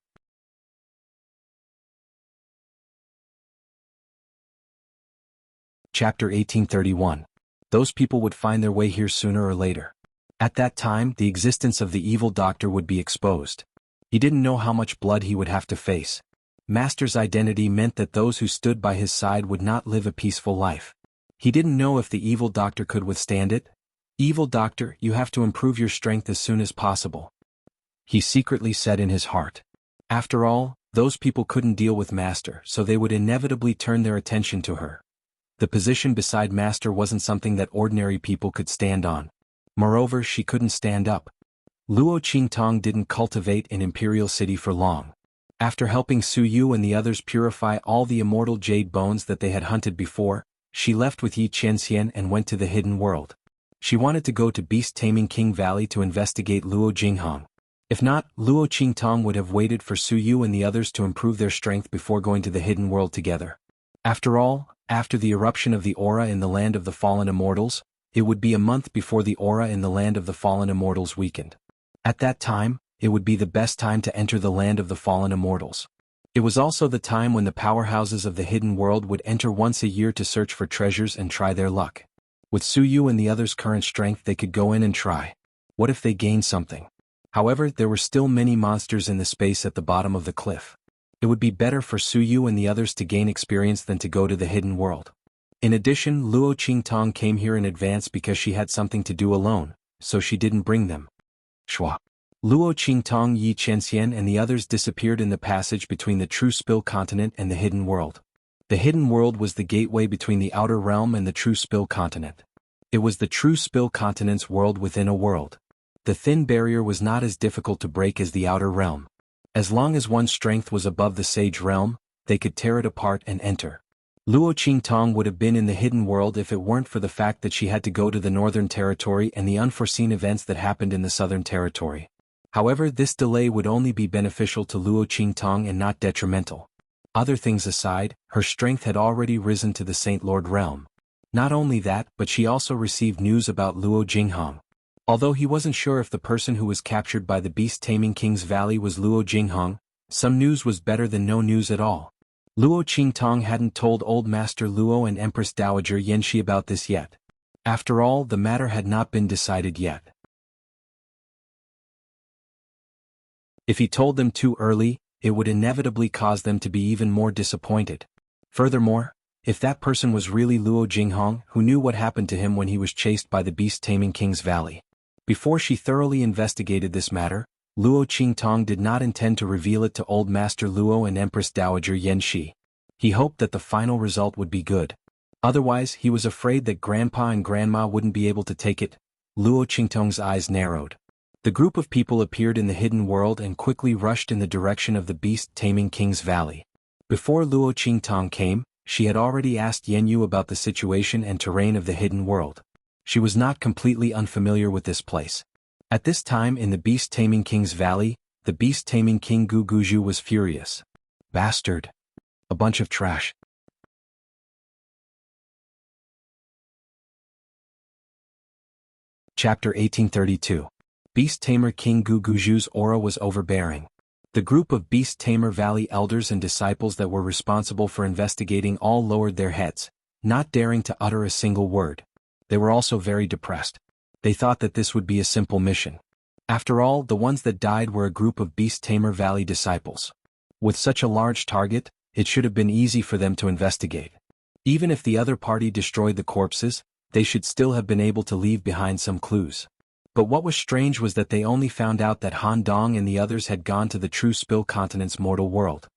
Chapter 1831. Those people would find their way here sooner or later. At that time, the existence of the evil doctor would be exposed. He didn't know how much blood he would have to face. Master's identity meant that those who stood by his side would not live a peaceful life. He didn't know if the evil doctor could withstand it. Evil doctor, you have to improve your strength as soon as possible. He secretly said in his heart. After all, those people couldn't deal with Master, so they would inevitably turn their attention to her. The position beside Master wasn't something that ordinary people could stand on. Moreover, she couldn't stand up. Luo Qingtong didn't cultivate in Imperial City for long. After helping Su Yu and the others purify all the immortal jade bones that they had hunted before, she left with Yi Chenxian and went to the hidden world. She wanted to go to Beast-Taming King Valley to investigate Luo Jinghong. If not, Luo Qingtong would have waited for Su Yu and the others to improve their strength before going to the hidden world together. After all, after the eruption of the aura in the land of the fallen immortals, it would be a month before the aura in the land of the fallen immortals weakened. At that time, it would be the best time to enter the land of the fallen immortals. It was also the time when the powerhouses of the hidden world would enter once a year to search for treasures and try their luck. With Su Yu and the others' current strength, they could go in and try. What if they gained something? However, there were still many monsters in the space at the bottom of the cliff. It would be better for Su Yu and the others to gain experience than to go to the hidden world. In addition, Luo Qingtong came here in advance because she had something to do alone, so she didn't bring them. Shwa. Luo Qingtong, Yi Chenxian and the others disappeared in the passage between the true Spill continent and the hidden world. The hidden world was the gateway between the outer realm and the true Spill continent. It was the true Spill continent's world within a world. The thin barrier was not as difficult to break as the outer realm. As long as one's strength was above the sage realm, they could tear it apart and enter. Luo Qingtong would have been in the hidden world if it weren't for the fact that she had to go to the northern territory and the unforeseen events that happened in the southern territory. However, this delay would only be beneficial to Luo Qingtong and not detrimental. Other things aside, her strength had already risen to the Saint Lord realm. Not only that, but she also received news about Luo Jinghong. Although he wasn't sure if the person who was captured by the Beast-Taming King's Valley was Luo Jinghong, some news was better than no news at all. Luo Qingtong hadn't told Old Master Luo and Empress Dowager Yanxi about this yet. After all, the matter had not been decided yet. If he told them too early, it would inevitably cause them to be even more disappointed. Furthermore, if that person was really Luo Jinghong, who knew what happened to him when he was chased by the Beast-Taming King's Valley. Before she thoroughly investigated this matter, Luo Qingtong did not intend to reveal it to Old Master Luo and Empress Dowager Yanxi. He hoped that the final result would be good. Otherwise, he was afraid that Grandpa and Grandma wouldn't be able to take it. Luo Qingtong's eyes narrowed. The group of people appeared in the hidden world and quickly rushed in the direction of the Beast-Taming King's Valley. Before Luo Qingtong came, she had already asked Yenyu about the situation and terrain of the hidden world. She was not completely unfamiliar with this place. At this time in the Beast-Taming King's Valley, the Beast-Taming King Gu Guju was furious. Bastard. A bunch of trash. Chapter 1832. Beast Tamer King Gu Guju's aura was overbearing. The group of Beast Tamer Valley elders and disciples that were responsible for investigating all lowered their heads, not daring to utter a single word. They were also very depressed. They thought that this would be a simple mission. After all, the ones that died were a group of Beast Tamer Valley disciples. With such a large target, it should have been easy for them to investigate. Even if the other party destroyed the corpses, they should still have been able to leave behind some clues. But what was strange was that they only found out that Han Dong and the others had gone to the True Spill Continent's mortal world.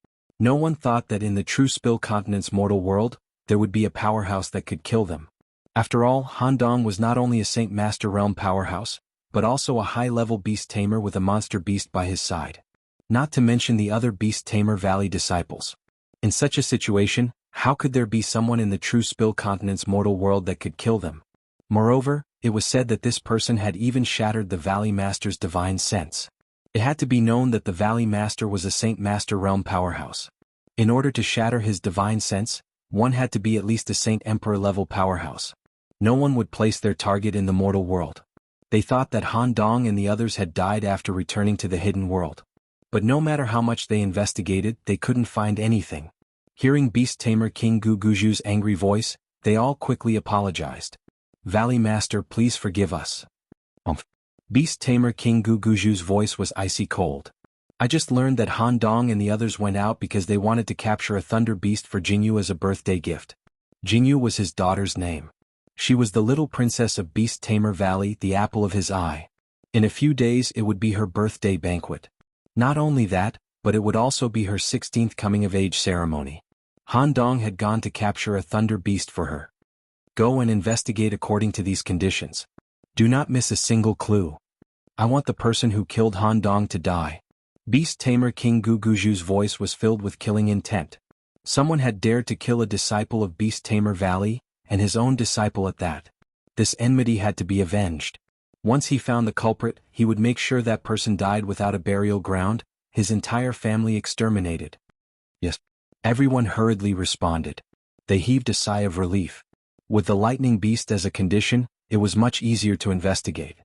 No one thought that in the True Spill Continent's mortal world, there would be a powerhouse that could kill them. After all, Han Dong was not only a Saint Master Realm powerhouse, but also a high-level beast tamer with a monster beast by his side. Not to mention the other Beast Tamer Valley disciples. In such a situation, how could there be someone in the True Spill Continent's mortal world that could kill them? Moreover, it was said that this person had even shattered the Valley Master's divine sense. It had to be known that the Valley Master was a Saint Master Realm powerhouse. In order to shatter his divine sense, one had to be at least a Saint Emperor level powerhouse. No one would place their target in the mortal world. They thought that Han Dong and the others had died after returning to the hidden world. But no matter how much they investigated, they couldn't find anything. Hearing Beast Tamer King Guguju's angry voice, they all quickly apologized. Valley Master, please forgive us. Beast Tamer King Guguju's voice was icy cold. I just learned that Han Dong and the others went out because they wanted to capture a thunder beast for Jianghu as a birthday gift. Jianghu was his daughter's name. She was the little princess of Beast Tamer Valley, the apple of his eye. In a few days it would be her birthday banquet. Not only that, but it would also be her 16th coming-of-age ceremony. Han Dong had gone to capture a thunder beast for her. Go and investigate according to these conditions. Do not miss a single clue. I want the person who killed Han Dong to die. Beast Tamer King Guguju's voice was filled with killing intent. Someone had dared to kill a disciple of Beast Tamer Valley, and his own disciple at that. This enmity had to be avenged. Once he found the culprit, he would make sure that person died without a burial ground, his entire family exterminated. Yes. Everyone hurriedly responded. They heaved a sigh of relief. With the lightning beast as a condition, it was much easier to investigate.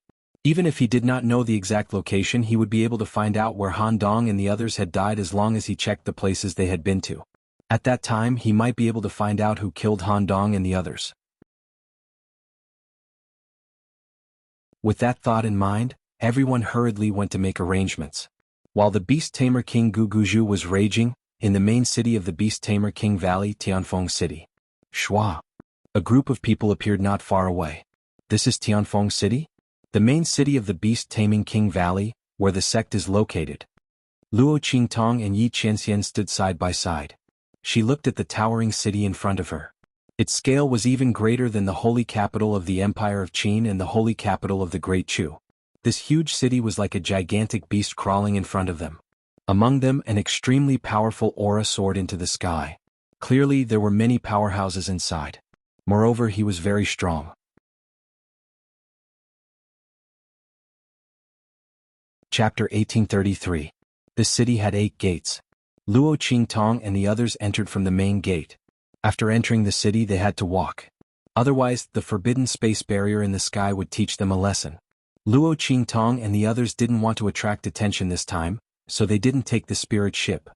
Even if he did not know the exact location, he would be able to find out where Han Dong and the others had died as long as he checked the places they had been to. At that time, he might be able to find out who killed Han Dong and the others. With that thought in mind, everyone hurriedly went to make arrangements. While the Beast Tamer King Guguju was raging, in the main city of the Beast Tamer King Valley, Tianfeng City. Shua. A group of people appeared not far away. This is Tianfeng City? The main city of the Beast Taming King Valley, where the sect is located. Luo Qingtong and Yi Qianxian stood side by side. She looked at the towering city in front of her. Its scale was even greater than the holy capital of the Empire of Qin and the holy capital of the Great Chu. This huge city was like a gigantic beast crawling in front of them. Among them, an extremely powerful aura soared into the sky. Clearly, there were many powerhouses inside. Moreover, he was very strong. Chapter 1833. This city had 8 gates. Luo Qingtong and the others entered from the main gate. After entering the city, they had to walk. Otherwise, the forbidden space barrier in the sky would teach them a lesson. Luo Qingtong and the others didn't want to attract attention this time, so they didn't take the spirit ship.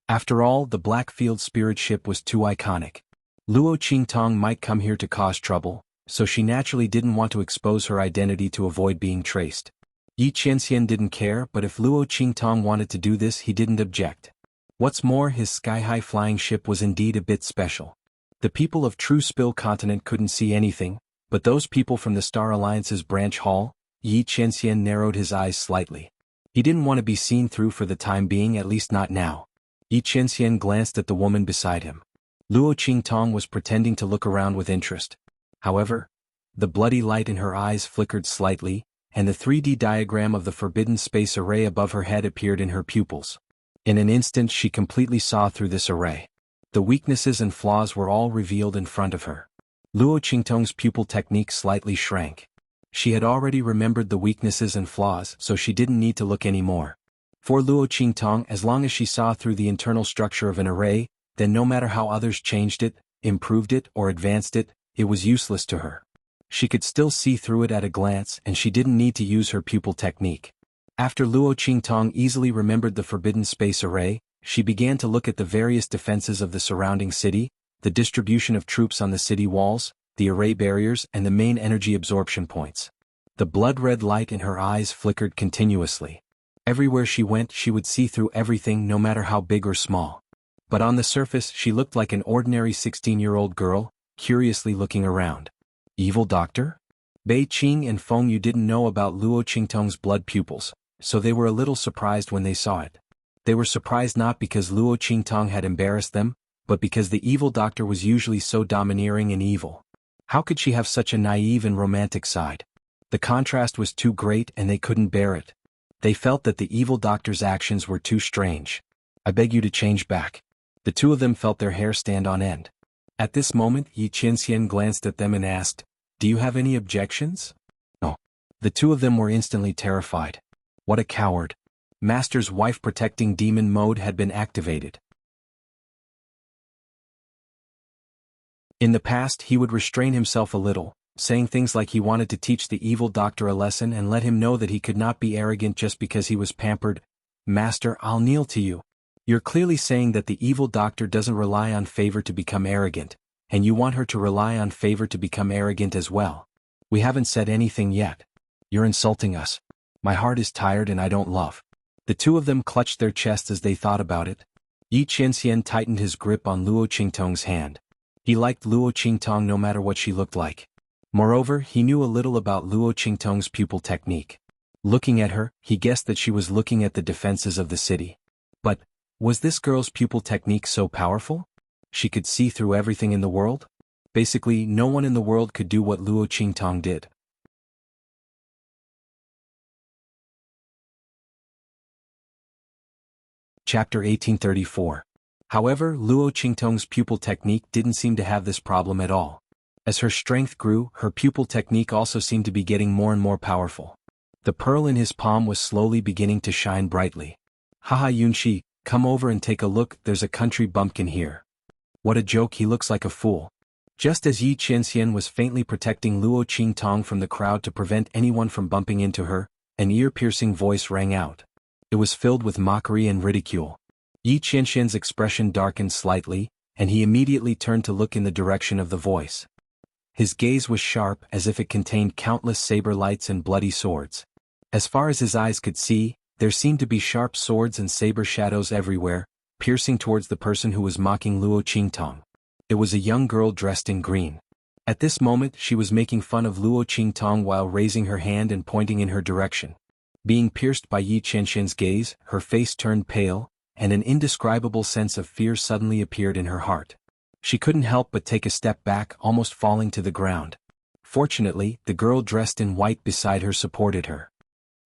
After all, the Blackfield spirit ship was too iconic. Luo Qingtong might come here to cause trouble, so she naturally didn't want to expose her identity to avoid being traced. Yi Qianxian didn't care, but if Luo Qingtong wanted to do this, he didn't object. What's more, his sky-high flying ship was indeed a bit special. The people of True Spill Continent couldn't see anything, but those people from the Star Alliance's branch hall, Yi Qianxian narrowed his eyes slightly. He didn't want to be seen through for the time being, at least not now. Yi Qianxian glanced at the woman beside him. Luo Qingtong was pretending to look around with interest. However, the bloody light in her eyes flickered slightly, and the 3D diagram of the forbidden space array above her head appeared in her pupils. In an instant she completely saw through this array. The weaknesses and flaws were all revealed in front of her. Luo Qingtong's pupil technique slightly shrank. She had already remembered the weaknesses and flaws, so she didn't need to look anymore. For Luo Qingtong, as long as she saw through the internal structure of an array, then no matter how others changed it, improved it, or advanced it, it was useless to her. She could still see through it at a glance, and she didn't need to use her pupil technique. After Luo Qingtong easily remembered the forbidden space array, she began to look at the various defenses of the surrounding city, the distribution of troops on the city walls, the array barriers and the main energy absorption points. The blood-red light in her eyes flickered continuously. Everywhere she went she would see through everything no matter how big or small. But on the surface she looked like an ordinary 16-year-old girl, curiously looking around. Evil doctor? Bei Qing and Feng Yu didn't know about Luo Qingtong's blood pupils, so they were a little surprised when they saw it. They were surprised not because Luo Qingtong had embarrassed them, but because the evil doctor was usually so domineering and evil. How could she have such a naive and romantic side? The contrast was too great and they couldn't bear it. They felt that the evil doctor's actions were too strange. I beg you to change back. The two of them felt their hair stand on end. At this moment Yi Qianxian glanced at them and asked, "Do you have any objections?" No. The two of them were instantly terrified. What a coward. Master's wife protecting demon mode had been activated. In the past he would restrain himself a little, saying things like he wanted to teach the evil doctor a lesson and let him know that he could not be arrogant just because he was pampered. "Master, I'll kneel to you. You're clearly saying that the evil doctor doesn't rely on favor to become arrogant, and you want her to rely on favor to become arrogant as well. We haven't said anything yet. You're insulting us. My heart is tired and I don't love." The two of them clutched their chests as they thought about it. Yi Qianxian tightened his grip on Luo Qingtong's hand. He liked Luo Qingtong no matter what she looked like. Moreover, he knew a little about Luo Qingtong's pupil technique. Looking at her, he guessed that she was looking at the defenses of the city. But, was this girl's pupil technique so powerful? She could see through everything in the world? Basically, no one in the world could do what Luo Qingtong did. Chapter 1834. However, Luo Qingtong's pupil technique didn't seem to have this problem at all. As her strength grew, her pupil technique also seemed to be getting more and more powerful. The pearl in his palm was slowly beginning to shine brightly. "Haha Yunshi, come over and take a look, there's a country bumpkin here." What a joke, he looks like a fool. Just as Yi Qianxian was faintly protecting Luo Qingtong from the crowd to prevent anyone from bumping into her, an ear-piercing voice rang out. It was filled with mockery and ridicule. Yi Qianxian's expression darkened slightly, and he immediately turned to look in the direction of the voice. His gaze was sharp as if it contained countless saber lights and bloody swords. As far as his eyes could see, there seemed to be sharp swords and saber shadows everywhere, piercing towards the person who was mocking Luo Qingtong. It was a young girl dressed in green. At this moment she was making fun of Luo Qingtong while raising her hand and pointing in her direction. Being pierced by Yi Qianxian's gaze, her face turned pale, and an indescribable sense of fear suddenly appeared in her heart. She couldn't help but take a step back, almost falling to the ground. Fortunately, the girl dressed in white beside her supported her.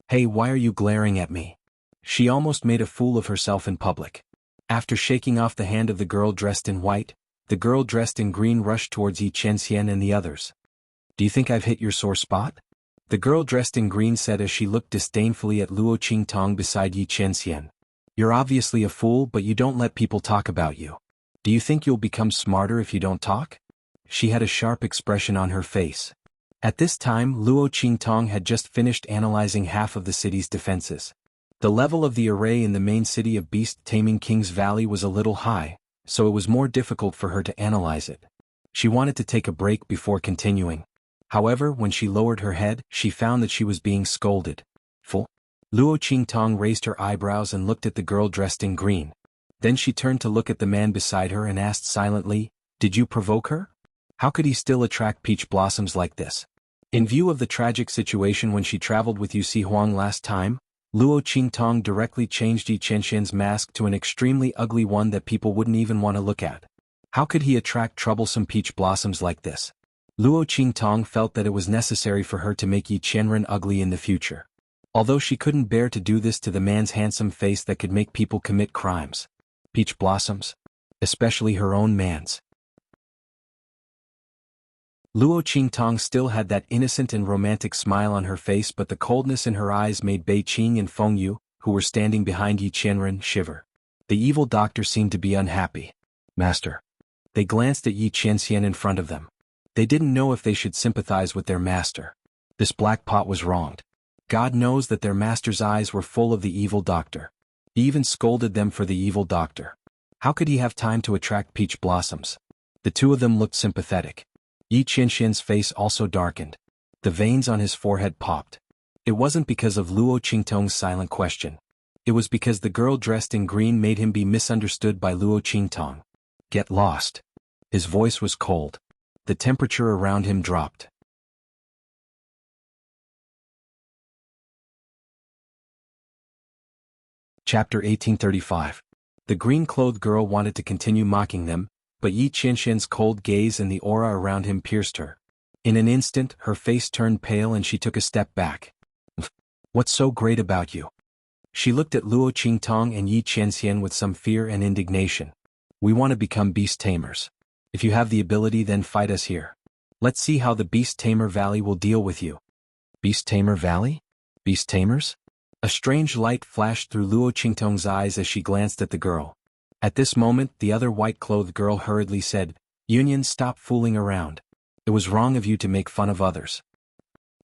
"Hey, why are you glaring at me?" She almost made a fool of herself in public. After shaking off the hand of the girl dressed in white, the girl dressed in green rushed towards Yi Qianxian and the others. "Do you think I've hit your sore spot?" The girl dressed in green said as she looked disdainfully at Luo Qingtong beside Yi Qianxian. "You're obviously a fool, but you don't let people talk about you. Do you think you'll become smarter if you don't talk?" She had a sharp expression on her face. At this time Luo Qingtong had just finished analyzing half of the city's defenses. The level of the array in the main city of beast-taming King's Valley was a little high, so it was more difficult for her to analyze it. She wanted to take a break before continuing. However, when she lowered her head, she found that she was being scolded. "Fool." Luo Qingtong raised her eyebrows and looked at the girl dressed in green. Then she turned to look at the man beside her and asked silently, "Did you provoke her? How could he still attract peach blossoms like this?" In view of the tragic situation when she traveled with Yusi Huang last time, Luo Qingtong directly changed Yi Qianxian's mask to an extremely ugly one that people wouldn't even want to look at. How could he attract troublesome peach blossoms like this? Luo Qingtong felt that it was necessary for her to make Yi Qianren ugly in the future. Although she couldn't bear to do this to the man's handsome face that could make people commit crimes. Peach blossoms? Especially her own man's. Luo Qingtong still had that innocent and romantic smile on her face, but the coldness in her eyes made Bei Qing and Feng Yu, who were standing behind Yi Qianren, shiver. The evil doctor seemed to be unhappy. "Master." They glanced at Yi Qianxian in front of them. They didn't know if they should sympathize with their master. This black pot was wronged. God knows that their master's eyes were full of the evil doctor. He even scolded them for the evil doctor. How could he have time to attract peach blossoms? The two of them looked sympathetic. Yi Qianxian's face also darkened. The veins on his forehead popped. It wasn't because of Luo Qingtong's silent question. It was because the girl dressed in green made him be misunderstood by Luo Qingtong. Get lost. His voice was cold. The temperature around him dropped. Chapter 1835. The green-clothed girl wanted to continue mocking them, but Yi Qianxian's cold gaze and the aura around him pierced her. In an instant, her face turned pale and she took a step back. What's so great about you? She looked at Luo Qingtong and Yi Qianxian with some fear and indignation. We want to become beast tamers. If you have the ability, then fight us here. Let's see how the Beast Tamer Valley will deal with you. Beast Tamer Valley? Beast Tamers? A strange light flashed through Luo Qingtong's eyes as she glanced at the girl. At this moment, the other white-clothed girl hurriedly said, Union, stop fooling around. It was wrong of you to make fun of others.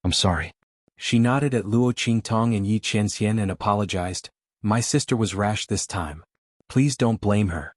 I'm sorry. She nodded at Luo Qingtong and Yi Qianxian and apologized. My sister was rash this time. Please don't blame her.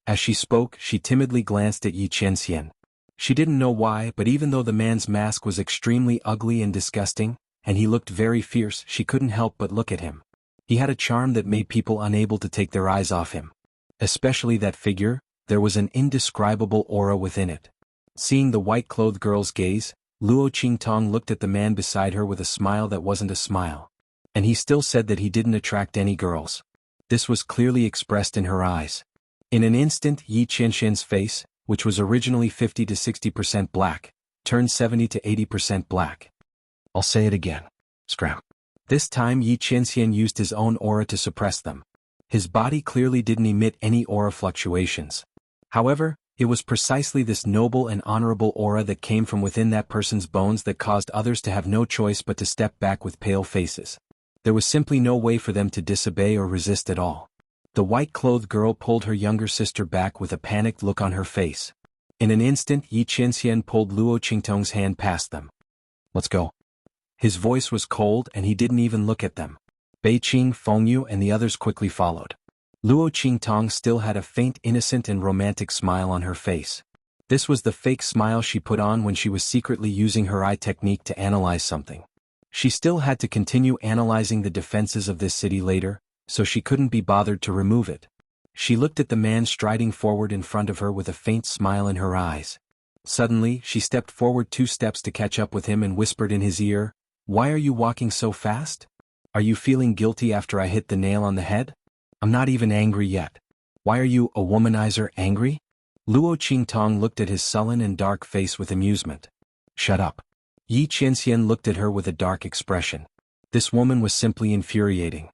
As she spoke, she timidly glanced at Yi Qianxian. She didn't know why, but even though the man's mask was extremely ugly and disgusting, and he looked very fierce, she couldn't help but look at him. He had a charm that made people unable to take their eyes off him. Especially that figure, there was an indescribable aura within it. Seeing the white-clothed girl's gaze, Luo Qingtong looked at the man beside her with a smile that wasn't a smile. And he still said that he didn't attract any girls. This was clearly expressed in her eyes. In an instant, Yi Qianxian's face, which was originally 50 to 60% black, turned 70 to 80% black. I'll say it again. Scram. This time Yi Qianxian used his own aura to suppress them. His body clearly didn't emit any aura fluctuations. However, it was precisely this noble and honorable aura that came from within that person's bones that caused others to have no choice but to step back with pale faces. There was simply no way for them to disobey or resist at all. The white-clothed girl pulled her younger sister back with a panicked look on her face. In an instant, Yi Qianxian pulled Luo Qingtong's hand past them. Let's go. His voice was cold and he didn't even look at them. Bei Qing, Fengyu and the others quickly followed. Luo Qingtong still had a faint innocent and romantic smile on her face. This was the fake smile she put on when she was secretly using her eye technique to analyze something. She still had to continue analyzing the defenses of this city later, so she couldn't be bothered to remove it. She looked at the man striding forward in front of her with a faint smile in her eyes. Suddenly, she stepped forward 2 steps to catch up with him and whispered in his ear, Why are you walking so fast? Are you feeling guilty after I hit the nail on the head? I'm not even angry yet. Why are you, a womanizer, angry? Luo Qingtong looked at his sullen and dark face with amusement. Shut up. Yi Qianxian looked at her with a dark expression. This woman was simply infuriating.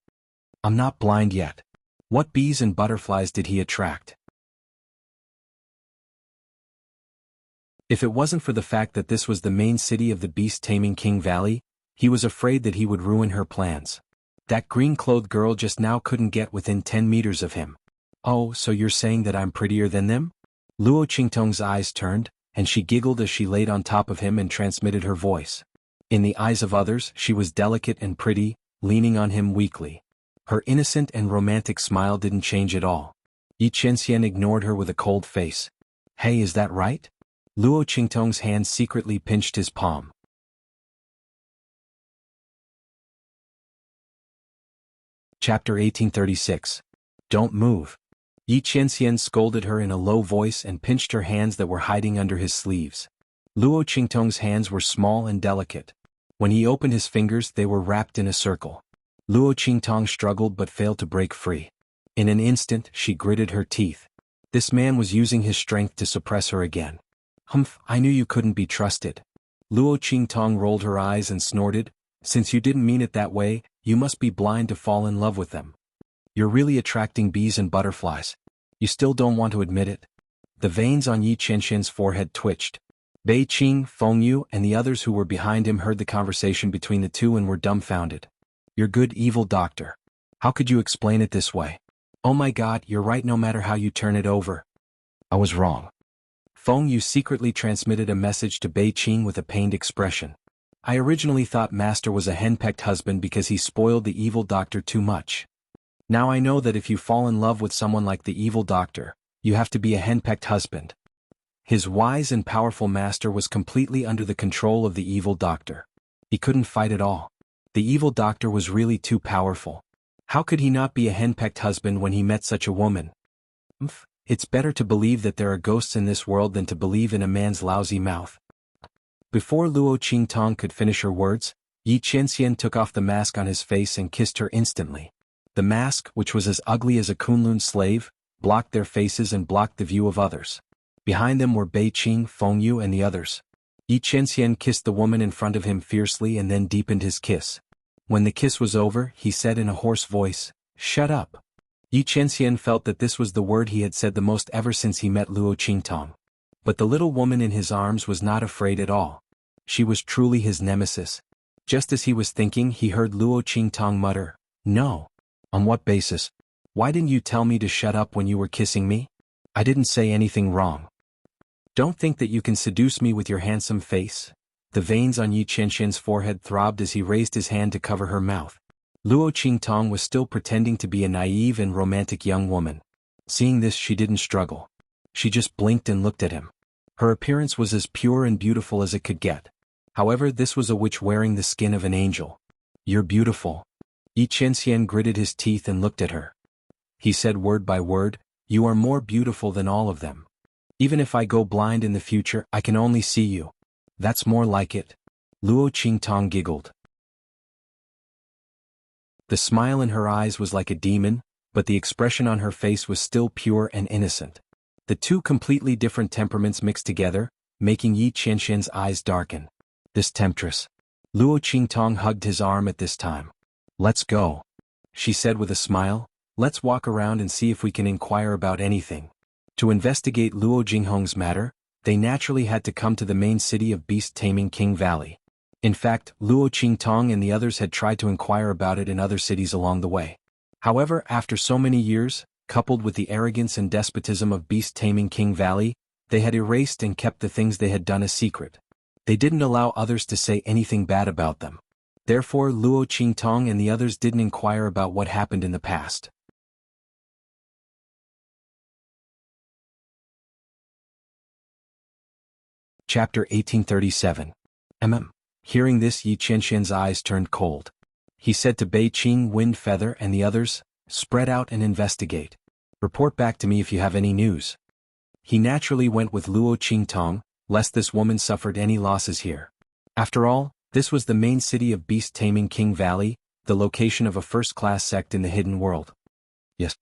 I'm not blind yet. What bees and butterflies did he attract? If it wasn't for the fact that this was the main city of the beast-taming King Valley, he was afraid that he would ruin her plans. That green-clothed girl just now couldn't get within 10 meters of him. Oh, so you're saying that I'm prettier than them? Luo Qingtong's eyes turned, and she giggled as she laid on top of him and transmitted her voice. In the eyes of others, she was delicate and pretty, leaning on him weakly. Her innocent and romantic smile didn't change at all. Yi Qianxian ignored her with a cold face. Hey, is that right? Luo Qingtong's hand secretly pinched his palm. Chapter 1836. Don't move. Yi Qianxian scolded her in a low voice and pinched her hands that were hiding under his sleeves. Luo Qingtong's hands were small and delicate. When he opened his fingers, they were wrapped in a circle. Luo Qingtong struggled but failed to break free. In an instant, she gritted her teeth. This man was using his strength to suppress her again. Humph, I knew you couldn't be trusted. Luo Qingtong rolled her eyes and snorted, Since you didn't mean it that way, you must be blind to fall in love with them. You're really attracting bees and butterflies. You still don't want to admit it? The veins on Yi Qianxian's forehead twitched. Bei Qing, Fengyu, and the others who were behind him heard the conversation between the two and were dumbfounded. Your good evil doctor. How could you explain it this way? Oh my god, you're right no matter how you turn it over. I was wrong. Fengyu secretly transmitted a message to Bei Qing with a pained expression. I originally thought Master was a henpecked husband because he spoiled the evil doctor too much. Now I know that if you fall in love with someone like the evil doctor, you have to be a henpecked husband. His wise and powerful master was completely under the control of the evil doctor. He couldn't fight at all. The evil doctor was really too powerful. How could he not be a henpecked husband when he met such a woman? It's better to believe that there are ghosts in this world than to believe in a man's lousy mouth. Before Luo Qingtong could finish her words, Yi Qianxian took off the mask on his face and kissed her instantly. The mask, which was as ugly as a Kunlun slave, blocked their faces and blocked the view of others. Behind them were Bei Qing, Feng Yu and the others. Yi Qianxian kissed the woman in front of him fiercely and then deepened his kiss. When the kiss was over, he said in a hoarse voice, "Shut up." Yi Qianxian felt that this was the word he had said the most ever since he met Luo Qingtong. But the little woman in his arms was not afraid at all. She was truly his nemesis. Just as he was thinking, he heard Luo Qingtong mutter, "No. On what basis? Why didn't you tell me to shut up when you were kissing me? I didn't say anything wrong. Don't think that you can seduce me with your handsome face." The veins on Yi Qianxian's forehead throbbed as he raised his hand to cover her mouth. Luo Qingtong was still pretending to be a naive and romantic young woman. Seeing this, she didn't struggle. She just blinked and looked at him. Her appearance was as pure and beautiful as it could get. However, this was a witch wearing the skin of an angel. "You're beautiful." Yi Qianxian gritted his teeth and looked at her. He said word by word, "You are more beautiful than all of them. Even if I go blind in the future, I can only see you." "That's more like it." Luo Qingtong giggled. The smile in her eyes was like a demon, but the expression on her face was still pure and innocent. The two completely different temperaments mixed together, making Yi Qianxian's eyes darken. This temptress. Luo Qingtong hugged his arm at this time. "Let's go," she said with a smile. "Let's walk around and see if we can inquire about anything." To investigate Luo Jinghong's matter, they naturally had to come to the main city of beast-taming King Valley. In fact, Luo Qingtong and the others had tried to inquire about it in other cities along the way. However, after so many years, coupled with the arrogance and despotism of beast-taming King Valley, they had erased and kept the things they had done a secret. They didn't allow others to say anything bad about them. Therefore, Luo Qingtong and the others didn't inquire about what happened in the past. Chapter 1837. Hearing this, Yi Qianxian's eyes turned cold. He said to Bei Qing, Wind Feather and the others, "Spread out and investigate. Report back to me if you have any news." He naturally went with Luo Qingtong, lest this woman suffered any losses here. After all, this was the main city of beast-taming King Valley, the location of a first-class sect in the hidden world. "Yes."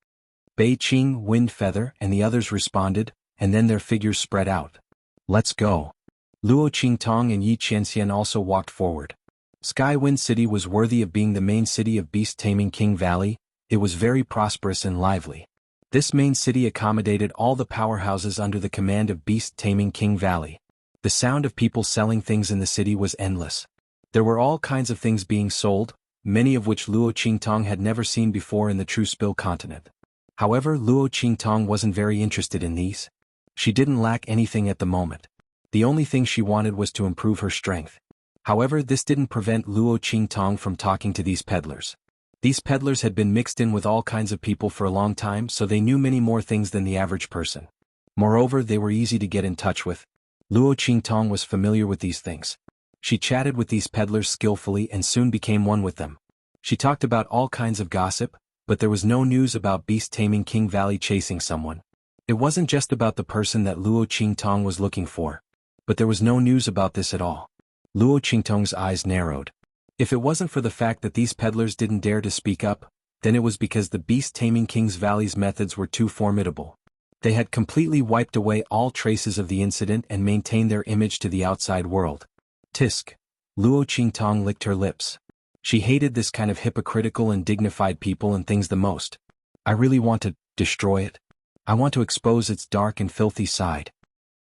Bei Qing, Wind Feather and the others responded, and then their figures spread out. "Let's go." Luo Qingtong and Yi Qianxian also walked forward. Skywind City was worthy of being the main city of beast-taming King Valley. It was very prosperous and lively. This main city accommodated all the powerhouses under the command of beast-taming King Valley. The sound of people selling things in the city was endless. There were all kinds of things being sold, many of which Luo Qingtong had never seen before in the True Spill continent. However, Luo Qingtong wasn't very interested in these. She didn't lack anything at the moment. The only thing she wanted was to improve her strength. However, this didn't prevent Luo Qingtong from talking to these peddlers. These peddlers had been mixed in with all kinds of people for a long time, so they knew many more things than the average person. Moreover, they were easy to get in touch with. Luo Qingtong was familiar with these things. She chatted with these peddlers skillfully and soon became one with them. She talked about all kinds of gossip, but there was no news about beast-taming King Valley chasing someone. It wasn't just about the person that Luo Qingtong was looking for. But there was no news about this at all. Luo Qingtong's eyes narrowed. If it wasn't for the fact that these peddlers didn't dare to speak up, then it was because the beast-taming King's Valley's methods were too formidable. They had completely wiped away all traces of the incident and maintained their image to the outside world. Tisk. Luo Qingtong licked her lips. She hated this kind of hypocritical and dignified people and things the most. "I really want to destroy it. I want to expose its dark and filthy side."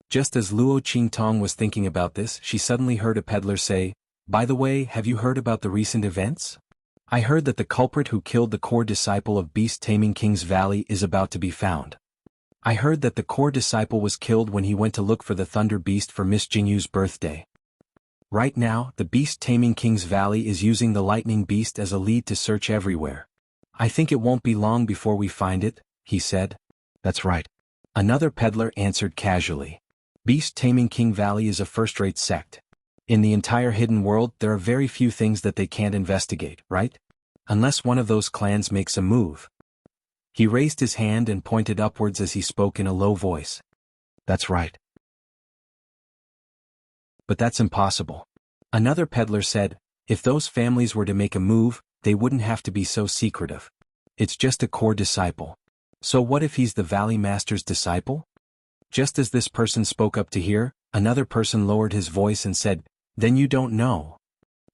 Just as Luo Qingtong was thinking about this, she suddenly heard a peddler say, "By the way, have you heard about the recent events? I heard that the culprit who killed the core disciple of beast-taming King's Valley is about to be found. I heard that the core disciple was killed when he went to look for the thunder beast for Miss Jingyu's birthday." Right now, the beast-taming King's Valley is using the lightning beast as a lead to search everywhere. I think it won't be long before we find it, he said. That's right. Another peddler answered casually. Beast-taming King Valley is a first-rate sect. In the entire hidden world, there are very few things that they can't investigate, right? Unless one of those clans makes a move. He raised his hand and pointed upwards as he spoke in a low voice. That's right. But that's impossible. Another peddler said, if those families were to make a move, they wouldn't have to be so secretive. It's just a core disciple. So what if he's the Valley Master's disciple? Just as this person spoke up to hear, another person lowered his voice and said, then you don't know.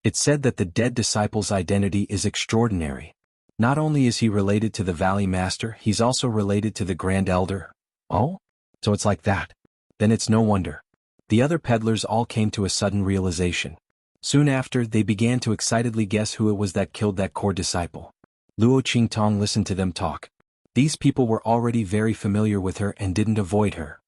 It's said that the dead disciple's identity is extraordinary. Not only is he related to the Valley Master, he's also related to the Grand Elder. Oh? So it's like that. Then it's no wonder. The other peddlers all came to a sudden realization. Soon after, they began to excitedly guess who it was that killed that core disciple. Luo Qingtong listened to them talk. These people were already very familiar with her and didn't avoid her.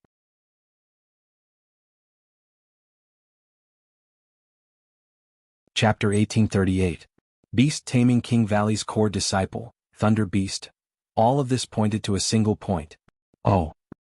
Chapter 1838. Beast-taming King Valley's core disciple, Thunder Beast. All of this pointed to a single point. Oh.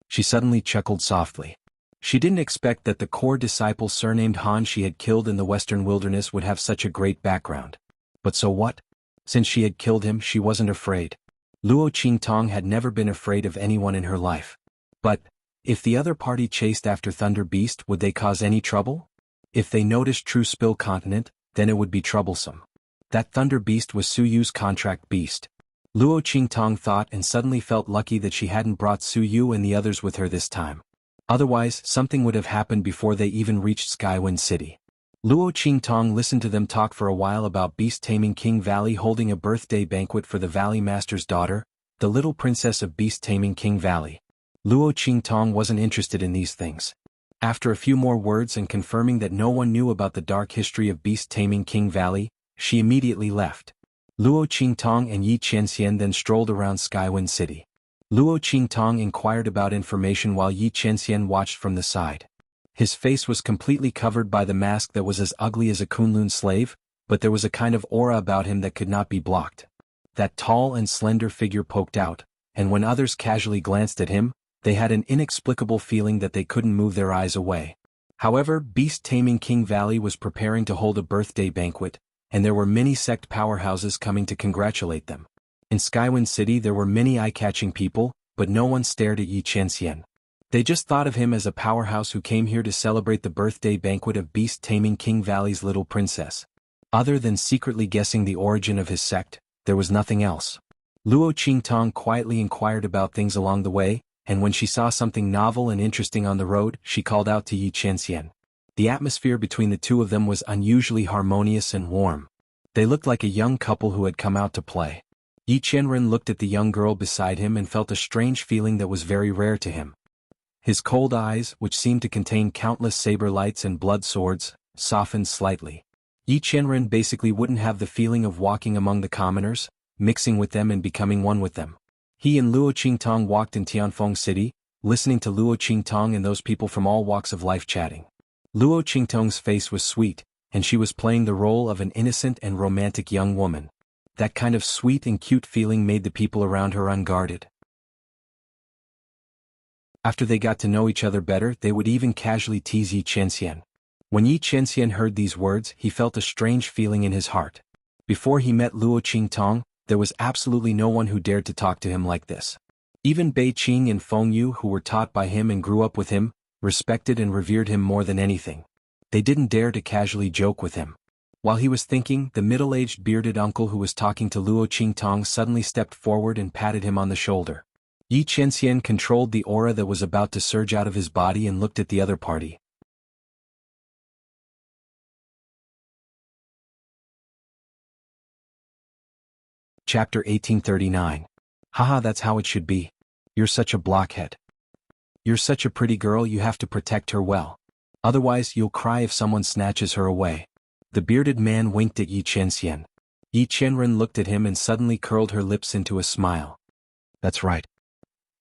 She suddenly chuckled softly. She didn't expect that the core disciple surnamed Han she had killed in the western wilderness would have such a great background. But so what? Since she had killed him, she wasn't afraid. Luo Qingtong had never been afraid of anyone in her life. But, if the other party chased after Thunder Beast, would they cause any trouble? If they noticed True Spill Continent, then it would be troublesome. That Thunder Beast was Su Yu's contract beast. Luo Qingtong thought and suddenly felt lucky that she hadn't brought Su Yu and the others with her this time. Otherwise, something would have happened before they even reached Skywind City. Luo Qingtong listened to them talk for a while about beast-taming King Valley holding a birthday banquet for the Valley Master's daughter, the little princess of beast-taming King Valley. Luo Qingtong wasn't interested in these things. After a few more words and confirming that no one knew about the dark history of beast-taming King Valley, she immediately left. Luo Qingtong and Yi Qianxian then strolled around Skywind City. Luo Qingtong inquired about information while Yi Qianxian watched from the side. His face was completely covered by the mask that was as ugly as a Kunlun slave, but there was a kind of aura about him that could not be blocked. That tall and slender figure poked out, and when others casually glanced at him, they had an inexplicable feeling that they couldn't move their eyes away. However, beast-taming King Valley was preparing to hold a birthday banquet, and there were many sect powerhouses coming to congratulate them. In Skywind City there were many eye-catching people, but no one stared at Yi Qianxian. They just thought of him as a powerhouse who came here to celebrate the birthday banquet of beast-taming King Valley's little princess. Other than secretly guessing the origin of his sect, there was nothing else. Luo Qingtong quietly inquired about things along the way, and when she saw something novel and interesting on the road, she called out to Yi Qianxian. The atmosphere between the two of them was unusually harmonious and warm. They looked like a young couple who had come out to play. Yi Qianren looked at the young girl beside him and felt a strange feeling that was very rare to him. His cold eyes, which seemed to contain countless saber lights and blood swords, softened slightly. Yi Qianren basically wouldn't have the feeling of walking among the commoners, mixing with them and becoming one with them. He and Luo Qingtong walked in Tianfeng City, listening to Luo Qingtong and those people from all walks of life chatting. Luo Qingtong's face was sweet, and she was playing the role of an innocent and romantic young woman. That kind of sweet and cute feeling made the people around her unguarded. After they got to know each other better, they would even casually tease Yi Qianxian. When Yi Qianxian heard these words, he felt a strange feeling in his heart. Before he met Luo Qingtong, there was absolutely no one who dared to talk to him like this. Even Bei Qing and Feng Yu, who were taught by him and grew up with him, respected and revered him more than anything. They didn't dare to casually joke with him. While he was thinking, the middle-aged bearded uncle who was talking to Luo Qingtong suddenly stepped forward and patted him on the shoulder. Yi Qianxian controlled the aura that was about to surge out of his body and looked at the other party. Chapter 1839. Haha, that's how it should be. You're such a blockhead. You're such a pretty girl, you have to protect her well. Otherwise you'll cry if someone snatches her away. The bearded man winked at Yi Qianxian. Yi Qianren looked at him and suddenly curled her lips into a smile. That's right.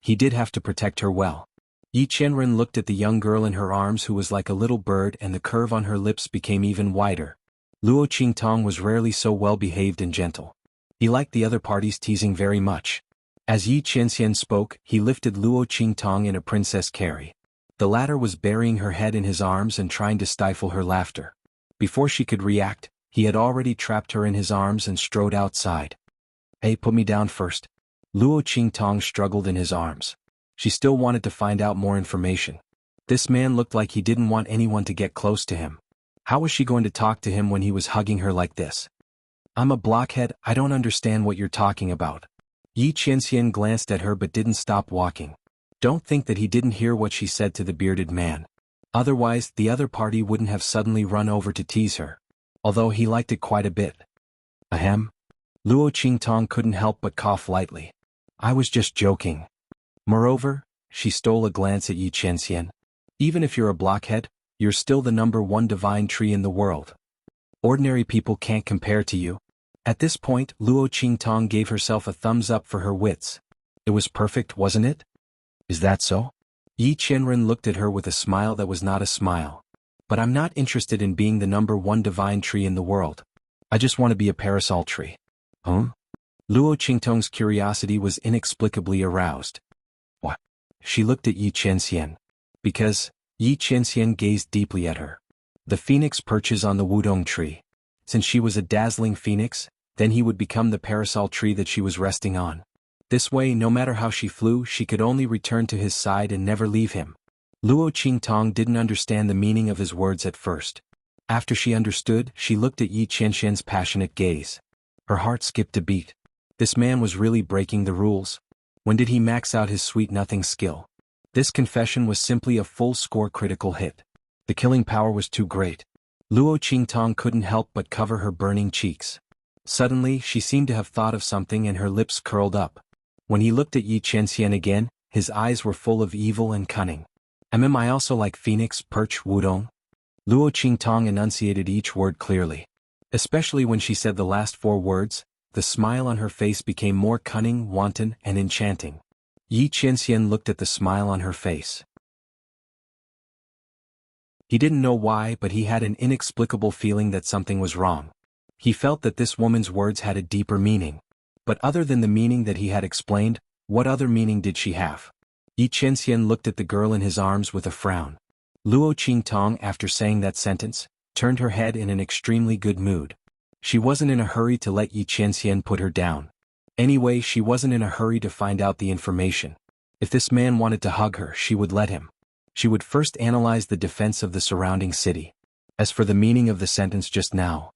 He did have to protect her well. Yi Qianren looked at the young girl in her arms who was like a little bird, and the curve on her lips became even wider. Luo Qingtong was rarely so well behaved and gentle. He liked the other party's teasing very much. As Yi Qianxian spoke, he lifted Luo Qingtong in a princess carry. The latter was burying her head in his arms and trying to stifle her laughter. Before she could react, he had already trapped her in his arms and strode outside. "Hey, put me down first." Luo Qingtong struggled in his arms. She still wanted to find out more information. This man looked like he didn't want anyone to get close to him. How was she going to talk to him when he was hugging her like this? "I'm a blockhead, I don't understand what you're talking about." Yi Qianxian glanced at her but didn't stop walking. Don't think that he didn't hear what she said to the bearded man. Otherwise, the other party wouldn't have suddenly run over to tease her. Although he liked it quite a bit. Ahem. Luo Qingtong couldn't help but cough lightly. "I was just joking." Moreover, she stole a glance at Yi Qianxian. "Even if you're a blockhead, you're still the #1 divine tree in the world. Ordinary people can't compare to you." At this point, Luo Qingtong gave herself a thumbs up for her wits. It was perfect, wasn't it? "Is that so?" Yi Qianren looked at her with a smile that was not a smile. "But I'm not interested in being the #1 divine tree in the world. I just want to be a parasol tree." Huh? Luo Qingtong's curiosity was inexplicably aroused. What? She looked at Yi Qianxian. Because, Yi Qianxian gazed deeply at her. The phoenix perches on the wudong tree. Since she was a dazzling phoenix, then he would become the parasol tree that she was resting on. This way, no matter how she flew, she could only return to his side and never leave him. Luo Qingtong didn't understand the meaning of his words at first. After she understood, she looked at Yi Qianxian's passionate gaze. Her heart skipped a beat. This man was really breaking the rules. When did he max out his sweet-nothing skill? This confession was simply a full-score critical hit. The killing power was too great. Luo Qingtong couldn't help but cover her burning cheeks. Suddenly, she seemed to have thought of something and her lips curled up. When he looked at Yi Qianxian again, his eyes were full of evil and cunning. Am I also like phoenix, perch, wudong? Luo Qingtong enunciated each word clearly. Especially when she said the last 4 words, the smile on her face became more cunning, wanton, and enchanting. Yi Qianxian looked at the smile on her face. He didn't know why, but he had an inexplicable feeling that something was wrong. He felt that this woman's words had a deeper meaning. But other than the meaning that he had explained, what other meaning did she have? Yi Qianxian looked at the girl in his arms with a frown. Luo Qingtong, after saying that sentence, turned her head in an extremely good mood. She wasn't in a hurry to let Yi Qianxian put her down. Anyway, she wasn't in a hurry to find out the information. If this man wanted to hug her, she would let him. She would first analyze the defense of the surrounding city. As for the meaning of the sentence just now.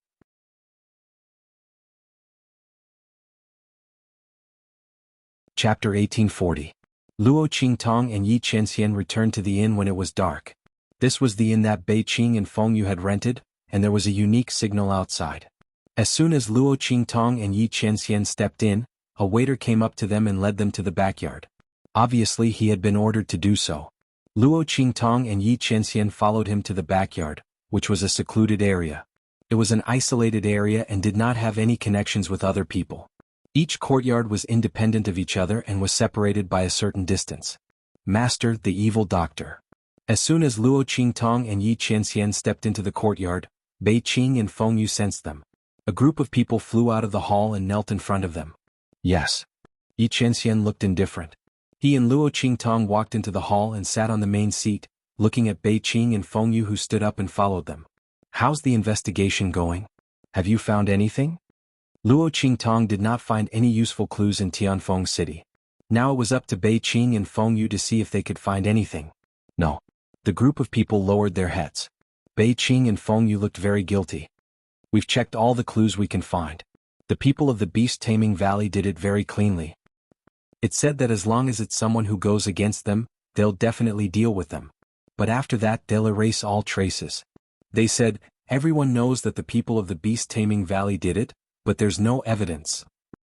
Chapter 1840. Luo Qingtong and Yi Qianxian returned to the inn when it was dark. This was the inn that Beiqing and Feng Yu had rented, and there was a unique signal outside. As soon as Luo Qingtong and Yi Qianxian stepped in, a waiter came up to them and led them to the backyard. Obviously he had been ordered to do so. Luo Qingtong and Yi Qianxian followed him to the backyard, which was a secluded area. It was an isolated area and did not have any connections with other people. Each courtyard was independent of each other and was separated by a certain distance. Master, the evil doctor. As soon as Luo Qingtong and Yi Qianxian stepped into the courtyard, Beiqing and Feng Yu sensed them. A group of people flew out of the hall and knelt in front of them. Yes. Yi Qianxian looked indifferent. He and Luo Qingtong walked into the hall and sat on the main seat, looking at Beiqing and Feng Yu, who stood up and followed them. How's the investigation going? Have you found anything? Luo Qingtong did not find any useful clues in Tianfeng City. Now it was up to Beiqing and Feng Yu to see if they could find anything. No. The group of people lowered their heads. Beiqing and Feng Yu looked very guilty. We've checked all the clues we can find. The people of the beast-taming valley did it very cleanly. It said that as long as it's someone who goes against them, they'll definitely deal with them. But after that they'll erase all traces. They said, everyone knows that the people of the beast-taming valley did it, but there's no evidence.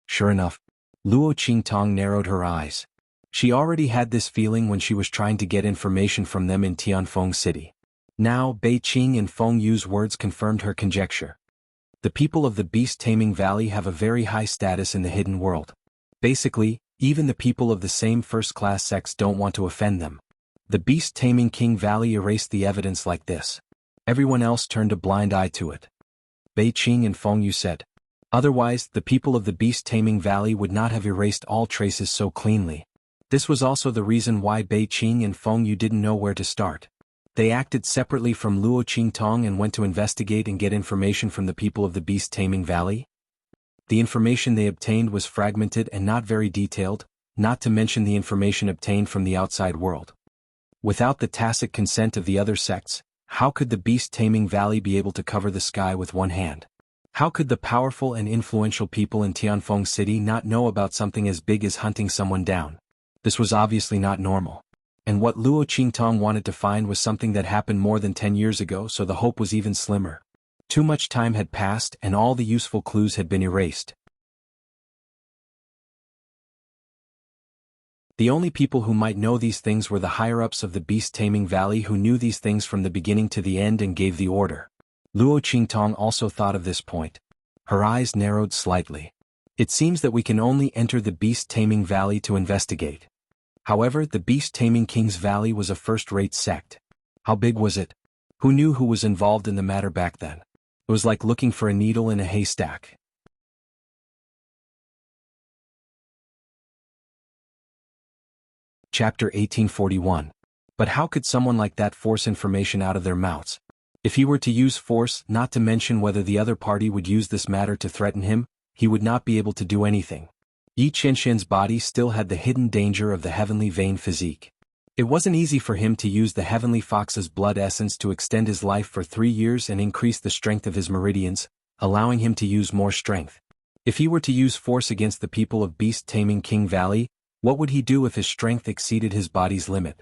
Sure enough. Luo Qingtong narrowed her eyes. She already had this feeling when she was trying to get information from them in Tianfeng City. Now Beiqing and Feng Yu's words confirmed her conjecture. The people of the beast-taming valley have a very high status in the hidden world. Basically, even the people of the same first-class sex don't want to offend them. The beast-taming King Valley erased the evidence like this. Everyone else turned a blind eye to it. Bei Qing and Feng Yu said. Otherwise, the people of the beast-taming valley would not have erased all traces so cleanly. This was also the reason why Bei Qing and Feng Yu didn't know where to start. They acted separately from Luo Qingtong and went to investigate and get information from the people of the beast-taming valley. The information they obtained was fragmented and not very detailed, not to mention the information obtained from the outside world. Without the tacit consent of the other sects, how could the beast-taming valley be able to cover the sky with one hand? How could the powerful and influential people in Tianfeng City not know about something as big as hunting someone down? This was obviously not normal. And what Luo Qingtong wanted to find was something that happened more than 10 years ago, so the hope was even slimmer. Too much time had passed and all the useful clues had been erased. The only people who might know these things were the higher-ups of the beast-taming valley who knew these things from the beginning to the end and gave the order. Luo Qingtong also thought of this point. Her eyes narrowed slightly. It seems that we can only enter the beast-taming valley to investigate. However, the beast-taming King's Valley was a first-rate sect. How big was it? Who knew who was involved in the matter back then? It was like looking for a needle in a haystack. Chapter 1841. But how could someone like that force information out of their mouths? If he were to use force, not to mention whether the other party would use this matter to threaten him, he would not be able to do anything. Yi Qianxian's body still had the hidden danger of the heavenly vein physique. It wasn't easy for him to use the heavenly fox's blood essence to extend his life for 3 years and increase the strength of his meridians, allowing him to use more strength. If he were to use force against the people of beast-taming King Valley, what would he do if his strength exceeded his body's limit?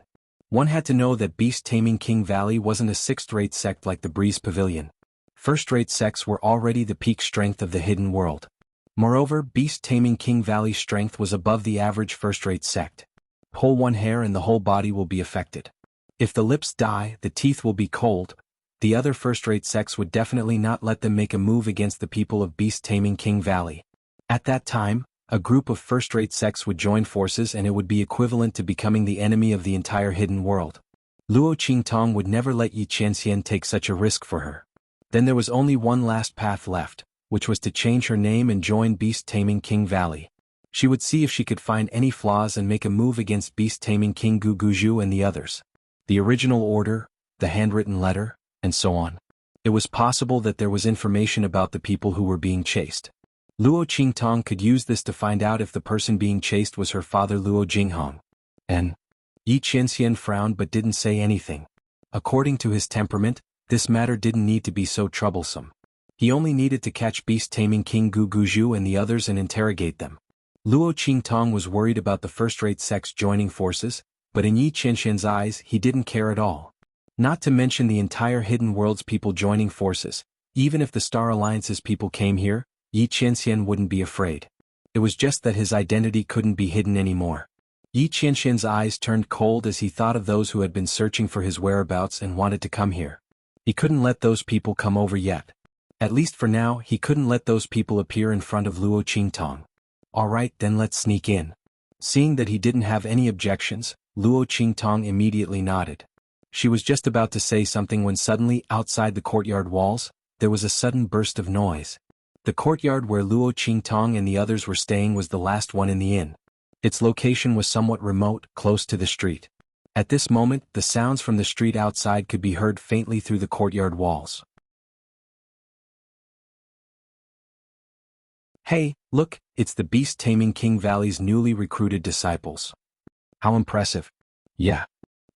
One had to know that beast-taming King Valley wasn't a sixth-rate sect like the Breeze Pavilion. First-rate sects were already the peak strength of the hidden world. Moreover, beast-taming King Valley's strength was above the average first-rate sect. Pull one hair and the whole body will be affected. If the lips die, the teeth will be cold. The other first-rate sects would definitely not let them make a move against the people of beast-taming King Valley. At that time, a group of first-rate sects would join forces and it would be equivalent to becoming the enemy of the entire hidden world. Luo Qingtong would never let Yi Qianxian take such a risk for her. Then there was only one last path left, which was to change her name and join beast-taming King Valley. She would see if she could find any flaws and make a move against beast-taming King Guguju and the others. The original order, the handwritten letter, and so on. It was possible that there was information about the people who were being chased. Luo Qingtong could use this to find out if the person being chased was her father Luo Jinghong. And Yi Qianxian frowned but didn't say anything. According to his temperament, this matter didn't need to be so troublesome. He only needed to catch beast-taming King Guguju and the others and interrogate them. Luo Qingtong was worried about the first-rate sects joining forces, but in Yi Qianxian's eyes he didn't care at all. Not to mention the entire hidden world's people joining forces. Even if the Star Alliance's people came here, Yi Qianxian wouldn't be afraid. It was just that his identity couldn't be hidden anymore. Yi Qianxian's eyes turned cold as he thought of those who had been searching for his whereabouts and wanted to come here. He couldn't let those people come over yet. At least for now, he couldn't let those people appear in front of Luo Qingtong. Alright, then let's sneak in. Seeing that he didn't have any objections, Luo Qingtong immediately nodded. She was just about to say something when suddenly, outside the courtyard walls, there was a sudden burst of noise. The courtyard where Luo Qingtong and the others were staying was the last one in the inn. Its location was somewhat remote, close to the street. At this moment, the sounds from the street outside could be heard faintly through the courtyard walls. Hey, look, it's the beast-taming King Valley's newly recruited disciples. How impressive. Yeah.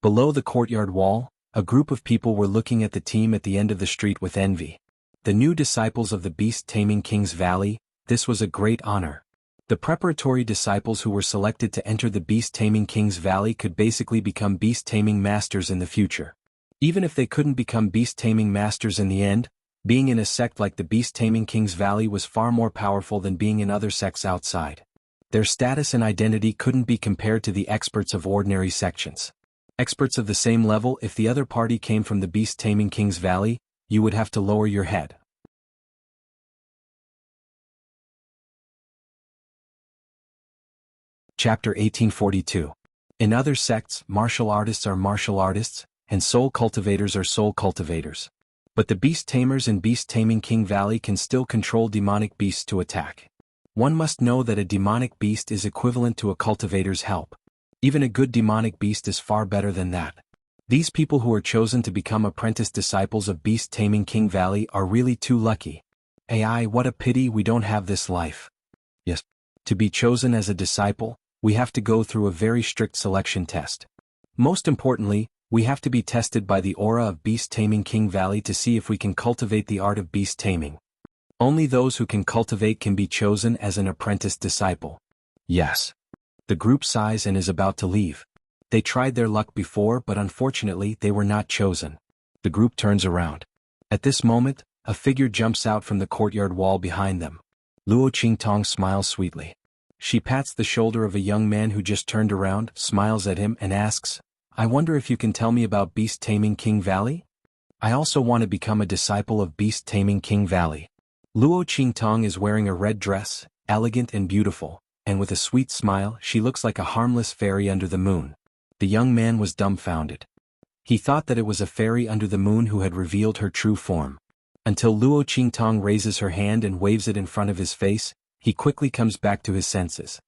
Below the courtyard wall, a group of people were looking at the team at the end of the street with envy. The new disciples of the beast-taming King's Valley, this was a great honor. The preparatory disciples who were selected to enter the beast-taming King's Valley could basically become beast-taming masters in the future. Even if they couldn't become beast-taming masters in the end, being in a sect like the beast-taming King's Valley was far more powerful than being in other sects outside. Their status and identity couldn't be compared to the experts of ordinary sections. Experts of the same level. If the other party came from the beast-taming King's Valley, you would have to lower your head. Chapter 1842. In other sects, martial artists are martial artists, and soul cultivators are soul cultivators. But the beast tamers in beast taming King Valley can still control demonic beasts to attack. One must know that a demonic beast is equivalent to a cultivator's help. Even a good demonic beast is far better than that. These people who are chosen to become apprentice disciples of beast taming King Valley are really too lucky. AI, what a pity we don't have this life. Yes. To be chosen as a disciple, we have to go through a very strict selection test. Most importantly, we have to be tested by the aura of beast taming King Valley to see if we can cultivate the art of beast taming. Only those who can cultivate can be chosen as an apprentice disciple. Yes. The group sighs and is about to leave. They tried their luck before, but unfortunately they were not chosen. The group turns around. At this moment, a figure jumps out from the courtyard wall behind them. Luo Qingtong smiles sweetly. She pats the shoulder of a young man who just turned around, smiles at him and asks, "I wonder if you can tell me about beast taming King Valley? I also want to become a disciple of beast taming King Valley." Luo Qingtong is wearing a red dress, elegant and beautiful, and with a sweet smile she looks like a harmless fairy under the moon. The young man was dumbfounded. He thought that it was a fairy under the moon who had revealed her true form. Until Luo Qingtong raises her hand and waves it in front of his face, he quickly comes back to his senses.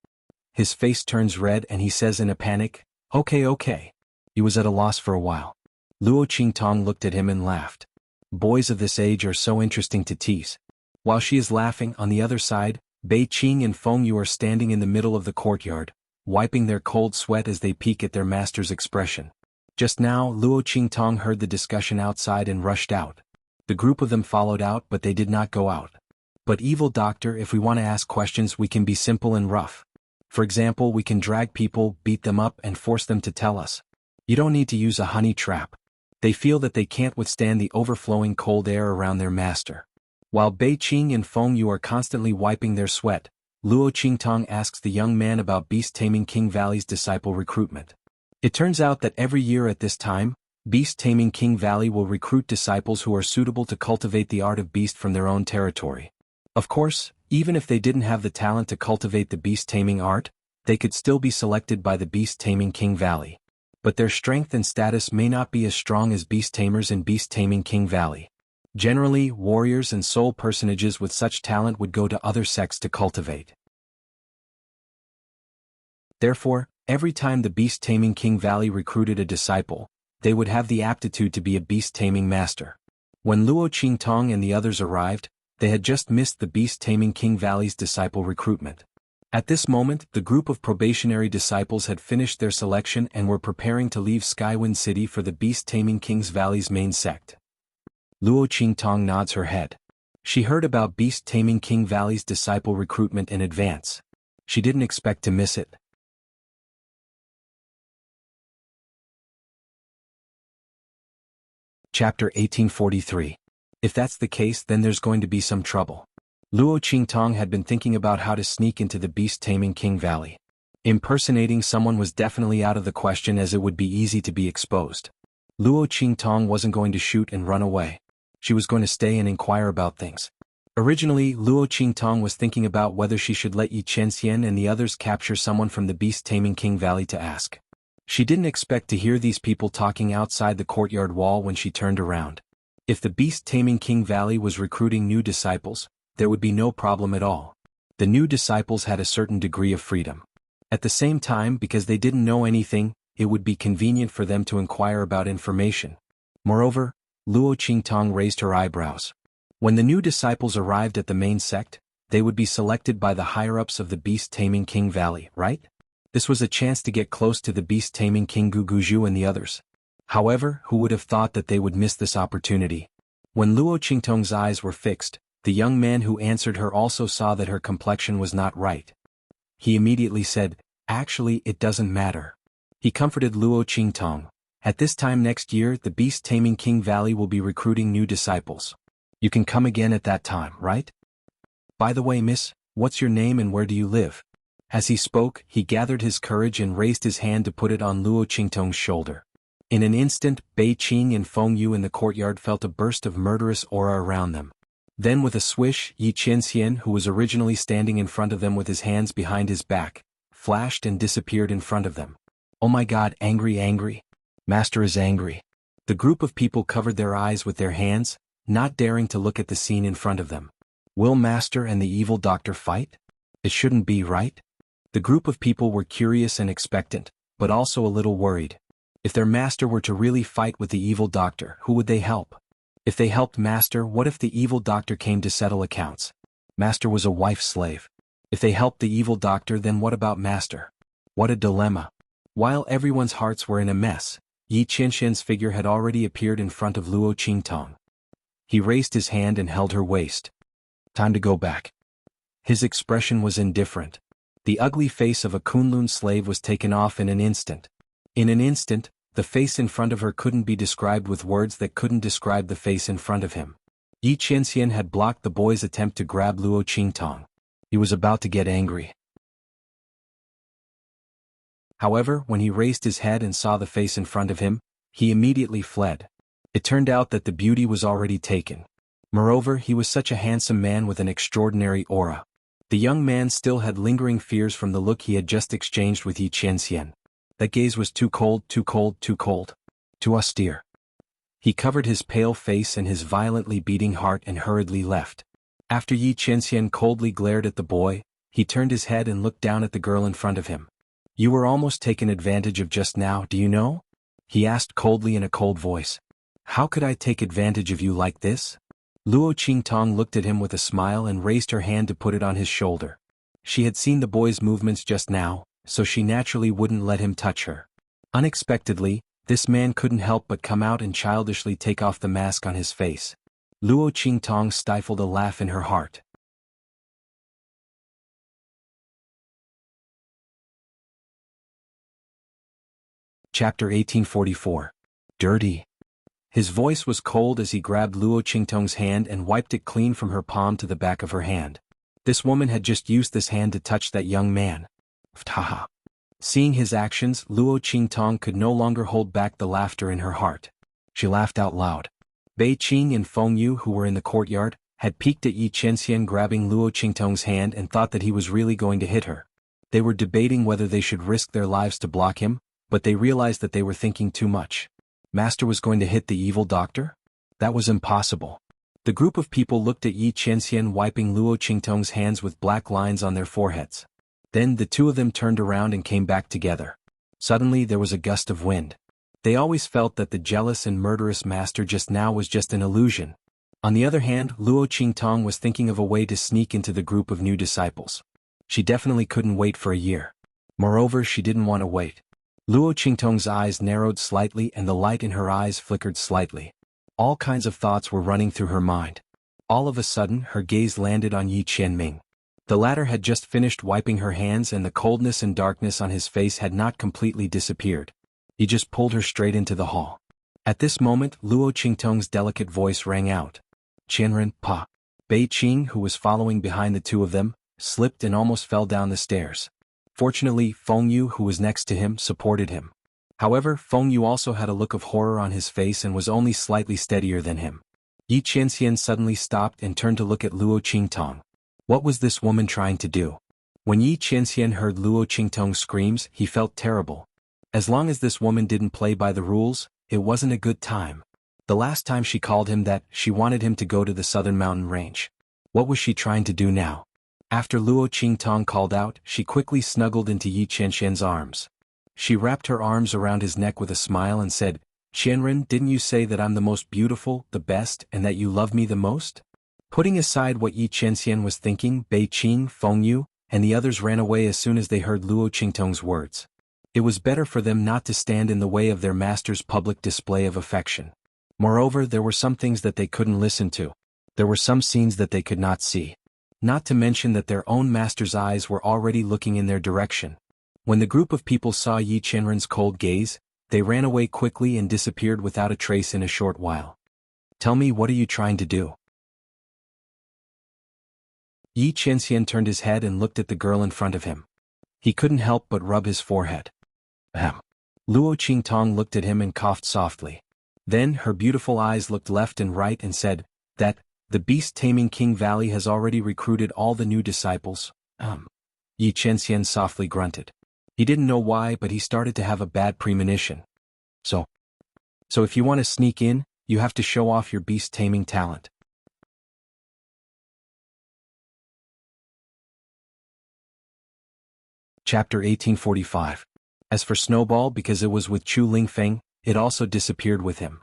His face turns red and he says in a panic, Okay. He was at a loss for a while. Luo Qingtong looked at him and laughed. Boys of this age are so interesting to tease. While she is laughing, on the other side, Bei Qing and Feng Yu are standing in the middle of the courtyard, wiping their cold sweat as they peek at their master's expression. Just now, Luo Qingtong heard the discussion outside and rushed out. The group of them followed out, but they did not go out. But evil doctor, if we want to ask questions, we can be simple and rough. For example, we can drag people, beat them up and force them to tell us. You don't need to use a honey trap. They feel that they can't withstand the overflowing cold air around their master. While Bei Qing and Feng Yu are constantly wiping their sweat, Luo Qingtong asks the young man about beast taming King Valley's disciple recruitment. It turns out that every year at this time, beast taming King Valley will recruit disciples who are suitable to cultivate the art of beast from their own territory. Of course, even if they didn't have the talent to cultivate the beast taming art, they could still be selected by the beast taming King Valley. But their strength and status may not be as strong as beast tamers in beast taming King Valley. Generally, warriors and soul personages with such talent would go to other sects to cultivate. Therefore, every time the beast taming King Valley recruited a disciple, they would have the aptitude to be a beast taming master. When Luo Qingtong and the others arrived, they had just missed the beast taming King Valley's disciple recruitment. At this moment, the group of probationary disciples had finished their selection and were preparing to leave Skywind City for the beast taming King's Valley's main sect. Luo Qingtong nods her head. She heard about beast taming King Valley's disciple recruitment in advance. She didn't expect to miss it. Chapter 1843. If that's the case, then there's going to be some trouble. Luo Qingtong had been thinking about how to sneak into the beast taming King Valley. Impersonating someone was definitely out of the question, as it would be easy to be exposed. Luo Qingtong wasn't going to shoot and run away. She was going to stay and inquire about things. Originally, Luo Qingtong was thinking about whether she should let Yi Chenxian and the others capture someone from the beast taming King Valley to ask. She didn't expect to hear these people talking outside the courtyard wall when she turned around. If the beast taming King Valley was recruiting new disciples, there would be no problem at all. The new disciples had a certain degree of freedom. At the same time, because they didn't know anything, it would be convenient for them to inquire about information. Moreover, Luo Qingtong raised her eyebrows. When the new disciples arrived at the main sect, they would be selected by the higher-ups of the beast taming King Valley, right? This was a chance to get close to the beast taming King Guguju and the others. However, who would have thought that they would miss this opportunity? When Luo Qingtong's eyes were fixed, the young man who answered her also saw that her complexion was not right. He immediately said, "Actually, it doesn't matter." He comforted Luo Qingtong. At this time next year, the beast taming King Valley will be recruiting new disciples. You can come again at that time, right? By the way, miss, what's your name and where do you live? As he spoke, he gathered his courage and raised his hand to put it on Luo Qingtong's shoulder. In an instant, Bei Qing and Feng Yu in the courtyard felt a burst of murderous aura around them. Then with a swish, Yi Chenxian, who was originally standing in front of them with his hands behind his back, flashed and disappeared in front of them. Oh my God, angry, angry. Master is angry. The group of people covered their eyes with their hands, not daring to look at the scene in front of them. Will Master and the evil doctor fight? It shouldn't be, right? The group of people were curious and expectant, but also a little worried. If their master were to really fight with the evil doctor, who would they help? If they helped Master, what if the evil doctor came to settle accounts? Master was a wife's slave. If they helped the evil doctor, then what about Master? What a dilemma. While everyone's hearts were in a mess, Yi Qianxian's figure had already appeared in front of Luo Qingtong. He raised his hand and held her waist. Time to go back. His expression was indifferent. The ugly face of a Kunlun slave was taken off in an instant. In an instant, the face in front of her couldn't be described with words that couldn't describe the face in front of him. Yi Qianxian had blocked the boy's attempt to grab Luo Qingtong. He was about to get angry. However, when he raised his head and saw the face in front of him, he immediately fled. It turned out that the beauty was already taken. Moreover, he was such a handsome man with an extraordinary aura. The young man still had lingering fears from the look he had just exchanged with Yi Qianxian. That gaze was too cold, too cold, too cold. Too austere. He covered his pale face and his violently beating heart and hurriedly left. After Yi Qianxian coldly glared at the boy, he turned his head and looked down at the girl in front of him. You were almost taken advantage of just now, do you know? He asked coldly in a cold voice. How could I take advantage of you like this? Luo Qingtong looked at him with a smile and raised her hand to put it on his shoulder. She had seen the boy's movements just now, so she naturally wouldn't let him touch her. Unexpectedly, this man couldn't help but come out and childishly take off the mask on his face. Luo Qingtong stifled a laugh in her heart. Chapter 1844. Dirty. His voice was cold as he grabbed Luo Qingtong's hand and wiped it clean from her palm to the back of her hand. This woman had just used this hand to touch that young man. Haha. Seeing his actions, Luo Qingtong could no longer hold back the laughter in her heart. She laughed out loud. Bei Qing and Feng Yu, who were in the courtyard, had peeked at Yi Qianxian grabbing Luo Qingtong's hand and thought that he was really going to hit her. They were debating whether they should risk their lives to block him, but they realized that they were thinking too much. Master was going to hit the evil doctor? That was impossible. The group of people looked at Yi Qianxian wiping Luo Qingtong's hands with black lines on their foreheads. Then the two of them turned around and came back together. Suddenly there was a gust of wind. They always felt that the jealous and murderous master just now was just an illusion. On the other hand, Luo Qingtong was thinking of a way to sneak into the group of new disciples. She definitely couldn't wait for a year. Moreover, she didn't want to wait. Luo Qingtong's eyes narrowed slightly and the light in her eyes flickered slightly. All kinds of thoughts were running through her mind. All of a sudden, her gaze landed on Yi Qianming. The latter had just finished wiping her hands and the coldness and darkness on his face had not completely disappeared. He just pulled her straight into the hall. At this moment, Luo Qingtong's delicate voice rang out. Qianren, pa. Bei Qing, who was following behind the two of them, slipped and almost fell down the stairs. Fortunately, Feng Yu, who was next to him, supported him. However, Feng Yu also had a look of horror on his face and was only slightly steadier than him. Yi Qianxian suddenly stopped and turned to look at Luo Qingtong. What was this woman trying to do? When Yi Qianxian heard Luo Qingtong's screams, he felt terrible. As long as this woman didn't play by the rules, it wasn't a good time. The last time she called him that, she wanted him to go to the southern mountain range. What was she trying to do now? After Luo Qingtong called out, she quickly snuggled into Yi Qianxian's arms. She wrapped her arms around his neck with a smile and said, Qianren, didn't you say that I'm the most beautiful, the best, and that you love me the most? Putting aside what Yi Qianxian was thinking, Bei Qing, Feng Yu, and the others ran away as soon as they heard Luo Qingtong's words. It was better for them not to stand in the way of their master's public display of affection. Moreover, there were some things that they couldn't listen to. There were some scenes that they could not see. Not to mention that their own master's eyes were already looking in their direction. When the group of people saw Yi Qianren's cold gaze, they ran away quickly and disappeared without a trace in a short while. Tell me, what are you trying to do? Yi Qianxian turned his head and looked at the girl in front of him. He couldn't help but rub his forehead. Ahem. Luo Qingtong looked at him and coughed softly. Then her beautiful eyes looked left and right and said, that, the beast-taming King Valley has already recruited all the new disciples. Yi Qianxian softly grunted. He didn't know why, but he started to have a bad premonition. So if you want to sneak in, you have to show off your beast-taming talent. Chapter 1845. As for Snowball, because it was with Chu Lingfeng, it also disappeared with him.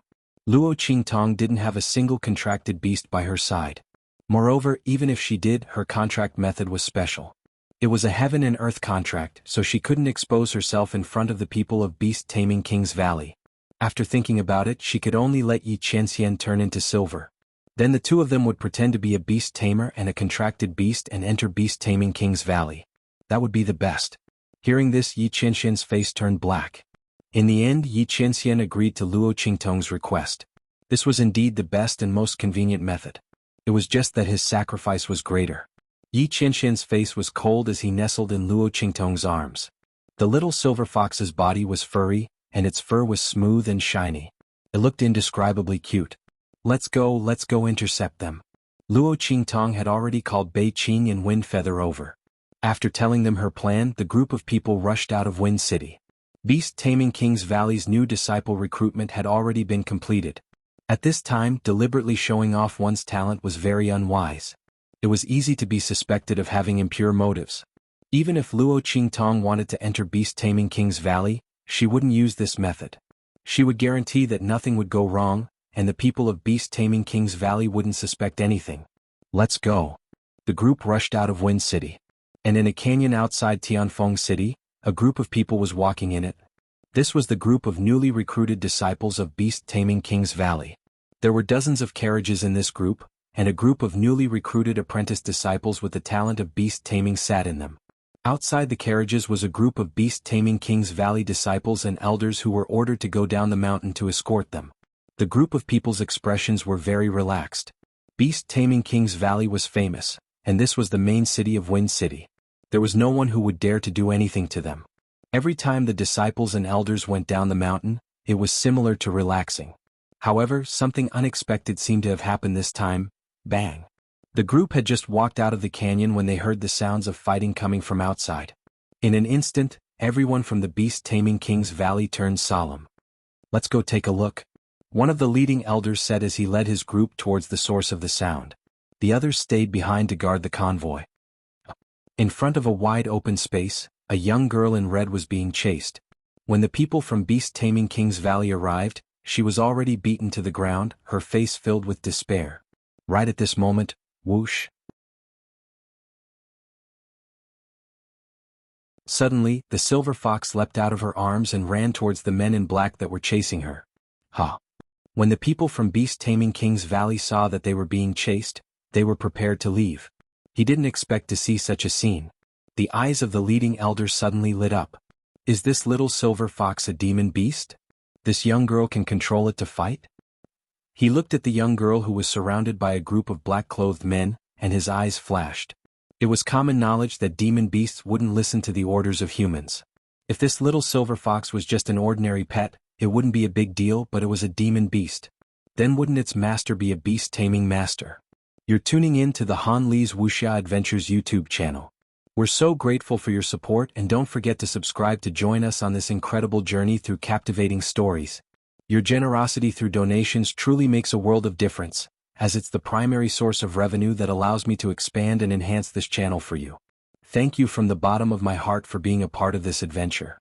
Luo Qingtong didn't have a single contracted beast by her side. Moreover, even if she did, her contract method was special. It was a heaven and earth contract, so she couldn't expose herself in front of the people of beast-taming King's Valley. After thinking about it, she could only let Yi Qianxian turn into silver. Then the two of them would pretend to be a beast tamer and a contracted beast and enter beast-taming King's Valley. That would be the best. Hearing this, Yi Qianxian's face turned black. In the end, Yi Qianxian agreed to Luo Qingtong's request. This was indeed the best and most convenient method. It was just that his sacrifice was greater. Yi Qianxian's face was cold as he nestled in Luo Qingtong's arms. The little silver fox's body was furry, and its fur was smooth and shiny. It looked indescribably cute. Let's go intercept them. Luo Qingtong had already called Bei Qing and Wind Feather over. After telling them her plan, the group of people rushed out of Wind City. Beast-taming King's Valley's new disciple recruitment had already been completed. At this time, deliberately showing off one's talent was very unwise. It was easy to be suspected of having impure motives. Even if Luo Qingtong wanted to enter beast-taming King's Valley, she wouldn't use this method. She would guarantee that nothing would go wrong, and the people of beast-taming King's Valley wouldn't suspect anything. Let's go. The group rushed out of Wind City. And in a canyon outside Tianfeng City, a group of people was walking in it. This was the group of newly recruited disciples of beast-taming King's Valley. There were dozens of carriages in this group, and a group of newly recruited apprentice disciples with the talent of beast-taming sat in them. Outside the carriages was a group of beast-taming King's Valley disciples and elders who were ordered to go down the mountain to escort them. The group of people's expressions were very relaxed. Beast-taming King's Valley was famous, and this was the main city of Wind City. There was no one who would dare to do anything to them. Every time the disciples and elders went down the mountain, it was similar to relaxing. However, something unexpected seemed to have happened this time. Bang! The group had just walked out of the canyon when they heard the sounds of fighting coming from outside. In an instant, everyone from the beast-taming King's Valley turned solemn. Let's go take a look. One of the leading elders said as he led his group towards the source of the sound. The others stayed behind to guard the convoy. In front of a wide open space, a young girl in red was being chased. When the people from beast-taming King's Valley arrived, she was already beaten to the ground, her face filled with despair. Right at this moment, whoosh! Suddenly, the silver fox leapt out of her arms and ran towards the men in black that were chasing her. Ha! When the people from beast-taming King's Valley saw that they were being chased, they were prepared to leave. He didn't expect to see such a scene. The eyes of the leading elder suddenly lit up. Is this little silver fox a demon beast? This young girl can control it to fight? He looked at the young girl who was surrounded by a group of black-clothed men, and his eyes flashed. It was common knowledge that demon beasts wouldn't listen to the orders of humans. If this little silver fox was just an ordinary pet, it wouldn't be a big deal, but it was a demon beast. Then wouldn't its master be a beast-taming master? You're tuning in to the Han Li's Wuxia Adventures YouTube channel. We're so grateful for your support, and don't forget to subscribe to join us on this incredible journey through captivating stories. Your generosity through donations truly makes a world of difference, as it's the primary source of revenue that allows me to expand and enhance this channel for you. Thank you from the bottom of my heart for being a part of this adventure.